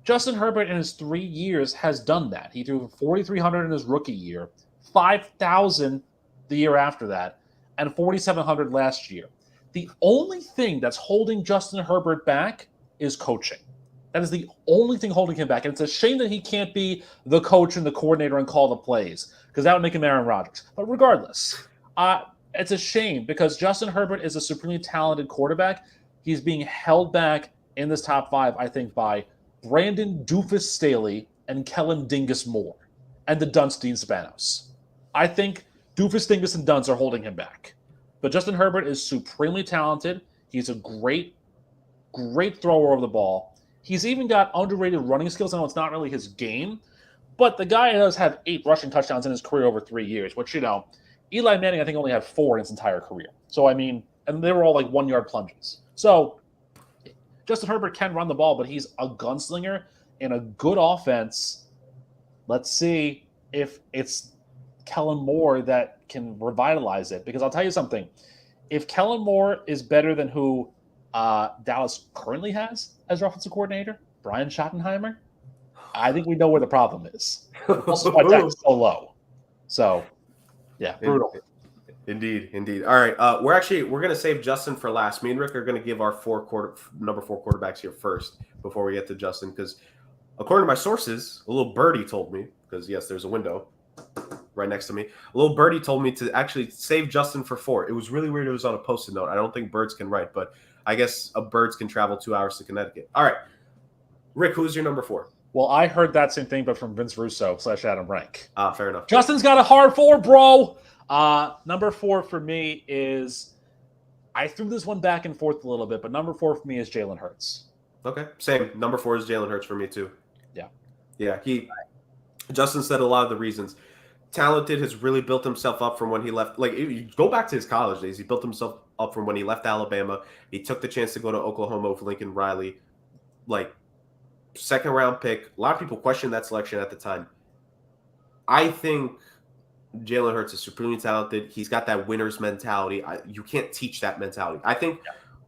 C: Justin Herbert in his 3 years has done that. He threw 4,300 in his rookie year, 5,000 the year after that, and 4,700 last year. The only thing that's holding Justin Herbert back is coaching. That is the only thing holding him back. And it's a shame that he can't be the coach and the coordinator and call the plays, because that would make him Aaron Rodgers. But regardless, it's a shame because Justin Herbert is a supremely talented quarterback. He's being held back in this top 5, I think, by Brandon Doofus Staley and Kellen Dingus Moore and the Dunstein Spanos. I think Doofus, Dingus, and Dunst are holding him back. But Justin Herbert is supremely talented. He's a great thrower of the ball. He's even got underrated running skills. I know it's not really his game, but the guy does have 8 rushing touchdowns in his career over 3 years, which, Eli Manning, I think, only had 4 in his entire career. So, and they were all like 1-yard plunges. So, Justin Herbert can run the ball, but he's a gunslinger in a good offense. Let's see if it's Kellen Moore that can revitalize it. Because I'll tell you something. If Kellen Moore is better than who Dallas currently has as offensive coordinator, Brian Schottenheimer, I think we know where the problem is. Also, my deck is so low. So, yeah, brutal.
A: Indeed. All right, we're gonna save Justin for last. Me and Rick are gonna give our number 4 quarterbacks here first before we get to Justin, because according to my sources, a little birdie told me, because yes, there's a window right next to me. A little birdie told me to actually save Justin for 4. It was really weird. It was on a Post-it note. I don't think birds can write, but I guess birds can travel 2 hours to Connecticut. All right, Rick, who's your number 4?
C: Well, I heard that same thing, but from Vince Russo / Adam Rank.
A: Fair enough.
C: Justin's got a hard 4, bro. Number 4 for me is, I threw this one back and forth a little bit, but number 4 for me is Jalen Hurts.
A: Okay, same. Number 4 is Jalen Hurts for me too. Yeah. Justin said a lot of the reasons. Talented, has really built himself up from when he left. Like, you go back to his college days, he built himself up from when he left Alabama. He took the chance to go to Oklahoma with Lincoln Riley, like 2nd-round pick. A lot of people questioned that selection at the time. I think Jalen Hurts is supremely talented. He's got that winner's mentality. You can't teach that mentality. I think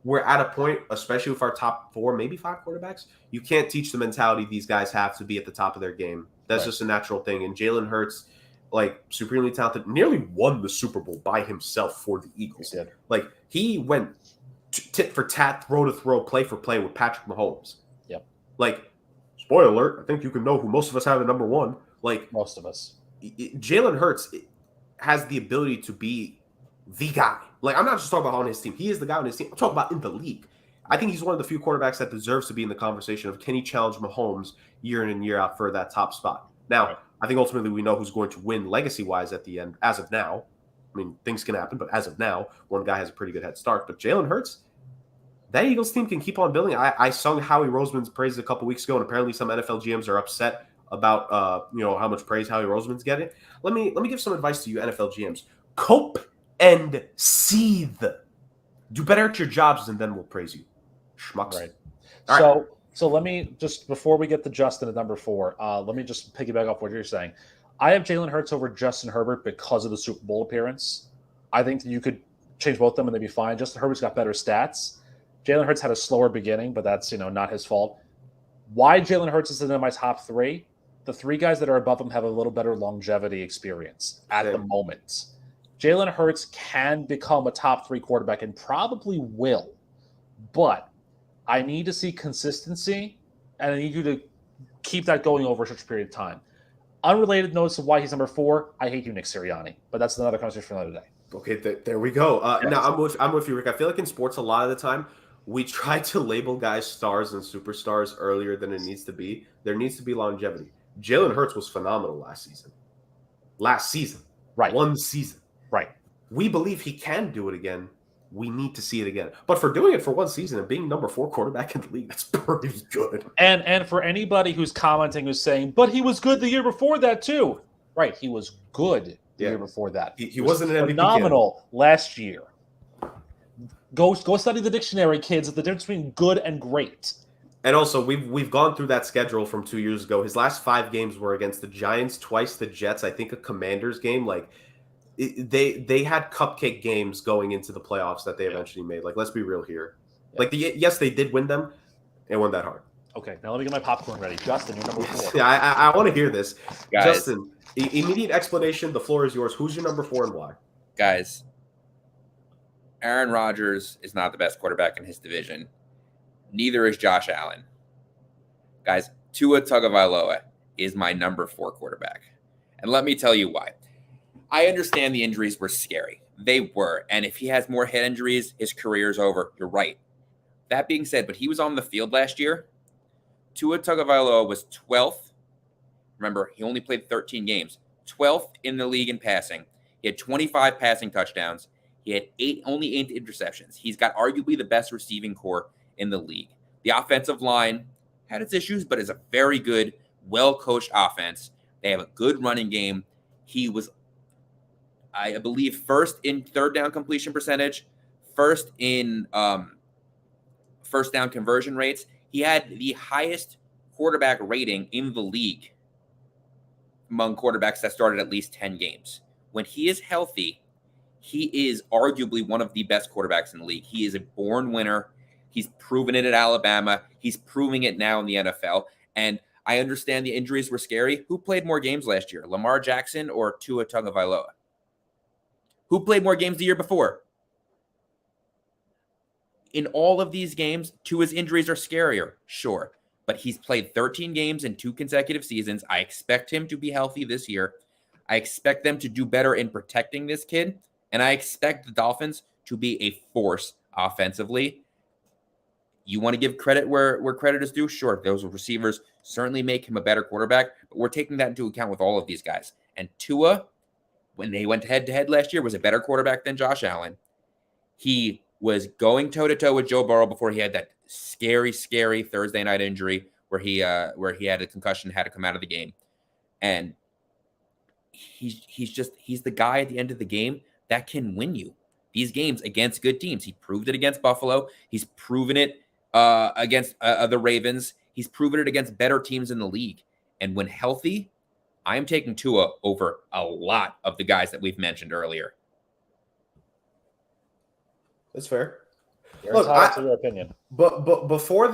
A: we're at a point, especially with our top 4, maybe 5 quarterbacks, you can't teach the mentality these guys have to be at the top of their game. That's just a natural thing. And Jalen Hurts, like, supremely talented, nearly won the Super Bowl by himself for the Eagles.
C: He did.
A: Like, he went tit for tat, throw to throw, play for play with Patrick Mahomes.
C: Yep.
A: Like, spoiler alert, I think you can know who most of us have at number 1. Like,
C: most of us.
A: Jalen Hurts has the ability to be the guy. Like, I'm not just talking about on his team. He is the guy on his team. I'm talking about in the league. I think he's one of the few quarterbacks that deserves to be in the conversation of can he challenge Mahomes year in and year out for that top spot. Now, I think ultimately we know who's going to win legacy-wise at the end as of now. I mean, things can happen, but as of now, one guy has a pretty good head start. But Jalen Hurts, that Eagles team can keep on building. I sung Howie Roseman's praises a couple weeks ago, and apparently some NFL GMs are upset about how much praise Howie Roseman's getting. Let me give some advice to you NFL GMs. Cope and seethe. Do better at your jobs, and then we'll praise you. Schmucks.
C: Right. So let me just, before we get to Justin at number 4, let me just piggyback off what you're saying. I have Jalen Hurts over Justin Herbert because of the Super Bowl appearance. I think that you could change both of them and they'd be fine. Justin Herbert's got better stats. Jalen Hurts had a slower beginning, but that's not his fault. Why Jalen Hurts is in my top 3? The 3 guys that are above him have a little better longevity experience at the moment. Jalen Hurts can become a top 3 quarterback and probably will, but I need to see consistency, and I need you to keep that going over such a period of time. Unrelated notes of why he's number 4. I hate you, Nick Sirianni, but that's another conversation for another day.
A: Okay, there we go. Now I'm with you, Rick. I feel like in sports, a lot of the time we try to label guys stars and superstars earlier than it needs to be. There needs to be longevity. Jalen Hurts was phenomenal last season.
C: Right.
A: 1 season.
C: Right.
A: We believe he can do it again. We need to see it again. But for doing it for 1 season and being number 4 quarterback in the league, that's pretty good.
C: And for anybody who's commenting, who's saying, but he was good the year before that too. Right. He was good the year before that.
A: He wasn't an MVP
C: phenomenal last year. Go study the dictionary, kids. The difference between good and great.
A: And also, we've gone through that schedule from 2 years ago. His last 5 games were against the Giants, twice the Jets. I think a Commanders game. Like they had cupcake games going into the playoffs that they eventually made. Like, let's be real here. Yeah. Like yes, they did win them. It wasn't that hard.
C: Okay, now let me get my popcorn ready. Justin, you're number 4.
A: Yeah, I want to hear this,
B: guys.
A: Justin. Immediate explanation. The floor is yours. Who's your number 4 and why?
B: Guys, Aaron Rodgers is not the best quarterback in his division. Neither is Josh Allen. Guys, Tua Tagovailoa is my number 4 quarterback. And let me tell you why. I understand the injuries were scary. They were. And if he has more head injuries, his career is over. You're right. That being said, but he was on the field last year. Tua Tagovailoa was 12th. Remember, he only played 13 games. 12th in the league in passing. He had 25 passing touchdowns. He had only 8 interceptions. He's got arguably the best receiving core in the league. The offensive line had its issues, but it's a very good, well-coached offense. They have a good running game. He was, I believe, first in third down completion percentage, first in first down conversion rates. He had the highest quarterback rating in the league among quarterbacks that started at least 10 games. When he is healthy, he is arguably one of the best quarterbacks in the league. He is a born winner. He's proven it at Alabama. He's proving it now in the NFL. And I understand the injuries were scary. Who played more games last year, Lamar Jackson or Tua Tagovailoa? Who played more games the year before? In all of these games, Tua's injuries are scarier, sure. But he's played 13 games in 2 consecutive seasons. I expect him to be healthy this year. I expect them to do better in protecting this kid. And I expect the Dolphins to be a force offensively. You want to give credit where credit is due? Sure, those receivers certainly make him a better quarterback, but we're taking that into account with all of these guys. And Tua, when they went head-to-head last year, was a better quarterback than Josh Allen. He was going toe-to-toe with Joe Burrow before he had that scary Thursday night injury where he had a concussion, had to come out of the game. And he's the guy at the end of the game that can win you these games against good teams. He proved it against Buffalo. He's proven it against the Ravens. He's proven it against better teams in the league. And when healthy, I am taking Tua over a lot of the guys that we've mentioned earlier.
A: That's fair.
C: Look, to your opinion.
A: But before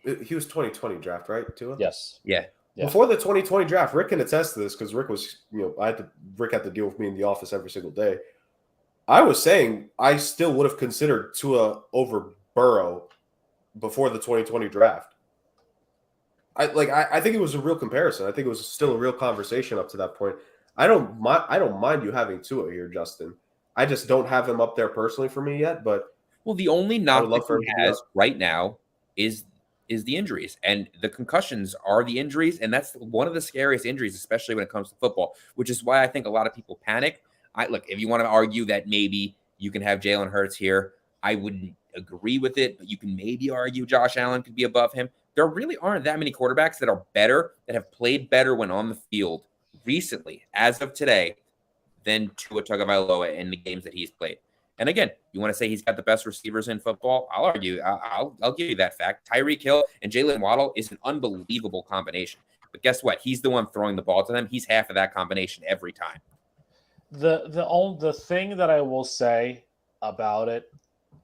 A: he was 2020 draft, right, Tua?
C: Yes.
B: Yeah.
A: Before the 2020 draft, Rick can attest to this because Rick was, Rick had to deal with me in the office every single day. I was saying I still would have considered Tua over Burrow before the 2020 draft. I think it was a real comparison. I think it was still a real conversation up to that point. I don't mind you having Tua here, Justin. I just don't have him up there personally for me yet. But
B: the only knock that he has right now is the injuries, and the concussions are the injuries, and that's one of the scariest injuries, especially when it comes to football. Which is why I think a lot of people panic. Look, if you want to argue that maybe you can have Jalen Hurts here, I wouldn't agree with it, but you can maybe argue Josh Allen could be above him. There really aren't that many quarterbacks that are better, that have played better when on the field recently, as of today, than Tua Tagovailoa in the games that he's played. And again, you want to say he's got the best receivers in football? I'll argue. I'll give you that fact. Tyreek Hill and Jalen Waddle is an unbelievable combination. But guess what? He's the one throwing the ball to them. He's half of that combination every time.
C: The thing that I will say about it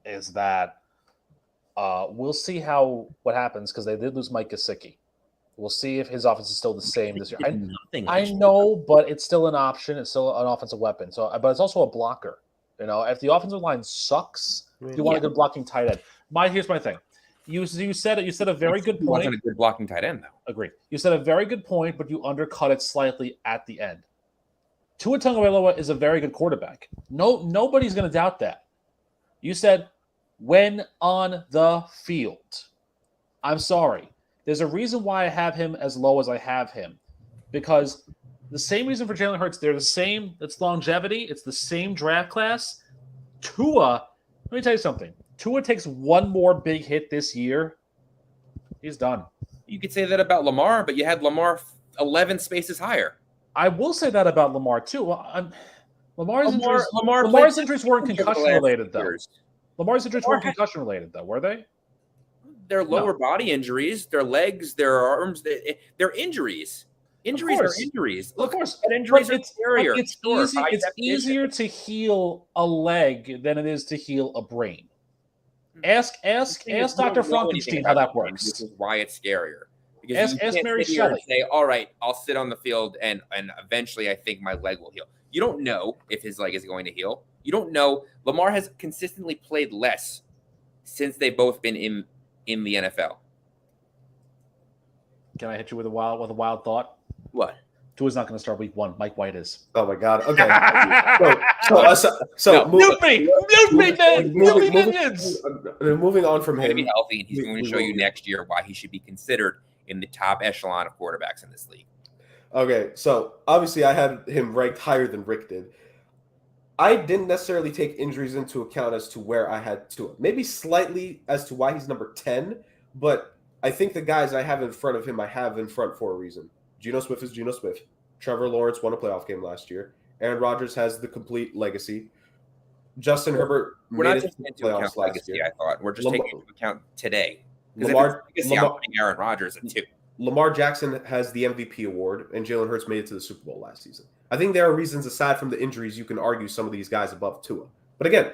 C: is that we'll see what happens because they did lose Mike Gesicki. We'll see if his offense is still the same this year. I know, but it's still an option. It's still an offensive weapon. So, but it's also a blocker. You know, if the offensive line sucks, you want a good blocking tight end. Here's my thing. You said a very good point.
B: Wasn't a good blocking tight end though.
C: Agreed. You said a very good point, but you undercut it slightly at the end. Tua Tagovailoa is a very good quarterback. Nobody's going to doubt that. You said when on the field. I'm sorry. There's a reason why I have him as low as I have him, because the same reason for Jalen Hurts, they're the same. It's longevity. It's the same draft class. Tua, let me tell you something. Tua takes one more big hit this year. He's done.
B: You could say that about Lamar, but you had Lamar 11 spaces higher.
C: I will say that about Lamar too. Lamar's injuries weren't concussion related though. Lamar's injuries weren't concussion related though, were they?
B: They're lower body injuries, their legs, their arms, they're injuries. Injuries are injuries.
C: Of course.
B: But injuries are scarier.
C: It's easier to heal a leg than it is to heal a brain. Ask Dr. Frankenstein how that works.
B: This is why it's scarier. Because
C: ask Mary Shelley.
B: Say, all right, I'll sit on the field and eventually I think my leg will heal. You don't know if his leg is going to heal. You don't know. Lamar has consistently played less since they've both been in the NFL.
C: Can I hit you with a wild thought?
B: What?
C: Tua's not going to start week 1. Mike White is.
A: Oh my God. Okay. Moving on from him.
B: He's going to be healthy, and he's going to show you next year why he should be considered in the top echelon of quarterbacks in this league.
A: Okay, so obviously I had him ranked higher than Rick did. I didn't necessarily take injuries into account as to where I had Tua. Maybe slightly as to why he's number 10, but I think the guys I have in front of him, I have in front for a reason. Geno Smith is Geno Smith. Trevor Lawrence won a playoff game last year. Aaron Rodgers has the complete legacy. Justin Herbert made it to the playoffs last year.
B: I thought we're just taking into account today. I'm putting Aaron Rodgers at 2.
A: Lamar Jackson has the MVP award, and Jalen Hurts made it to the Super Bowl last season. I think there are reasons aside from the injuries you can argue some of these guys above Tua. But again,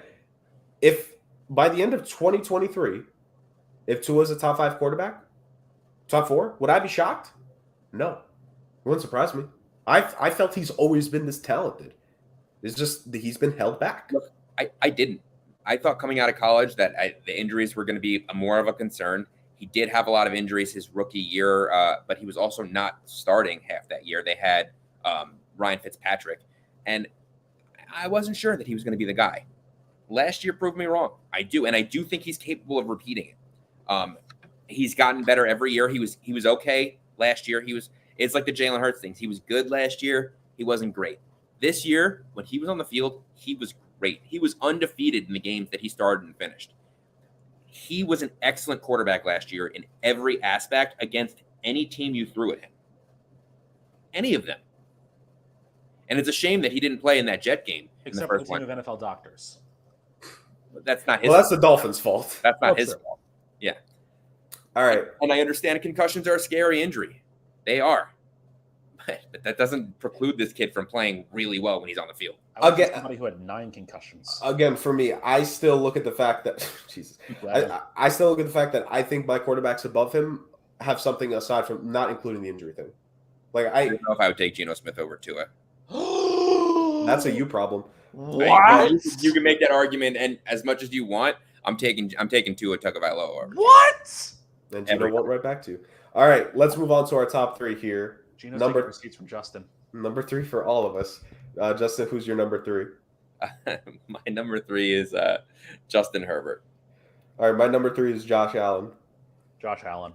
A: if by the end of 2023, if Tua is a top 5 quarterback, top 4, would I be shocked? No. It wouldn't surprise me. I felt he's always been this talented. It's just that he's been held back.
B: Look, I didn't. I thought coming out of college that the injuries were going to be more of a concern. He did have a lot of injuries his rookie year, but he was also not starting half that year. They had Ryan Fitzpatrick, and I wasn't sure that he was going to be the guy. Last year proved me wrong. I do think he's capable of repeating it. He's gotten better every year. He was okay last year. It's like the Jalen Hurts things. He was good last year. He wasn't great. This year, when he was on the field, he was great. He was undefeated in the games that he started and finished. He was an excellent quarterback last year in every aspect against any team you threw at him. Any of them. And it's a shame that he didn't play in that Jet game.
C: Except for the team of NFL doctors.
B: But that's not his
A: fault. Well, that's the Dolphins' fault.
B: That's not his fault. Yeah.
A: All right.
B: And I understand concussions are a scary injury. They are. But that doesn't preclude this kid from playing really well when he's on the field.
C: Again, somebody who had 9 concussions.
A: Again, for me, I still look at the fact that Jesus. I still look at the fact that I think my quarterbacks above him have something aside from not including the injury thing. Like I
B: don't know if I would take Geno Smith over Tua.
A: That's a you problem.
B: What? You can make that argument, and as much as you want, I'm taking Tua Tagovailoa.
C: What?
A: And Geno won't right back to you. All right, let's move on to our top 3 here.
C: Geno's taking receipts from Justin.
A: Number 3 for all of us. Justin, who's your number 3?
B: My number 3 is Justin Herbert.
A: All right, my number 3 is Josh Allen.
C: Josh Allen.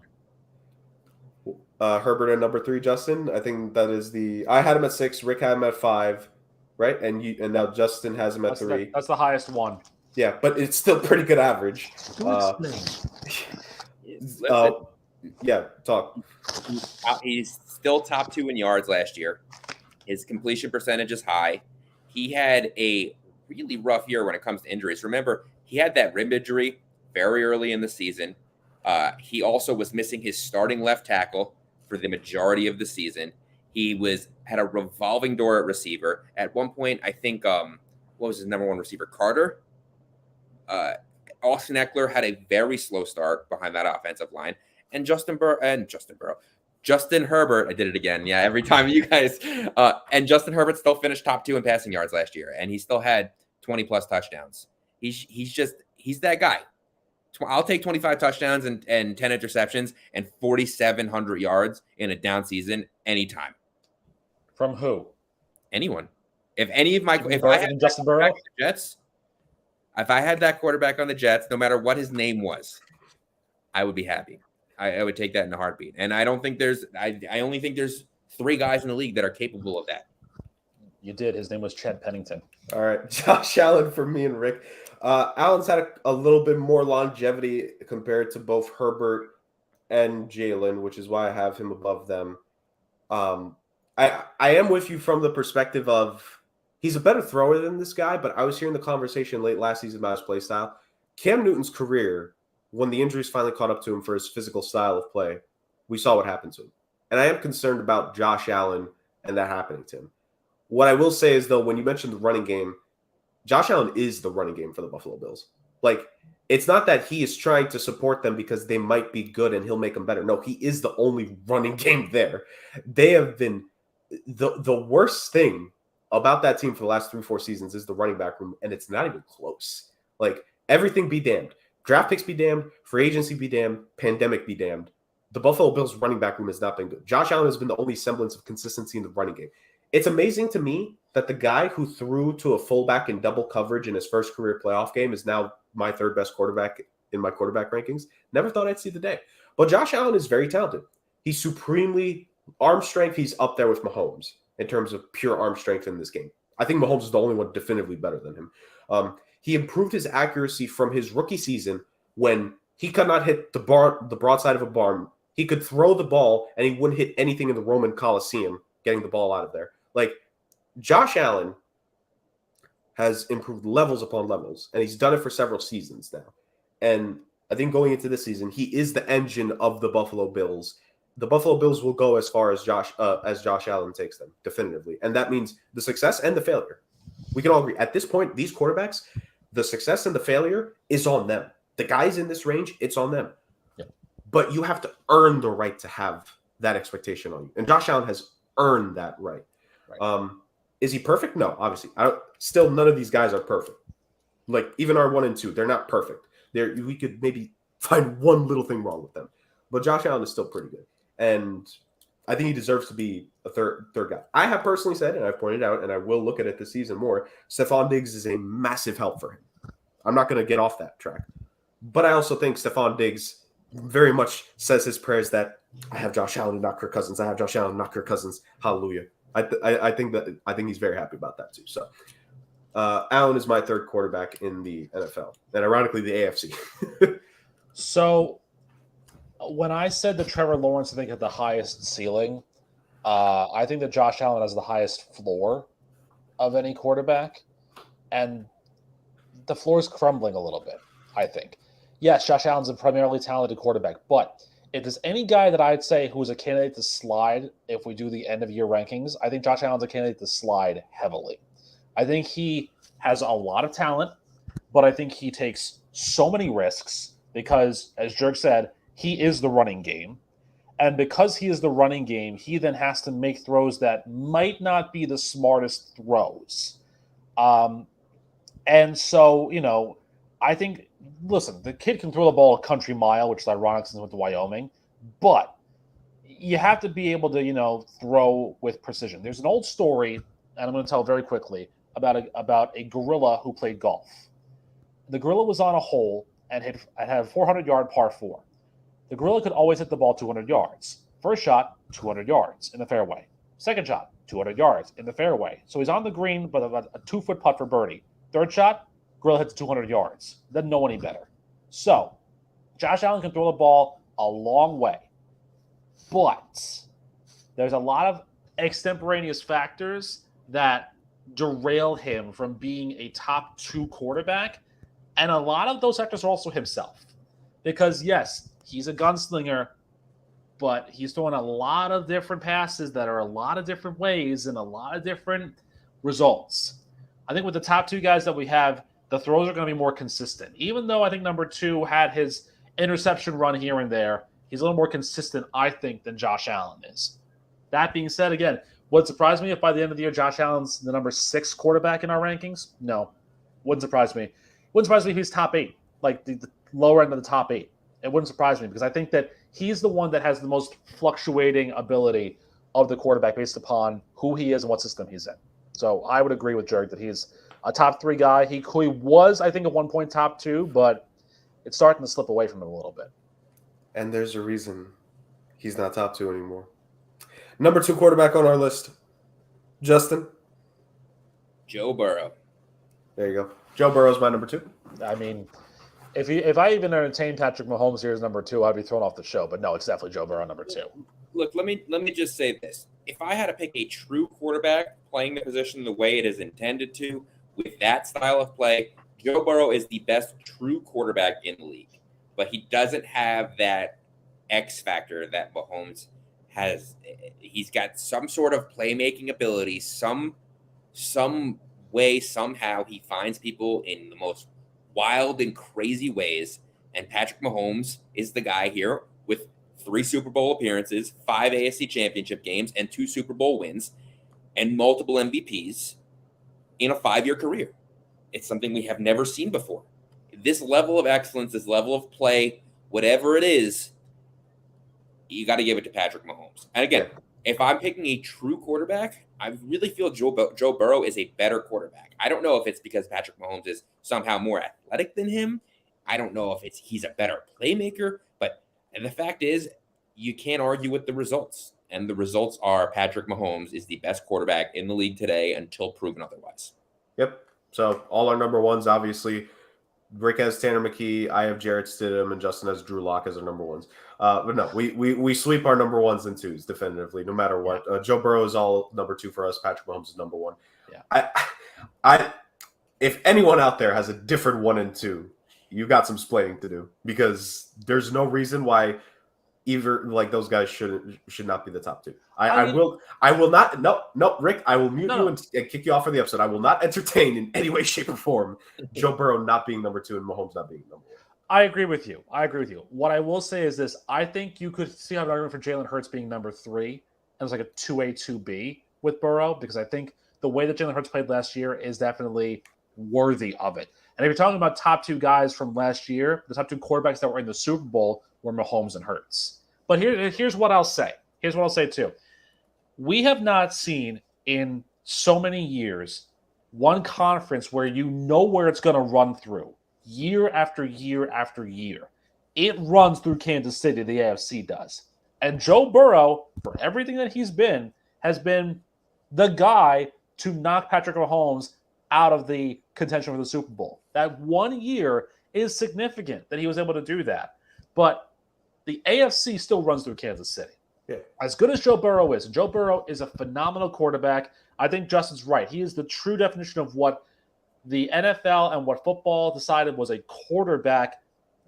A: Herbert at number 3, Justin. I think that is I had him at 6. Rick had him at 5, right? And now Justin has him at 3.
C: That's the highest one.
A: Yeah, but it's still pretty good average. Yeah, talk.
B: He's still top 2 in yards last year. His completion percentage is high. He had a really rough year when it comes to injuries. Remember, he had that rib injury very early in the season. He also was missing his starting left tackle for the majority of the season. He had a revolving door at receiver. At one point, I think what was his number one receiver? Carter. Austin Eckler had a very slow start behind that offensive line, and Justin Herbert. I did it again. Yeah, every time you guys. And Justin Herbert still finished top 2 in passing yards last year, and he still had 20 plus touchdowns. He's that guy. I'll take 25 touchdowns and 10 interceptions and 4,700 yards in a down season anytime.
C: From who?
B: Anyone. If I had
C: Justin Burrow,
B: Jets, if I had that quarterback on the Jets, no matter what his name was, I would be happy. I would take that in a heartbeat. And I don't think I only think there's 3 guys in the league that are capable of that.
C: You did. His name was Chad Pennington.
A: All right. Josh Allen for me and Rick. Allen's had a little bit more longevity compared to both Herbert and Jalen, which is why I have him above them. I am with you from the perspective of he's a better thrower than this guy, but I was hearing the conversation late last season about his play style. Cam Newton's career, when the injuries finally caught up to him for his physical style of play, we saw what happened to him. And I am concerned about Josh Allen and that happening to him. What I will say is, though, when you mentioned the running game, Josh Allen is the running game for the Buffalo Bills. Like, it's not that he is trying to support them because they might be good and he'll make them better. No, he is the only running game there. They have been the worst thing about that team for the last 3-4 seasons is the running back room, and it's not even close. Like, everything be damned. Draft picks be damned. Free agency be damned. Pandemic be damned. The Buffalo Bills running back room has not been good. Josh Allen has been the only semblance of consistency in the running game. It's amazing to me that the guy who threw to a fullback in double coverage in his first career playoff game is now my 3rd best quarterback in my quarterback rankings. Never thought I'd see the day. But Josh Allen is very talented. He's supremely arm strength. He's up there with Mahomes in terms of pure arm strength in this game. I think Mahomes is the only one definitively better than him. He improved his accuracy from his rookie season when he could not hit the broadside of a barn. He could throw the ball and he wouldn't hit anything in the Roman Coliseum getting the ball out of there. Like, Josh Allen has improved levels upon levels, and he's done it for several seasons now. And I think going into this season, he is the engine of the Buffalo Bills. The Buffalo Bills will go as far as Josh Allen takes them, definitively. And that means the success and the failure. We can all agree. At this point, these quarterbacks, the success and the failure is on them. The guys in this range, it's on them.
C: Yep.
A: But you have to earn the right to have that expectation on you. And Josh Allen has earned that right. Is he perfect? No, obviously. Still, none of these guys are perfect. Like, even our 1 and 2, they're not perfect. We could maybe find one little thing wrong with them. But Josh Allen is still pretty good. And I think he deserves to be a third guy. I have personally said, and I've pointed out, and I will look at it this season more, Stephon Diggs is a massive help for him. I'm not going to get off that track. But I also think Stephon Diggs very much says his prayers that I have Josh Allen and not Kirk Cousins. I have Josh Allen and not Kirk Cousins. Hallelujah. I think he's very happy about that too. So Allen is my 3rd quarterback in the NFL, and ironically the AFC.
C: So when I said that Trevor Lawrence, I think, had the highest ceiling, I think that Josh Allen has the highest floor of any quarterback, and the floor is crumbling a little bit, I think. Yes, Josh Allen's a primarily talented quarterback, but if there's any guy that I'd say who's a candidate to slide if we do the end-of-year rankings, I think Josh Allen's a candidate to slide heavily. I think he has a lot of talent, but I think he takes so many risks because, as Jerk said, he is the running game. And because he is the running game, he then has to make throws that might not be the smartest throws. And so, I think, listen, the kid can throw the ball a country mile, which is ironic since he went to Wyoming, but you have to be able to, throw with precision. There's an old story, and I'm going to tell very quickly, about a gorilla who played golf. The gorilla was on a hole and had a 400-yard par 4. The gorilla could always hit the ball 200 yards. First shot, 200 yards in the fairway. Second shot, 200 yards in the fairway. So he's on the green, but about a 2-foot putt for birdie. Third shot, gorilla hits 200 yards. Doesn't know any better. So Josh Allen can throw the ball a long way. But there's a lot of extemporaneous factors that derail him from being a top 2 quarterback. And a lot of those factors are also himself. Because, yes, he's a gunslinger, but he's throwing a lot of different passes that are a lot of different ways and a lot of different results. I think with the top two guys that we have, the throws are going to be more consistent. Even though I think number 2 had his interception run here and there, he's a little more consistent, I think, than Josh Allen is. That being said, again, would it surprise me if by the end of the year Josh Allen's the number 6 quarterback in our rankings? No. Wouldn't surprise me. Wouldn't surprise me if he's top 8, like the lower end of the top 8. It wouldn't surprise me because I think that he's the one that has the most fluctuating ability of the quarterback based upon who he is and what system he's in. So I would agree with Jerry that he's a top 3 guy. He was, I think, at one point top 2, but it's starting to slip away from him a little bit.
A: And there's a reason he's not top 2 anymore. Number 2 quarterback on our list, Justin.
B: Joe Burrow.
A: There you go. Joe Burrow's my number 2.
C: I mean, if I even entertain Patrick Mahomes here as number 2, I'd be thrown off the show. But no, it's definitely Joe Burrow number 2.
B: Look, let me just say this. If I had to pick a true quarterback playing the position the way it is intended to, with that style of play, Joe Burrow is the best true quarterback in the league. But he doesn't have that X factor that Mahomes has. He's got some sort of playmaking ability, some way, somehow he finds people in the most wild and crazy ways. And Patrick Mahomes is the guy here with 3 Super Bowl appearances, 5 AFC championship games, and 2 Super Bowl wins, and multiple MVPs in a 5-year career. It's something we have never seen before. This level of excellence, this level of play, whatever it is, you got to give it to Patrick Mahomes. And again, if I'm picking a true quarterback, I really feel Joe Burrow is a better quarterback. I don't know if it's because Patrick Mahomes is somehow more athletic than him. I don't know if he's a better playmaker, but the fact is you can't argue with the results. And the results are Patrick Mahomes is the best quarterback in the league today until proven otherwise.
A: Yep. So all our number 1s, obviously. Rick has Tanner McKee, I have Jarrett Stidham, and Justin has Drew Lock as our number 1s. But no, we sweep our number 1s and 2s definitively, no matter what.
C: Yeah.
A: Joe Burrow is all number 2 for us. Patrick Mahomes is number 1.
C: Yeah.
A: I if anyone out there has a different 1 and 2, you got some splaining to do because there's no reason why either like those guys should not be the top 2. I will not. No, Rick, I will mute you and kick you off for the episode. I will not entertain in any way, shape, or form Joe Burrow not being number 2 and Mahomes not being number 1.
C: I agree with you. What I will say is this. I think you could see an argument for Jalen Hurts being number 3. And it was like a 2A, 2B with Burrow because I think the way that Jalen Hurts played last year is definitely worthy of it. And if you're talking about top 2 guys from last year, the top 2 quarterbacks that were in the Super Bowl were Mahomes and Hurts. But here's what I'll say. Here's what I'll say too. We have not seen in so many years one conference where you know where it's going to run through year after year after year. It runs through Kansas City, the AFC does. And Joe Burrow, for everything that he's been, has been the guy to knock Patrick Mahomes out of the contention for the Super Bowl. That 1 year is significant that he was able to do that. But the AFC still runs through Kansas City.
A: Yeah.
C: As good as Joe Burrow is, and Joe Burrow is a phenomenal quarterback, I think Justin's right. He is the true definition of what the NFL and what football decided was a quarterback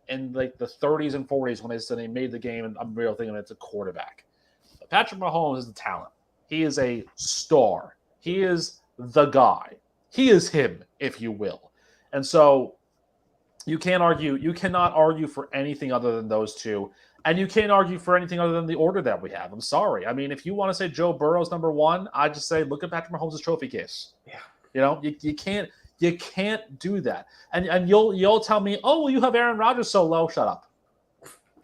C: in like the 30s and 40s when they said they made the game, and I'm really thinking it's a quarterback. But Patrick Mahomes is the talent. He is a star. He is the guy. He is him, if you will. And so you can't argue. You cannot argue for anything other than those two. And you can't argue for anything other than the order that we have. I'm sorry. I mean, if you want to say Joe Burrow's number 1, I just say look at Patrick Mahomes' trophy case.
A: Yeah.
C: You know, you can't do that. And you'll tell me, oh, well, you have Aaron Rodgers so low. Shut up.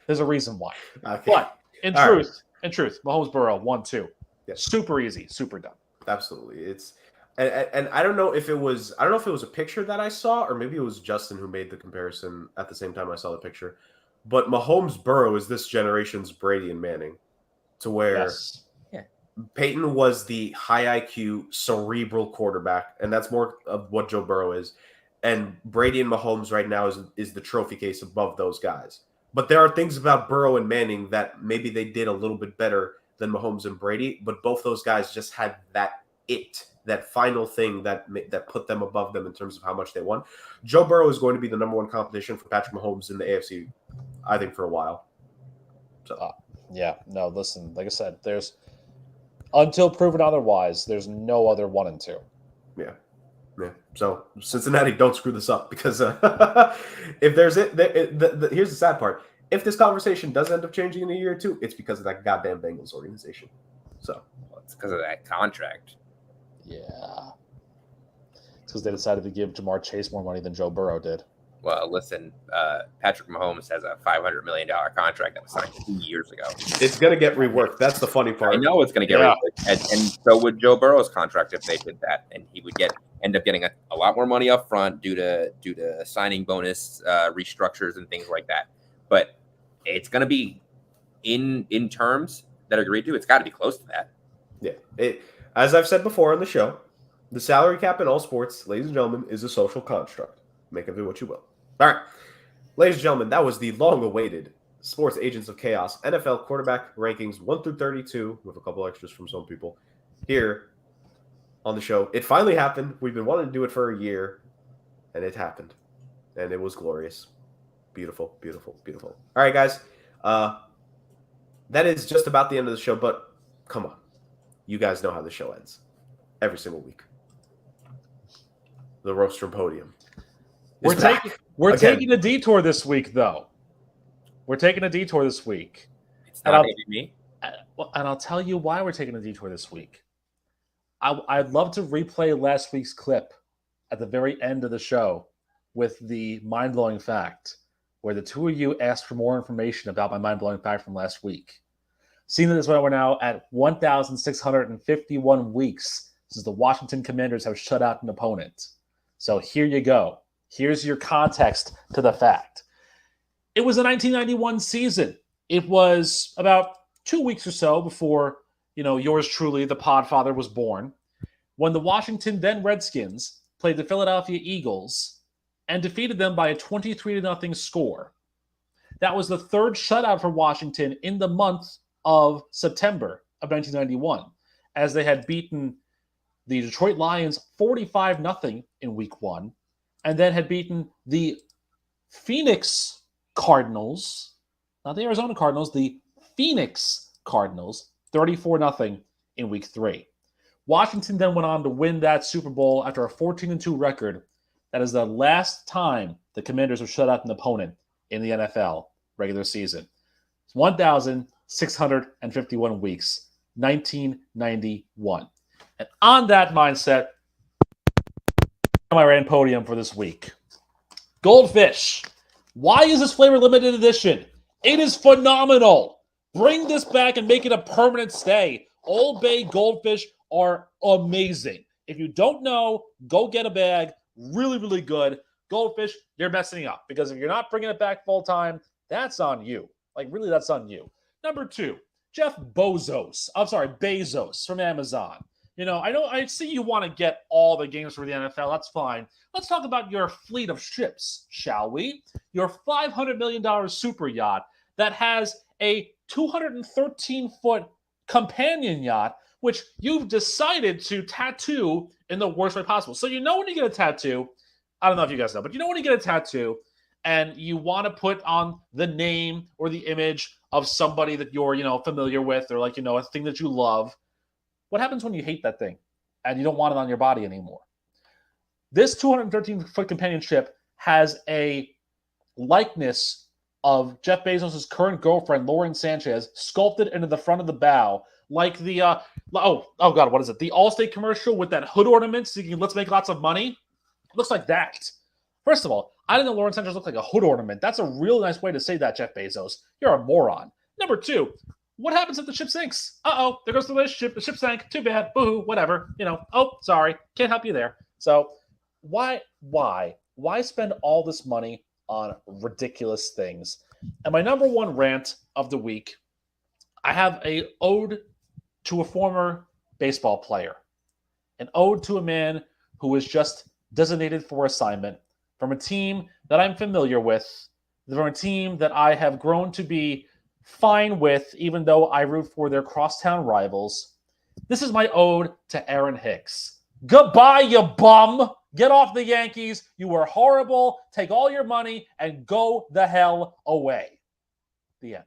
C: There's a reason why.
A: Okay.
C: But in truth, Mahomes Burrow 1, 2.
A: Yes.
C: Super easy, super done.
A: Absolutely. It's and I don't know if it was a picture that I saw or maybe it was Justin who made the comparison at the same time I saw the picture. But Mahomes Burrow is this generation's Brady and Manning, to where Peyton was the high IQ, cerebral quarterback, and that's more of what Joe Burrow is. And Brady and Mahomes right now is the trophy case above those guys. But there are things about Burrow and Manning that maybe they did a little bit better than Mahomes and Brady, but both those guys just had that final thing that put them above them in terms of how much they won. Joe Burrow is going to be the number 1 competition for Patrick Mahomes in the AFC, I think, for a while. So
C: Yeah, no, listen, like I said, there's until proven otherwise, there's no other 1 and 2.
A: Yeah. Yeah. So Cincinnati, don't screw this up because if there's here's the sad part: if this conversation does end up changing in a year or two, it's because of that goddamn Bengals organization. So
B: It's because of that contract.
C: Yeah. It's because they decided to give Jamar Chase more money than Joe Burrow did.
B: Well, listen, Patrick Mahomes has a $500 million contract that was signed 2 years ago.
A: it's gonna get reworked. That's the funny part.
B: I know it's going to get reworked, and so would Joe Burrow's contract if they did that, and he would end up getting a lot more money up front due to signing bonus restructures and things like that. But it's going to be in terms that are agreed to. It's got to be close to that.
A: Yeah. As I've said before on the show, the salary cap in all sports, ladies and gentlemen, is a social construct. Make of it what you will. All right. Ladies and gentlemen, that was the long-awaited Sports Agents of Chaos NFL quarterback rankings 1 through 32, with a couple extras from some people here on the show. It finally happened. We've been wanting to do it for a year, and it happened. And it was glorious. Beautiful, beautiful, beautiful. All right, guys. That is just about the end of the show, but come on. You guys know how the show ends. Every single week. The Rostrum Podium.
C: We're taking a detour this week, though. We're taking a detour this week.
B: It's not maybe me.
C: And I'll tell you why we're taking a detour this week. I'd love to replay last week's clip at the very end of the show with the mind-blowing fact where the two of you asked for more information about my mind-blowing fact from last week. Seeing that we're now at 1,651 weeks since the Washington Commanders have shut out an opponent. So here you go. Here's your context to the fact. It was the 1991 season. It was about 2 weeks or so before, yours truly, the Podfather, was born, when the Washington then Redskins played the Philadelphia Eagles and defeated them by a 23-0 score. That was the third shutout for Washington in the month of September of 1991, as they had beaten the Detroit Lions 45-0 in week 1, and then had beaten the Phoenix Cardinals, not the Arizona Cardinals, the Phoenix Cardinals, 34-0 in week 3. Washington then went on to win that Super Bowl after a 14-2 record. That is the last time the Commanders have shut out an opponent in the NFL regular season. It's 1,651 weeks, 1991. And on that mindset, my random podium for this week. Goldfish. Why is this flavor limited edition? It is phenomenal. Bring this back and make it a permanent stay. Old Bay Goldfish are amazing. If you don't know, go get a bag. Really, really good. Goldfish, you're messing up because if you're not bringing it back full time, that's on you. Really, that's on you. Number 2, Jeff Bezos from Amazon. I see you want to get all the games for the NFL. That's fine. Let's talk about your fleet of ships, shall we? Your $500 million super yacht that has a 213-foot companion yacht, which you've decided to tattoo in the worst way possible. So when you get a tattoo, I don't know if you guys know, but when you get a tattoo and you want to put on the name or the image of somebody that you're, familiar with or a thing that you love, what happens when you hate that thing and you don't want it on your body anymore? This 213-foot companion ship has a likeness of Jeff Bezos' current girlfriend, Lauren Sanchez, sculpted into the front of the bow, like the, what is it? The Allstate commercial with that hood ornament so you can let's make lots of money. It looks like that. First of all, I didn't know Lauren Sanchez looked like a hood ornament. That's a real nice way to say that, Jeff Bezos. You're a moron. Number 2, what happens if the ship sinks? Uh-oh, there goes the relationship. The ship sank. Too bad. Boo-hoo, whatever. Sorry. Can't help you there. So why spend all this money on ridiculous things? And my number 1 rant of the week, I have an ode to a former baseball player, an ode to a man who was just designated for assignment from a team that I'm familiar with, from a team that I have grown to be fine with, even though I root for their crosstown rivals. This is my ode to Aaron Hicks. Goodbye, you bum. Get off the Yankees. You were horrible. Take all your money and go the hell away. The end.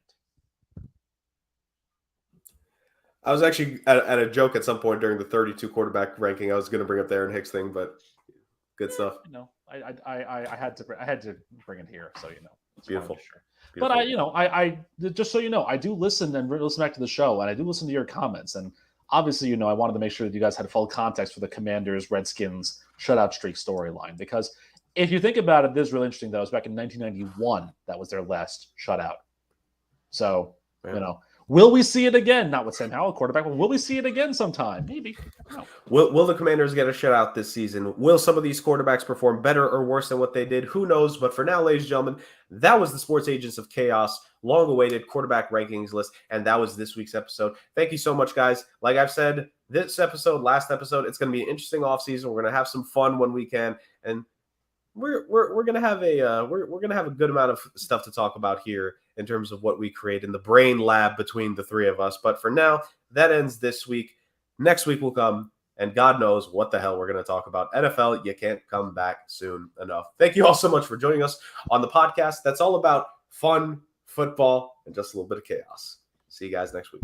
A: I was actually at a joke at some point during the 32 quarterback ranking. I was going to bring up the Aaron Hicks thing, but good stuff.
C: I had to bring it here, so it's
A: Beautiful.
C: Sure. But I just so you know, I do listen and listen back to the show, and I do listen to your comments. And obviously, I wanted to make sure that you guys had full context for the Commanders Redskins shutout streak storyline, because if you think about it, this is really interesting. That was back in 1991. That was their last shutout. So will we see it again? Not with Sam Howell, quarterback, but will we see it again sometime? Maybe. No.
A: Will the Commanders get a shutout this season? Will some of these quarterbacks perform better or worse than what they did? Who knows? But for now, ladies and gentlemen, that was the Sports Agents of Chaos long-awaited quarterback rankings list, and that was this week's episode. Thank you so much, guys. Like I've said, this episode, last episode, it's going to be an interesting offseason. We're going to have some fun when we can, and we're going to have we're going to have a good amount of stuff to talk about here in terms of what we create in the brain lab between the three of us. But for now, that ends this week. Next week will come, and God knows what the hell we're going to talk about. NFL, you can't come back soon enough. Thank you all so much for joining us on the podcast. That's all about fun, football, and just a little bit of chaos. See you guys next week.